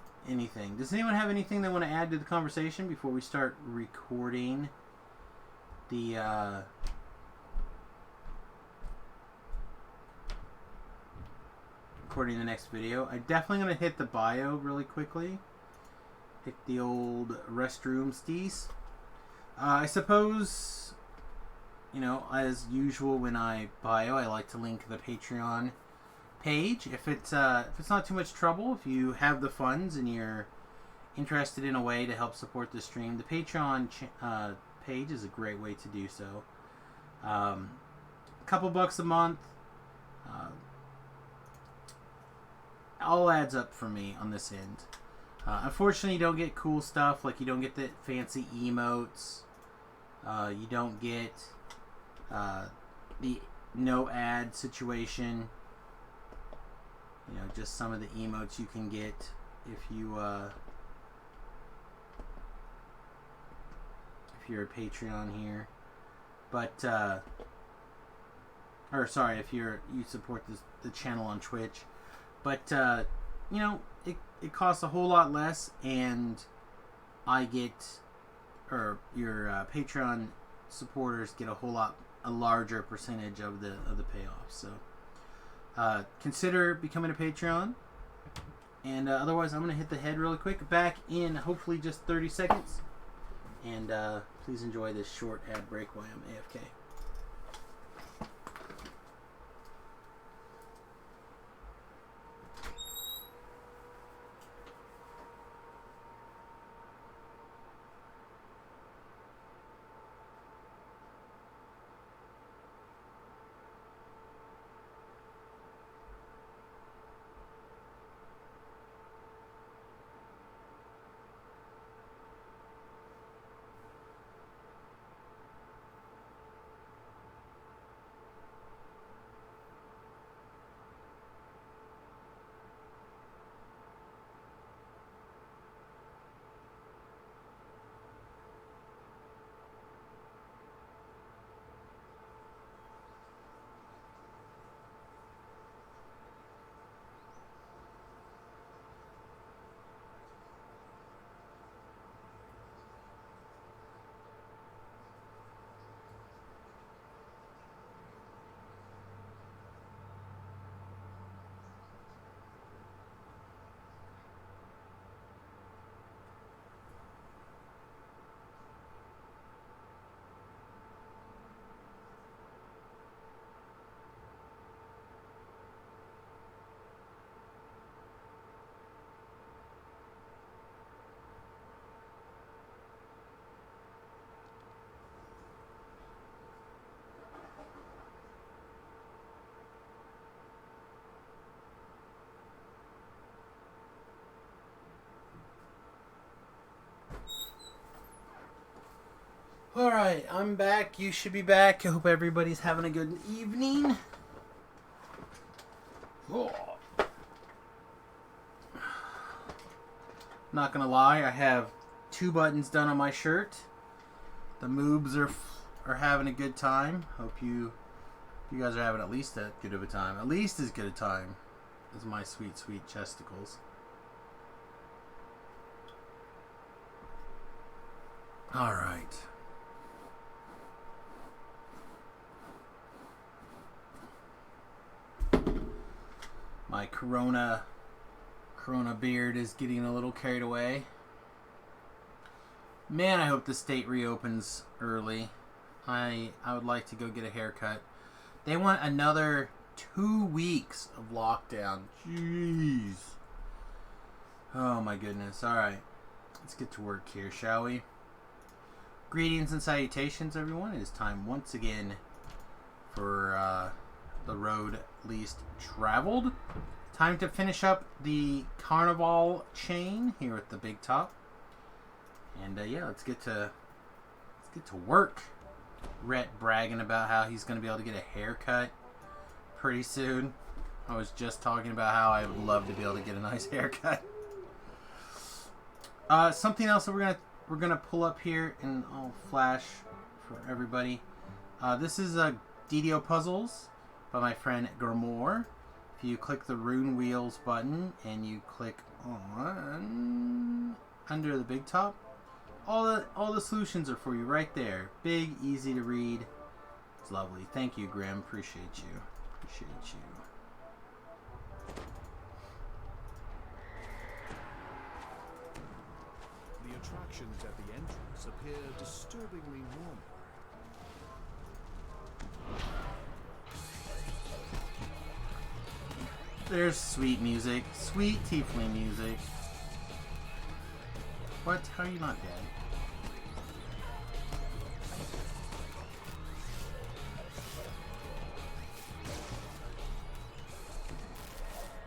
Does anyone have anything they want to add to the conversation before we start recording the next video? I'm definitely going to hit the bio really quickly. Hit the old restroom steez. I suppose, you know, as usual when I bio, I like to link the Patreon page. If it's not too much trouble, if you have the funds and you're interested in a way to help support the stream, the Patreon page is a great way to do so. A couple bucks a month, all adds up for me on this end. Unfortunately, you don't get cool stuff, like you don't get the fancy emotes, you don't get the no ad situation, you know, just some of the emotes you can get if you're a Patreon here, but or sorry, if you support the channel on Twitch, but you know, it costs a whole lot less, and I get, or your Patreon supporters get a larger percentage of the payoff. So consider becoming a Patreon, and otherwise I'm gonna hit the head really quick. Back in hopefully just 30 seconds, and please enjoy this short ad break while I'm AFK. Alright, I'm back. You should be back. I hope everybody's having a good evening. Oh. Not gonna lie, I have 2 buttons done on my shirt. The moobs are having a good time. Hope you guys are having at least that good of a time. At least as good a time as my sweet, sweet chesticles. All right. My Corona beard is getting a little carried away. Man, I hope the state reopens early. I would like to go get a haircut. They want another 2 weeks of lockdown. Jeez. Oh my goodness. Alright. Let's get to work here, shall we? Greetings and salutations, everyone. It is time once again for the road least traveled. Time to finish up the Carnival chain here at the Big Top. And yeah, let's get to work. Rhett bragging about how he's going to be able to get a haircut pretty soon. I was just talking about how I would love to be able to get a nice haircut. Something else that we're gonna pull up here, and I'll flash for everybody. This is DDO Puzzles by my friend Grimoire. If you click the Rune Wheels button and you click on under the Big Top, all the solutions are for you right there. Big, easy to read. It's lovely. Thank you, Grim. Appreciate you. Appreciate you. The attractions at the entrance appear disturbingly normal. There's sweet music. Sweet tiefling music. What? How are you not dead?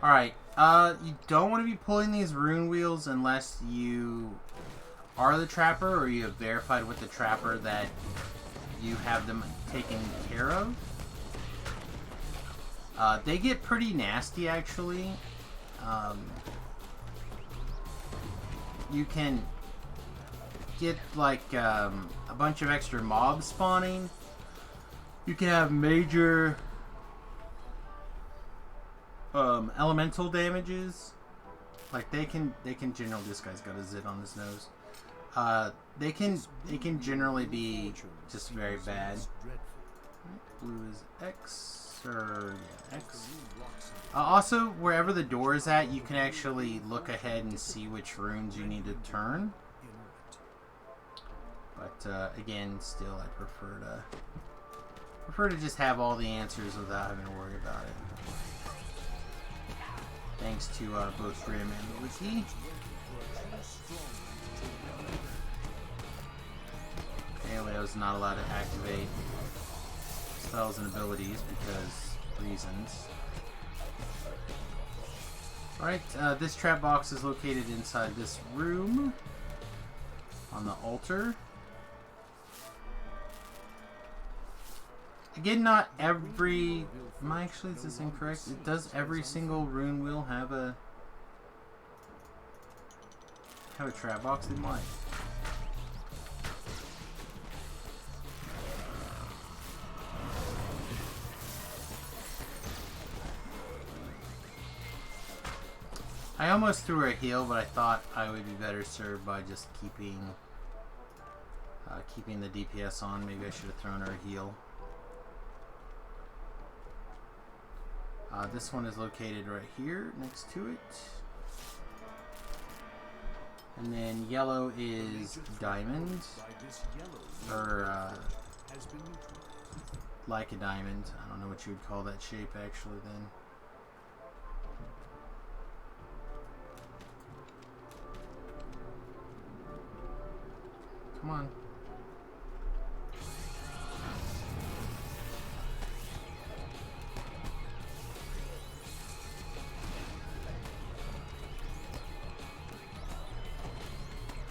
Alright, you don't want to be pulling these rune wheels unless you are the trapper or you have verified with the trapper that you have them taken care of. They get pretty nasty, actually. You can get like a bunch of extra mobs spawning. You can have major elemental damages. Like they can generally, this guy's got a zit on his nose. They can generally be just very bad. Blue is X, or yeah, X. Also, wherever the door is at, you can actually look ahead and see which runes you need to turn. But again, still, I prefer to just have all the answers without having to worry about it. Thanks to both Grim and the Wiki. Leo's not allowed to activate spells and abilities because reasons. Alright, this trap box is located inside this room on the altar. Again, not every... Actually, is this incorrect? Does every single rune wheel have a trap box? They might. I almost threw her a heal, but I thought I would be better served by just keeping the DPS on. Maybe I should have thrown her a heal. This one is located right here next to it. And then yellow is diamond. Or like a diamond. I don't know what you would call that shape actually then. Come on.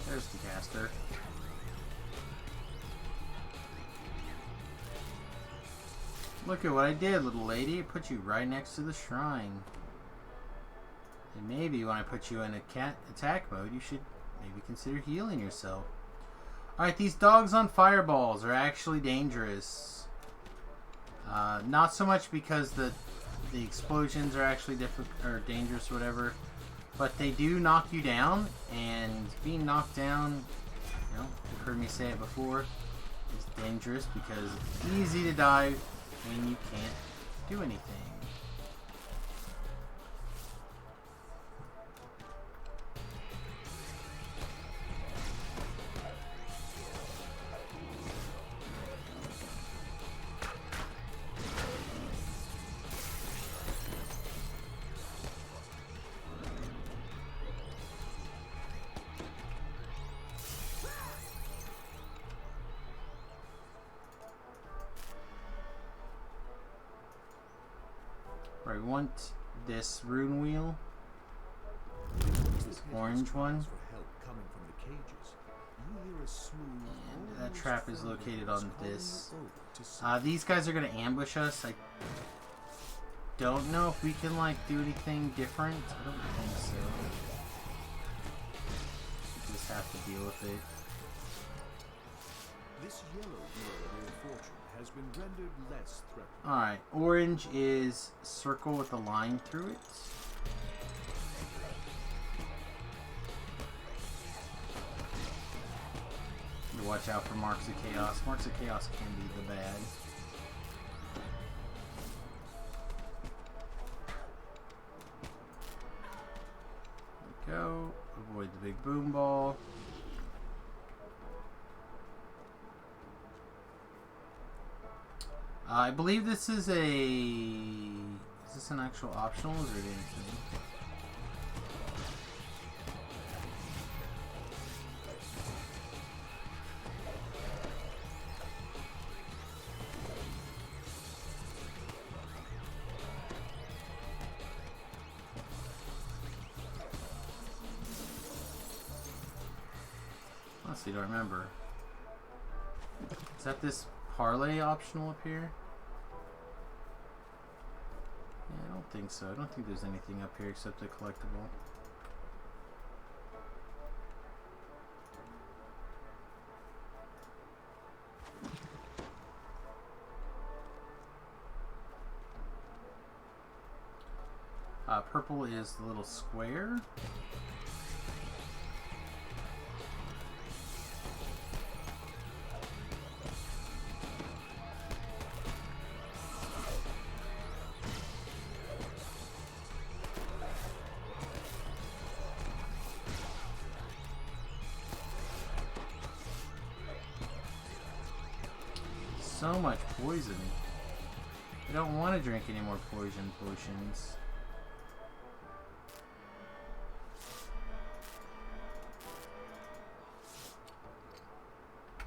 There's the caster. Look at what I did, little lady. I put you right next to the shrine. And maybe when I put you in a cat attack mode, you should maybe consider healing yourself. Alright, these dogs on fireballs are actually dangerous. Not so much because the explosions are actually dangerous or whatever, but they do knock you down, and being knocked down, you know, you've heard me say it before, is dangerous because it's easy to die when you can't do anything. Right, we want this rune wheel. This orange one. For help coming from the cages, you hear a smooth, And that almost trap is friendly located voice on calling this. you over to see. These guys are going to ambush us. I don't know if we can, like, do anything different. I don't think so. We just have to deal with it. This yellow wheel of fortune has been rendered less threatening. Alright, orange is circle with a line through it. You watch out for Marks of Chaos. Marks of Chaos can be the bad. There we go. Avoid the big boom ball. I believe this is a... Is this an actual optional, or is it anything? Honestly, don't remember. Is that this parlay optional up here? Yeah, I don't think so. I don't think there's anything up here except a collectible. Purple is the little square. So much poison. I don't want to drink any more poison potions.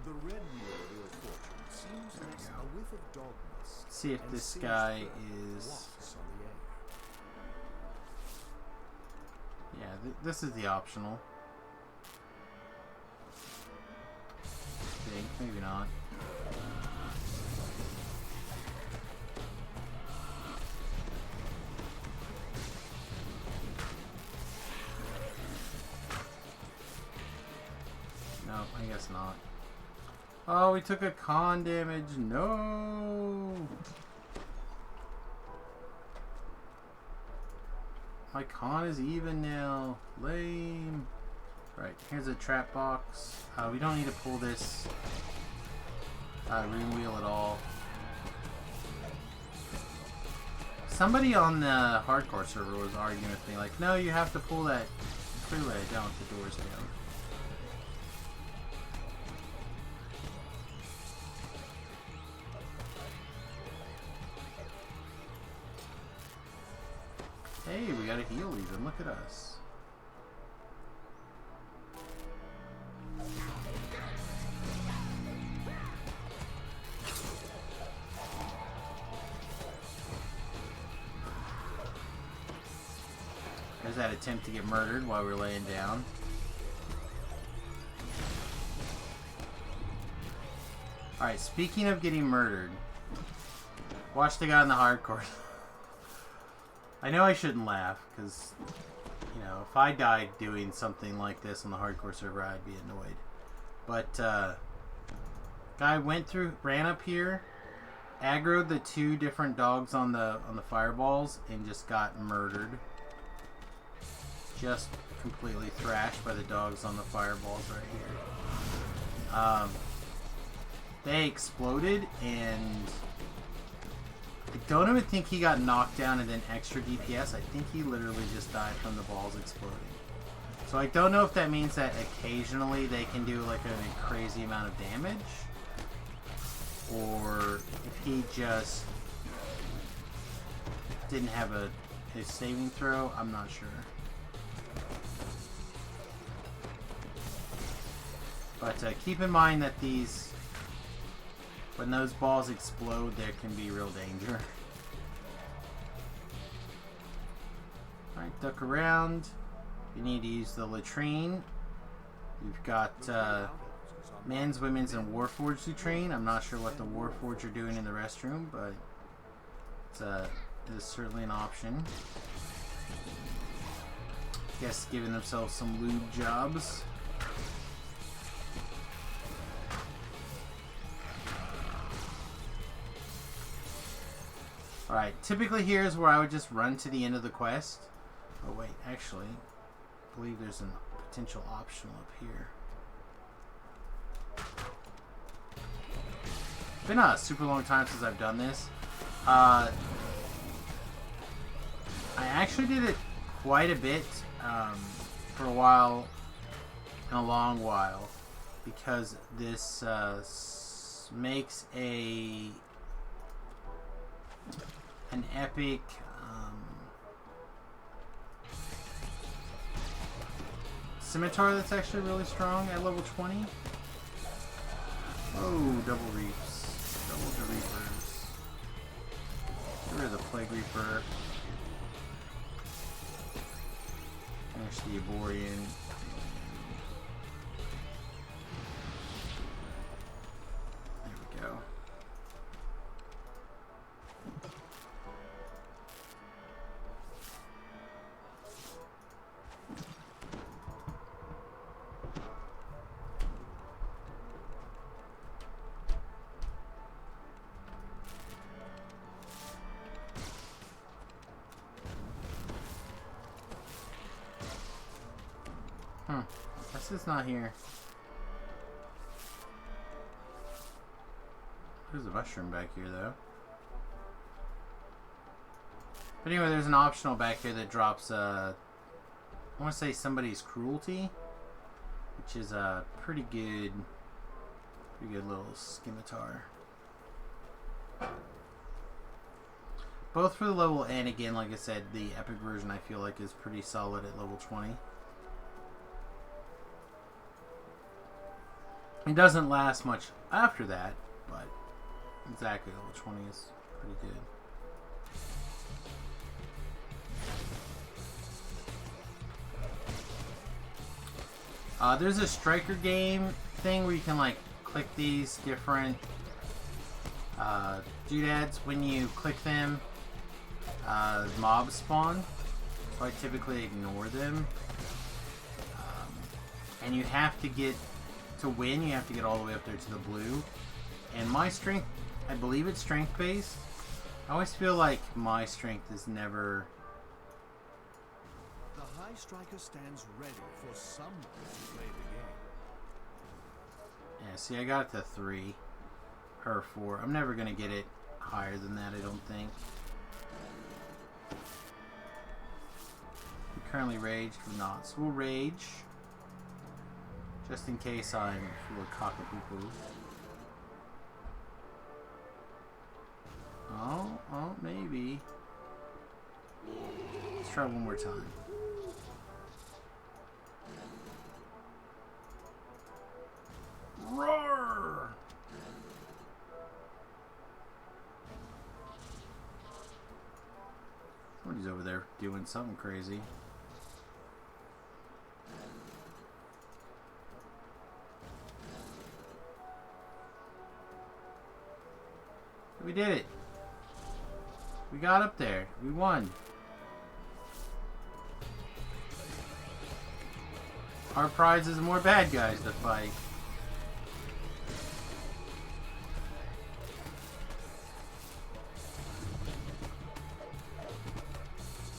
The red wheel of ill fortune seems There we like go. a whiff of dog must. Let's see if and this singed guy breath is... wafts on the air. Yeah, this is the optional. I think, maybe not. No, I guess not. Oh, we took a con damage. No! My con is even now. Lame. Right, here's a trap box. We don't need to pull this rune wheel at all. Somebody on the hardcore server was arguing with me, like, no, you have to pull that. Clearly I don't, the door's down. Hey, we got a heal even. Look at us. There's that attempt to get murdered while we're laying down. Alright, speaking of getting murdered, watch the guy in the hardcore. I know I shouldn't laugh, because, you know, if I died doing something like this on the hardcore server, I'd be annoyed. But guy ran up here, aggroed the 2 different dogs on the fireballs, and just got murdered. Just completely thrashed by the dogs on the fireballs right here. They exploded, and I don't even think he got knocked down at an extra DPS. I think he literally just died from the balls exploding. So I don't know if that means that occasionally they can do like a crazy amount of damage, or if he just didn't have his saving throw. I'm not sure. But keep in mind that when those balls explode, there can be real danger. Alright, duck around. You need to use the latrine. You've got men's, women's, and Warforged latrine. I'm not sure what the Warforged are doing in the restroom, but it is certainly an option. Guess giving themselves some lube jobs. Alright, typically here's where I would just run to the end of the quest. Oh wait, actually, I believe there's a potential optional up here. It's been a super long time since I've done this. I actually did it quite a bit for a while, and a long while, because this makes an epic scimitar that's actually really strong at level 20. Oh, double reaps. Double reapers. Get rid of the Plague Reaper. Finish the Aborian. There we go. Guess it's not here. There's a mushroom back here, though. But anyway, there's an optional back here that drops, I want to say somebody's cruelty, which is a pretty good little scimitar. Both for the level, and again, like I said, the epic version I feel like is pretty solid at level 20. It doesn't last much after that, but exactly level 20 is pretty good. There's a striker game thing where you can like click these different doodads. When you click them, mobs spawn, so I typically ignore them. And you have to get to win, you have to get all the way up there to the blue. And my strength, I believe it's strength based. I always feel like my strength is never. The High Striker stands ready for someone to play the game. Yeah, see, I got it to 3 or 4. I'm never gonna get it higher than that, I don't think. We currently raged, we're not, so we'll rage. Just in case I'm full of cockapoo. Oh, maybe. Let's try one more time. Roar! Somebody's over there doing something crazy. We did it. We got up there. We won. Our prize is more bad guys to fight.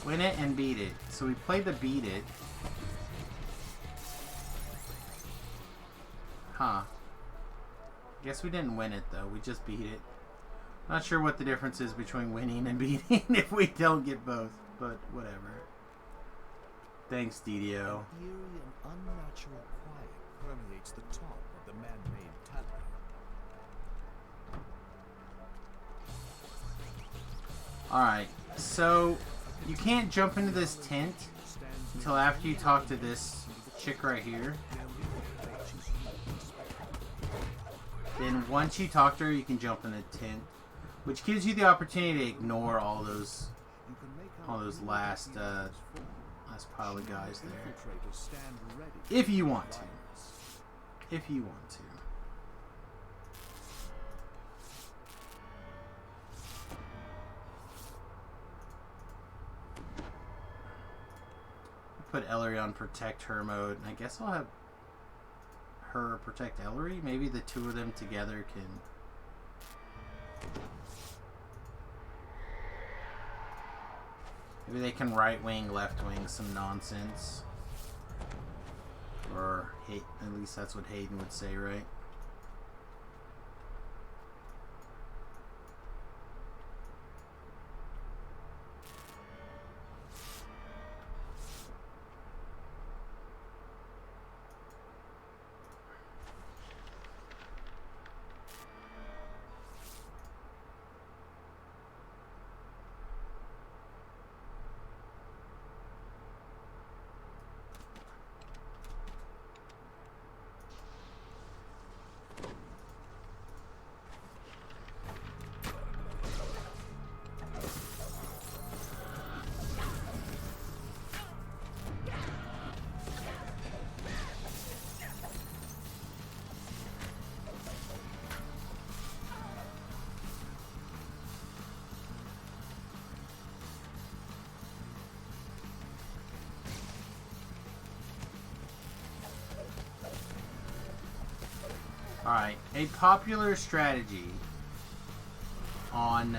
Win it and beat it. So we played the beat it. Huh. Guess we didn't win it though. We just beat it. Not sure what the difference is between winning and beating if we don't get both, but whatever. Thanks, DDO. An eerie and unnatural quiet permeates the top of the man-made tunnel. Alright, so you can't jump into this tent until after you talk to this chick right here. Then once you talk to her, you can jump in the tent, which gives you the opportunity to ignore all those last pile of guys there, if you want to. If you want to. Put Ellery on protect her mode, and I guess I'll have her protect Ellery. Maybe the two of them together can. Maybe they can right wing, left wing some nonsense. Or at least that's what Hayden would say, right? Alright, a popular strategy on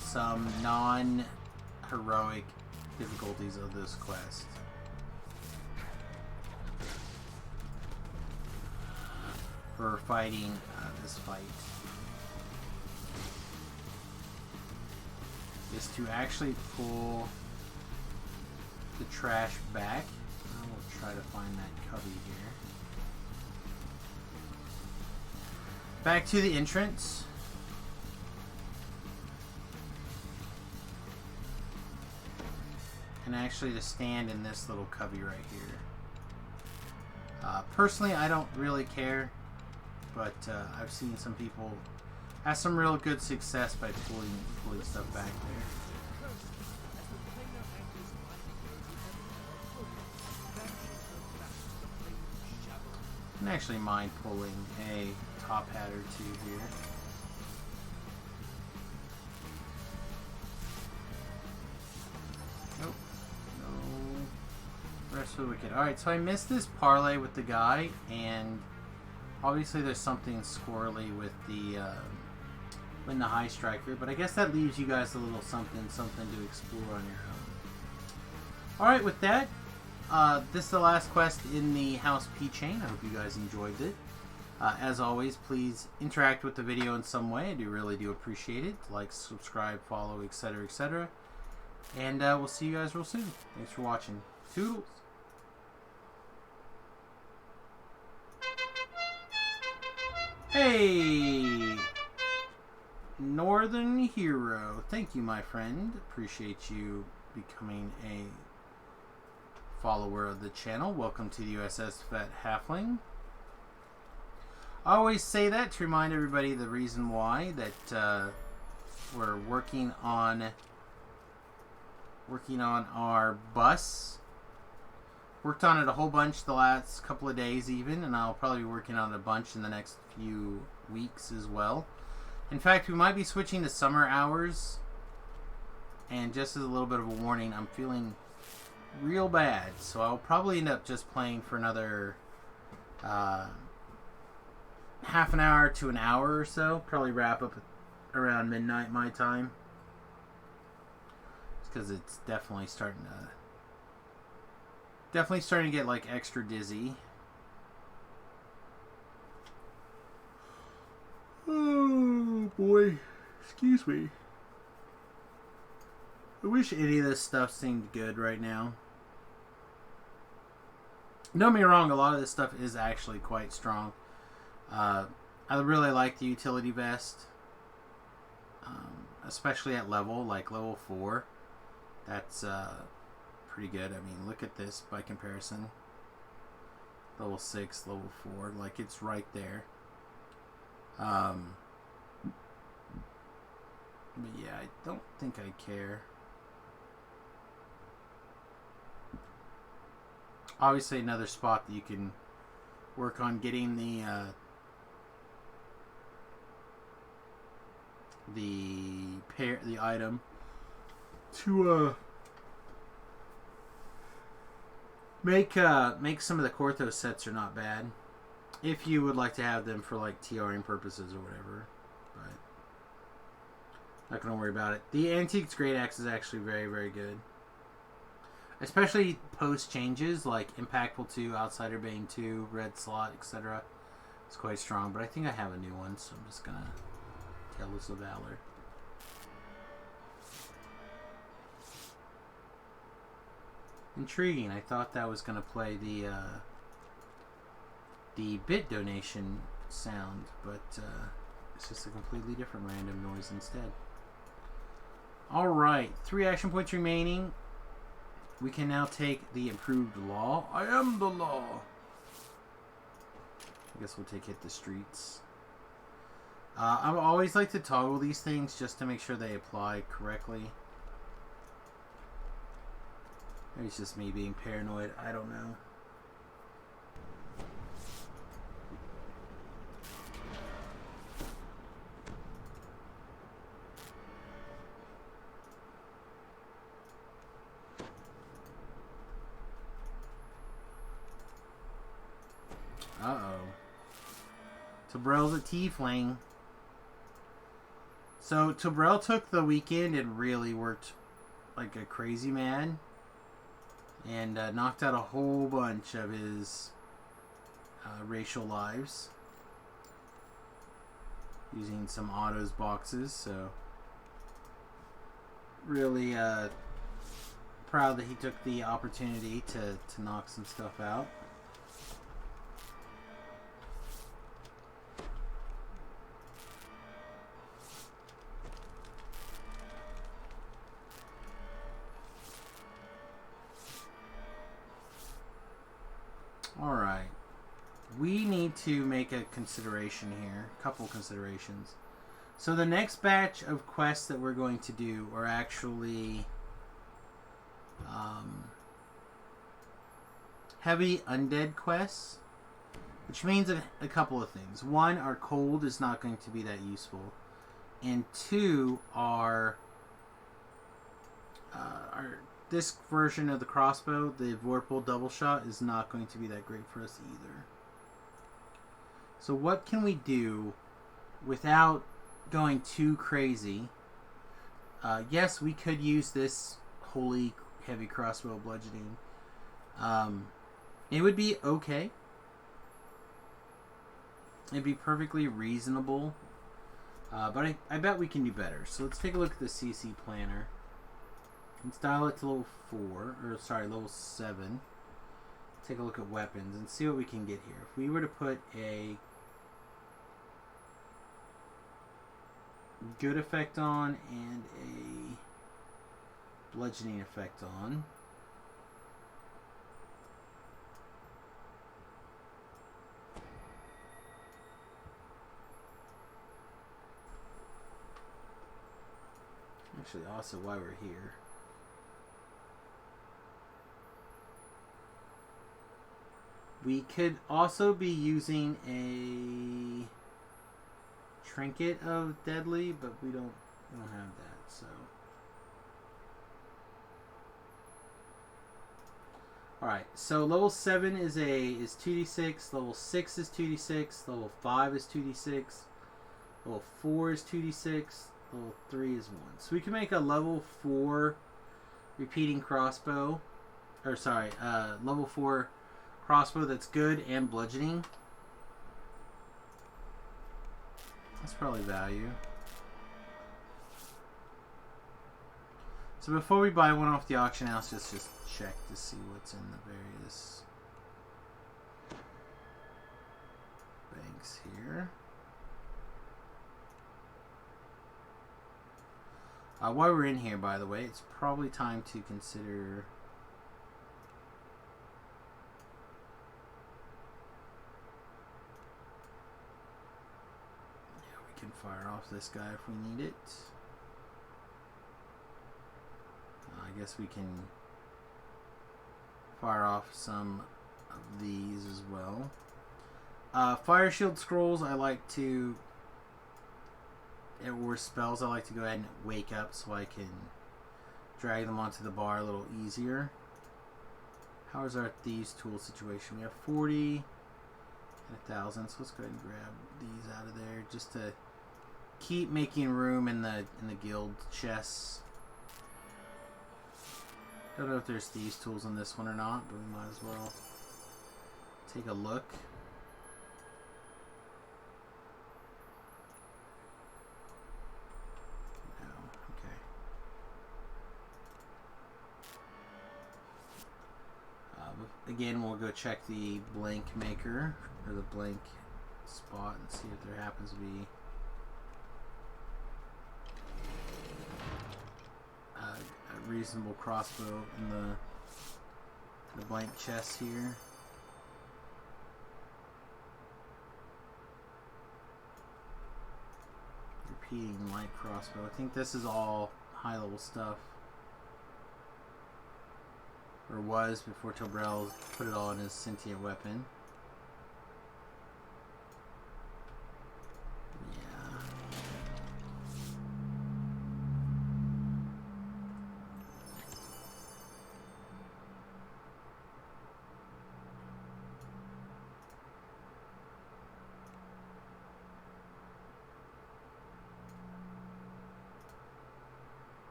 some non-heroic difficulties of this quest. For fighting this fight is to actually pull the trash back. I will try to find that cubby here. Back to the entrance. And actually to stand in this little cubby right here. Personally, I don't really care, but I've seen some people have some real good success by pulling stuff back there. I can actually mind pulling a top hat or two here. Nope. No. Rest of the wicked. Alright, so I missed this parlay with the guy, and obviously there's something squirrely with the high striker, but I guess that leaves you guys a little something to explore on your own. Alright, with that, this is the last quest in the House P chain. I hope you guys enjoyed it. As always, please interact with the video in some way. I really do appreciate it. Like, subscribe, follow, etc., etc. And we'll see you guys real soon. Thanks for watching. Toodles! Hey! Northern Hero. Thank you, my friend. Appreciate you becoming a follower of the channel. Welcome to the USS Fat Halfling. I always say that to remind everybody the reason why that we're working on our bus. Worked on it a whole bunch the last couple of days even, and I'll probably be working on it a bunch in the next few weeks as well. In fact, we might be switching to summer hours. And just as a little bit of a warning, I'm feeling real bad. So I'll probably end up just playing for another half an hour to an hour or so. Probably wrap up around midnight my time. Because it's definitely starting to get like extra dizzy. Oh boy, excuse me. I wish any of this stuff seemed good right now. Don't get me wrong, a lot of this stuff is actually quite strong. I really like the utility vest, especially at level 4. That's pretty good. I mean, look at this by comparison. Level 6, level 4, like it's right there. But yeah, I don't think I care. Obviously, another spot that you can work on getting the item to make some of the Korthos sets are not bad if you would like to have them for like TRing purposes or whatever, but not gonna worry about it. The Antiques Great Axe is actually very, very good, especially post changes like Impactful 2, Outsider Bane 2, Red Slot, etc. It's quite strong, but I think I have a new one, so I'm just gonna Tailless of Valor. Intriguing. I thought that was gonna play the bit donation sound, but it's just a completely different random noise instead. Alright, 3 action points remaining. We can now take the improved law. I am the law. I guess we'll take Hit the Streets. I always like to toggle these things just to make sure they apply correctly. Maybe it's just me being paranoid. I don't know. Uh-oh. Tobrel's a tiefling. So Tobrel took the weekend and really worked like a crazy man. And knocked out a whole bunch of his racial lives. Using some autos boxes, so... Really proud that he took the opportunity to knock some stuff out. Alright. We need to make a consideration here. A couple considerations. So the next batch of quests that we're going to do are actually heavy undead quests. Which means a couple of things. One, our cold is not going to be that useful. And two, our this version of the crossbow, the Vorpal double shot, is not going to be that great for us either. So what can we do without going too crazy? Yes, we could use this holy heavy crossbow bludgeoning. It would be okay. It'd be perfectly reasonable. But I bet we can do better. So let's take a look at the CC planner. Let's dial it to level 4, or sorry, level 7. Take a look at weapons and see what we can get here. If we were to put a good effect on and a bludgeoning effect on. Actually, also while we're here, we could also be using a trinket of deadly, but we don't have that, so Alright, so level 7 is 2d6, level 6 is 2d6, level 5 is 2d6, level 4 is 2d6, level 3 is 1. So we can make a level 4 repeating crossbow, or sorry, level 4 crossbow that's good and bludgeoning. That's probably value. So before we buy one off the auction house, let's just check to see what's in the various banks here. While we're in here, by the way, it's probably time to consider we can fire off this guy if we need it. I guess we can fire off some of these as well. Fire shield scrolls, I like to, or spells, I like to go ahead and wake up so I can drag them onto the bar a little easier. How is our thieves tool situation? We have 40 and 1,000, so let's go ahead and grab these out of there just to keep making room in the guild chests. Don't know if there's thieves tools in this one or not, but we might as well take a look. No, okay. Again, we'll go check the blank maker, or the blank spot, and see if there happens to be a reasonable crossbow in the blank chest here. Repeating light crossbow. I think this is all high level stuff. Or was before Tobrel put it all in his sentient weapon. Yeah.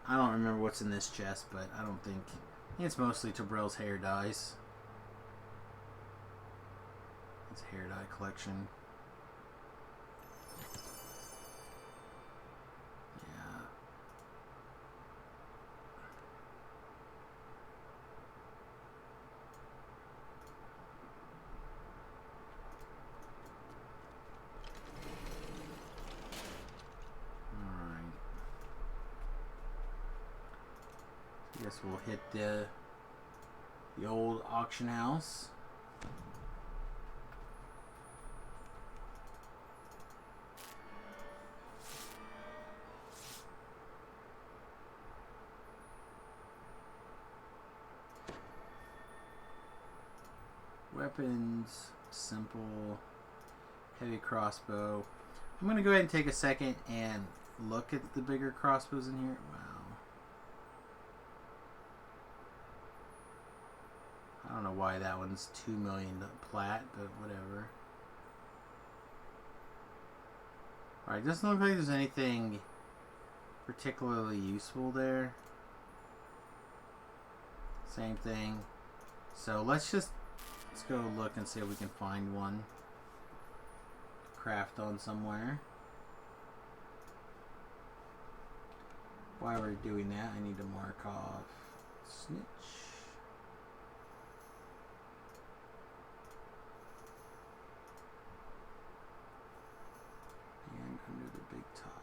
I don't remember what's in this chest, but I think it's mostly Tobrel's hair dyes. It's a hair dye collection. Yeah. Guess we'll hit the old auction house. Weapons, simple, heavy crossbow. I'm gonna go ahead and take a second and look at the bigger crossbows in here. Wow. I don't know why that one's 2 million plat, but whatever. Alright, doesn't look like there's anything particularly useful there. Same thing. So let's go look and see if we can find one to craft on somewhere. While we're doing that, I need to mark off snitch. And under the big top.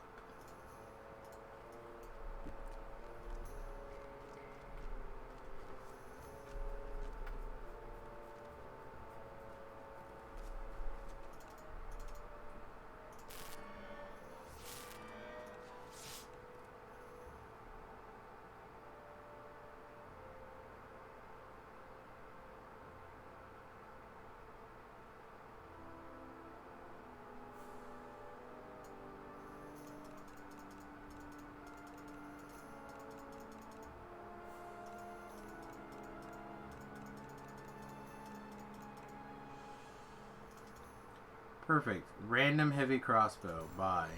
Perfect. Random heavy crossbow. Bye.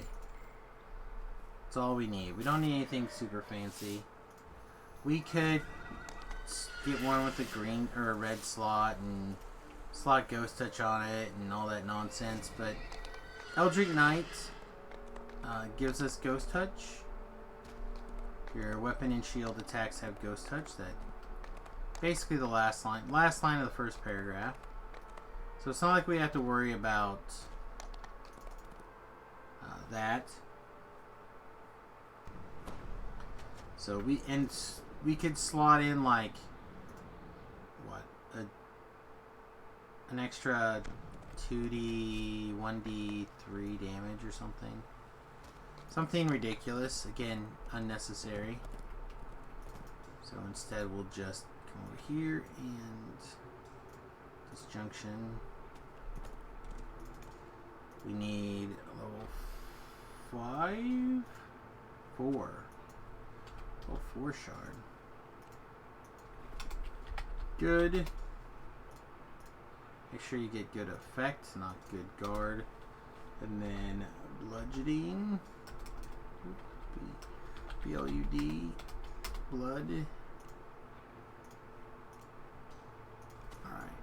That's all we need. We don't need anything super fancy. We could get one with a green or a red slot and slot Ghost Touch on it and all that nonsense, but Eldritch Knight gives us Ghost Touch. Your weapon and shield attacks have Ghost Touch. That basically the last line of the first paragraph. So it's not like we have to worry about that. So we could slot in like what an extra 2d 1d 3 damage or something ridiculous, again unnecessary. So instead we'll just come over here and disjunction. We need a level 4 shard. Good. Make sure you get good effect, not good guard. And then bludgeoning. B-L-U-D. Blood. Alright.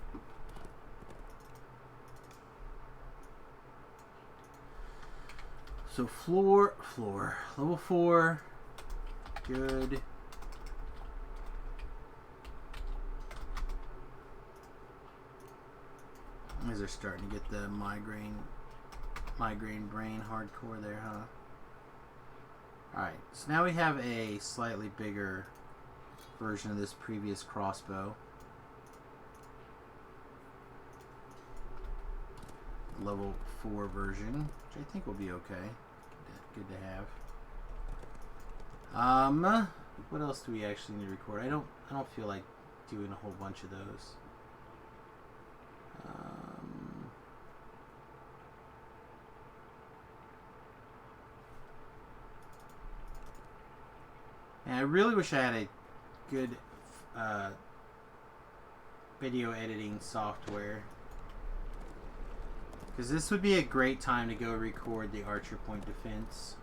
So floor. Level 4. Good. As they're starting to get the migraine brain hardcore there, huh? Alright, so now we have a slightly bigger version of this previous crossbow. Level 4 version, which I think will be okay. Good to have. What else do we actually need to record? I don't feel like doing a whole bunch of those. And I really wish I had a good video editing software, because this would be a great time to go record the Archer Point Defense.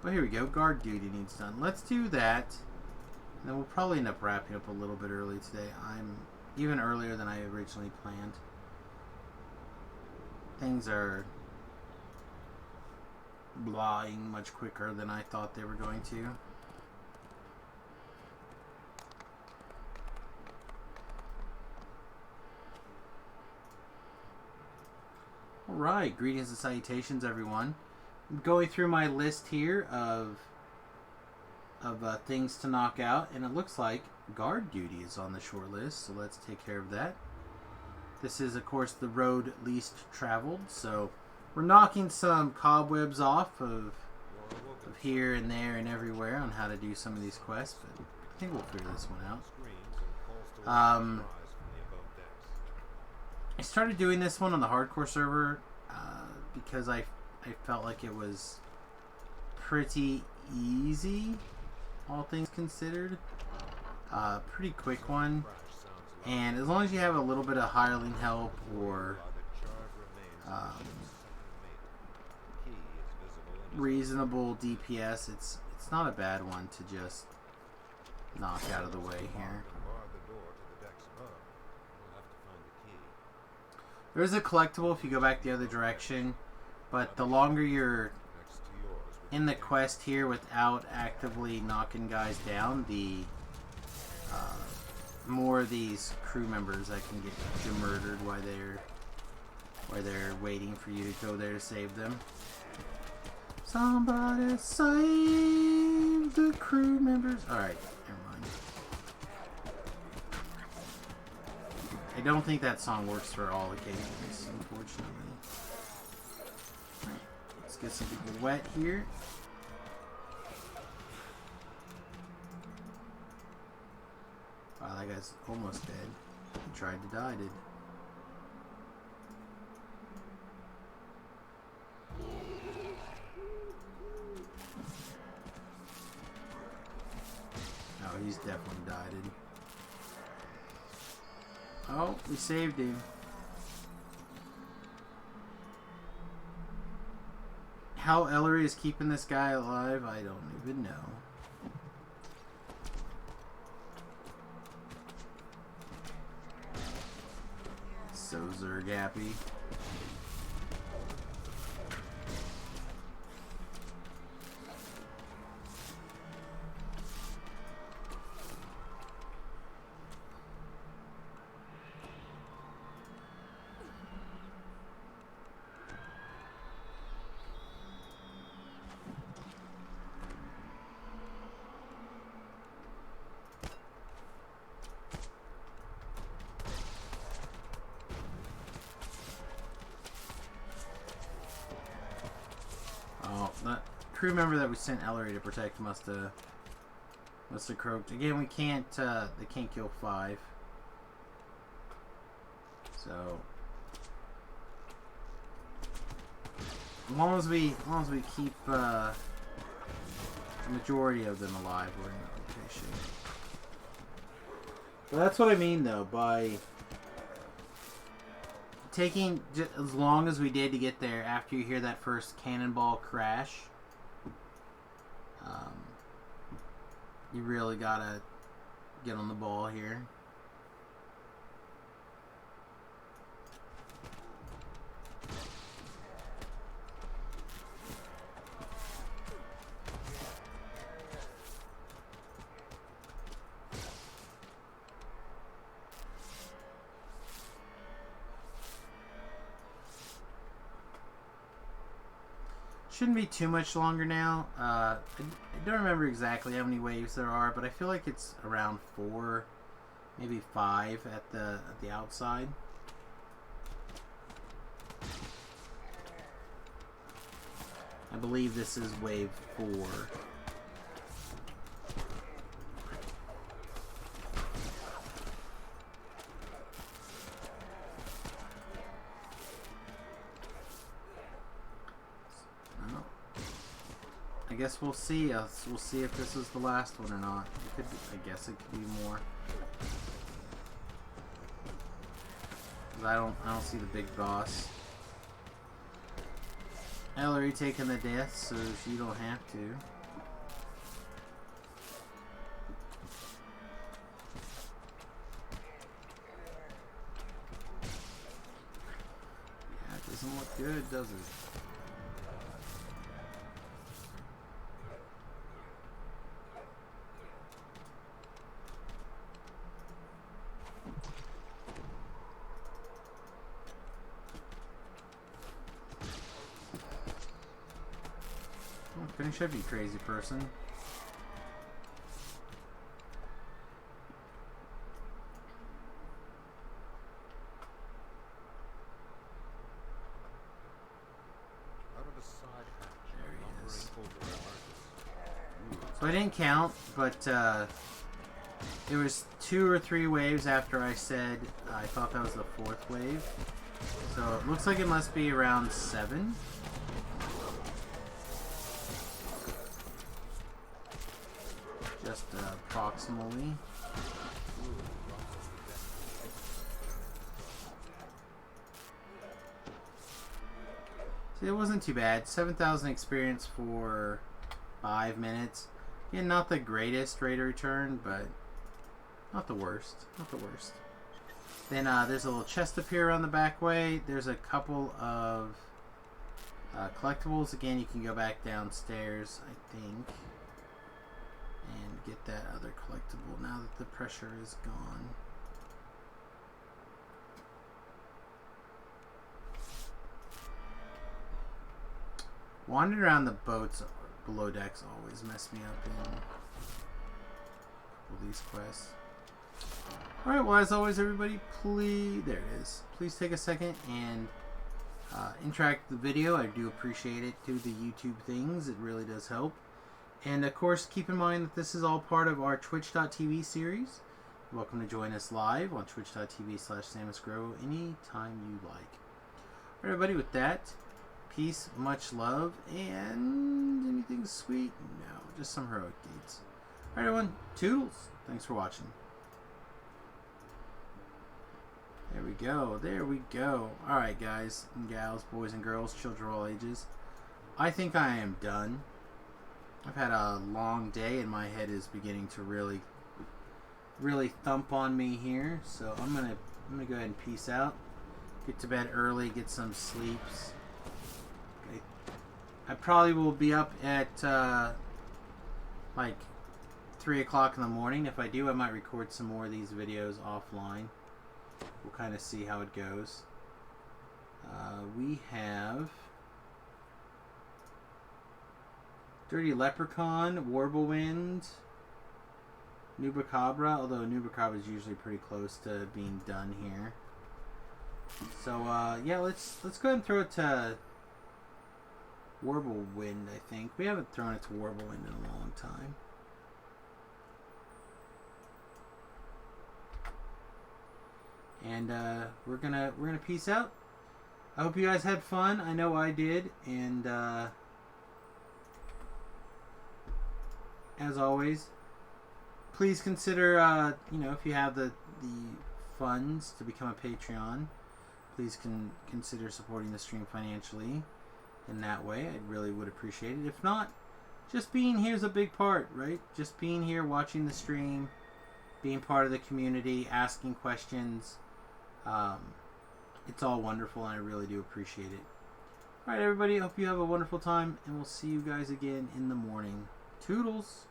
Well, here we go. Guard duty needs done. Let's do that. And then we'll probably end up wrapping up a little bit early today. I'm even earlier than I originally planned. Things are blahing much quicker than I thought they were going to. Alright, greetings and salutations everyone. I'm going through my list here of things to knock out, and it looks like guard duty is on the short list, so let's take care of that. This is of course the road least traveled, so we're knocking some cobwebs off of here and there and everywhere on how to do some of these quests, but I think we'll figure this one out. I started doing this one on the hardcore server because I felt like it was pretty easy, all things considered. Pretty quick one, and as long as you have a little bit of hireling help or reasonable DPS, it's not a bad one to just knock out of the way here. There's a collectible if you go back the other direction, but the longer you're in the quest here without actively knocking guys down, the more of these crew members that can get murdered while they're waiting for you to go there to save them. Somebody save the crew members. Alright, never mind. I don't think that song works for all occasions, unfortunately. Alright, let's get some people wet here. Wow, that guy's almost dead. He tried to die, did. Oh, he's definitely died. Oh, we saved him. How Ellery is keeping this guy alive, I don't even know. So Zergappy. Oh, that crew member that we sent Ellery to protect must have croaked. Again, we can't. They can't kill 5. So as long as we keep the majority of them alive, we're in okay shape. But that's what I mean, though, by taking just as long as we did to get there after you hear that first cannonball crash. You really gotta get on the ball here. Shouldn't be too much longer now. I don't remember exactly how many waves there are, but I feel like it's around 4, maybe 5 at the outside. I believe this is wave 4. I guess we'll see. We'll see if this is the last one or not. It could be, I guess it could be more. 'Cause I don't see the big boss. Ellery taking the death, so she don't have to. Yeah, it doesn't look good, does it? Finish up, you crazy person. Out of a side hatch, There he lumbering is. over an artist. So I didn't count, but it was 2 or 3 waves after I said I thought that was the 4th wave. So it looks like it must be around 7. Just approximately. See, it wasn't too bad. 7,000 experience for 5 minutes. Yeah, not the greatest rate of return, but not the worst. Not the worst. Then there's a little chest up here on the back way. There's a couple of collectibles. Again, you can go back downstairs, I think, and get that other collectible now that the pressure is gone. Wandering around the boats below decks always mess me up in these quests. Alright, well, as always, everybody, please, there it is. Please take a second and interact with the video. I do appreciate it. Do the YouTube things. It really does help. And, of course, keep in mind that this is all part of our Twitch.tv series. You're welcome to join us live on twitch.tv/SamusGrow anytime you like. Alright, everybody, with that, peace, much love, and anything sweet? No, just some heroic deeds. Alright, everyone, toodles. Thanks for watching. There we go. There we go. Alright, guys and gals, boys and girls, children of all ages. I think I am done. I've had a long day and my head is beginning to really thump on me here. So I'm gonna go ahead and peace out. Get to bed early, get some sleeps. Okay. I probably will be up at like 3 o'clock in the morning. If I do, I might record some more of these videos offline. We'll kind of see how it goes. We have Dirty Leprechaun, Warblewind, Nubacabra, although Nubacabra is usually pretty close to being done here. So yeah, let's go ahead and throw it to Warblewind. I think we haven't thrown it to Warblewind in a long time. And we're gonna peace out. I hope you guys had fun. I know I did. And as always, please consider you know, if you have the funds to become a Patreon, please consider supporting the stream financially in that way. I really would appreciate it. If not, just being here is a big part, right? Just being here, watching the stream, being part of the community, asking questions. It's all wonderful and I really do appreciate it. Alright everybody, hope you have a wonderful time and we'll see you guys again in the morning. Toodles!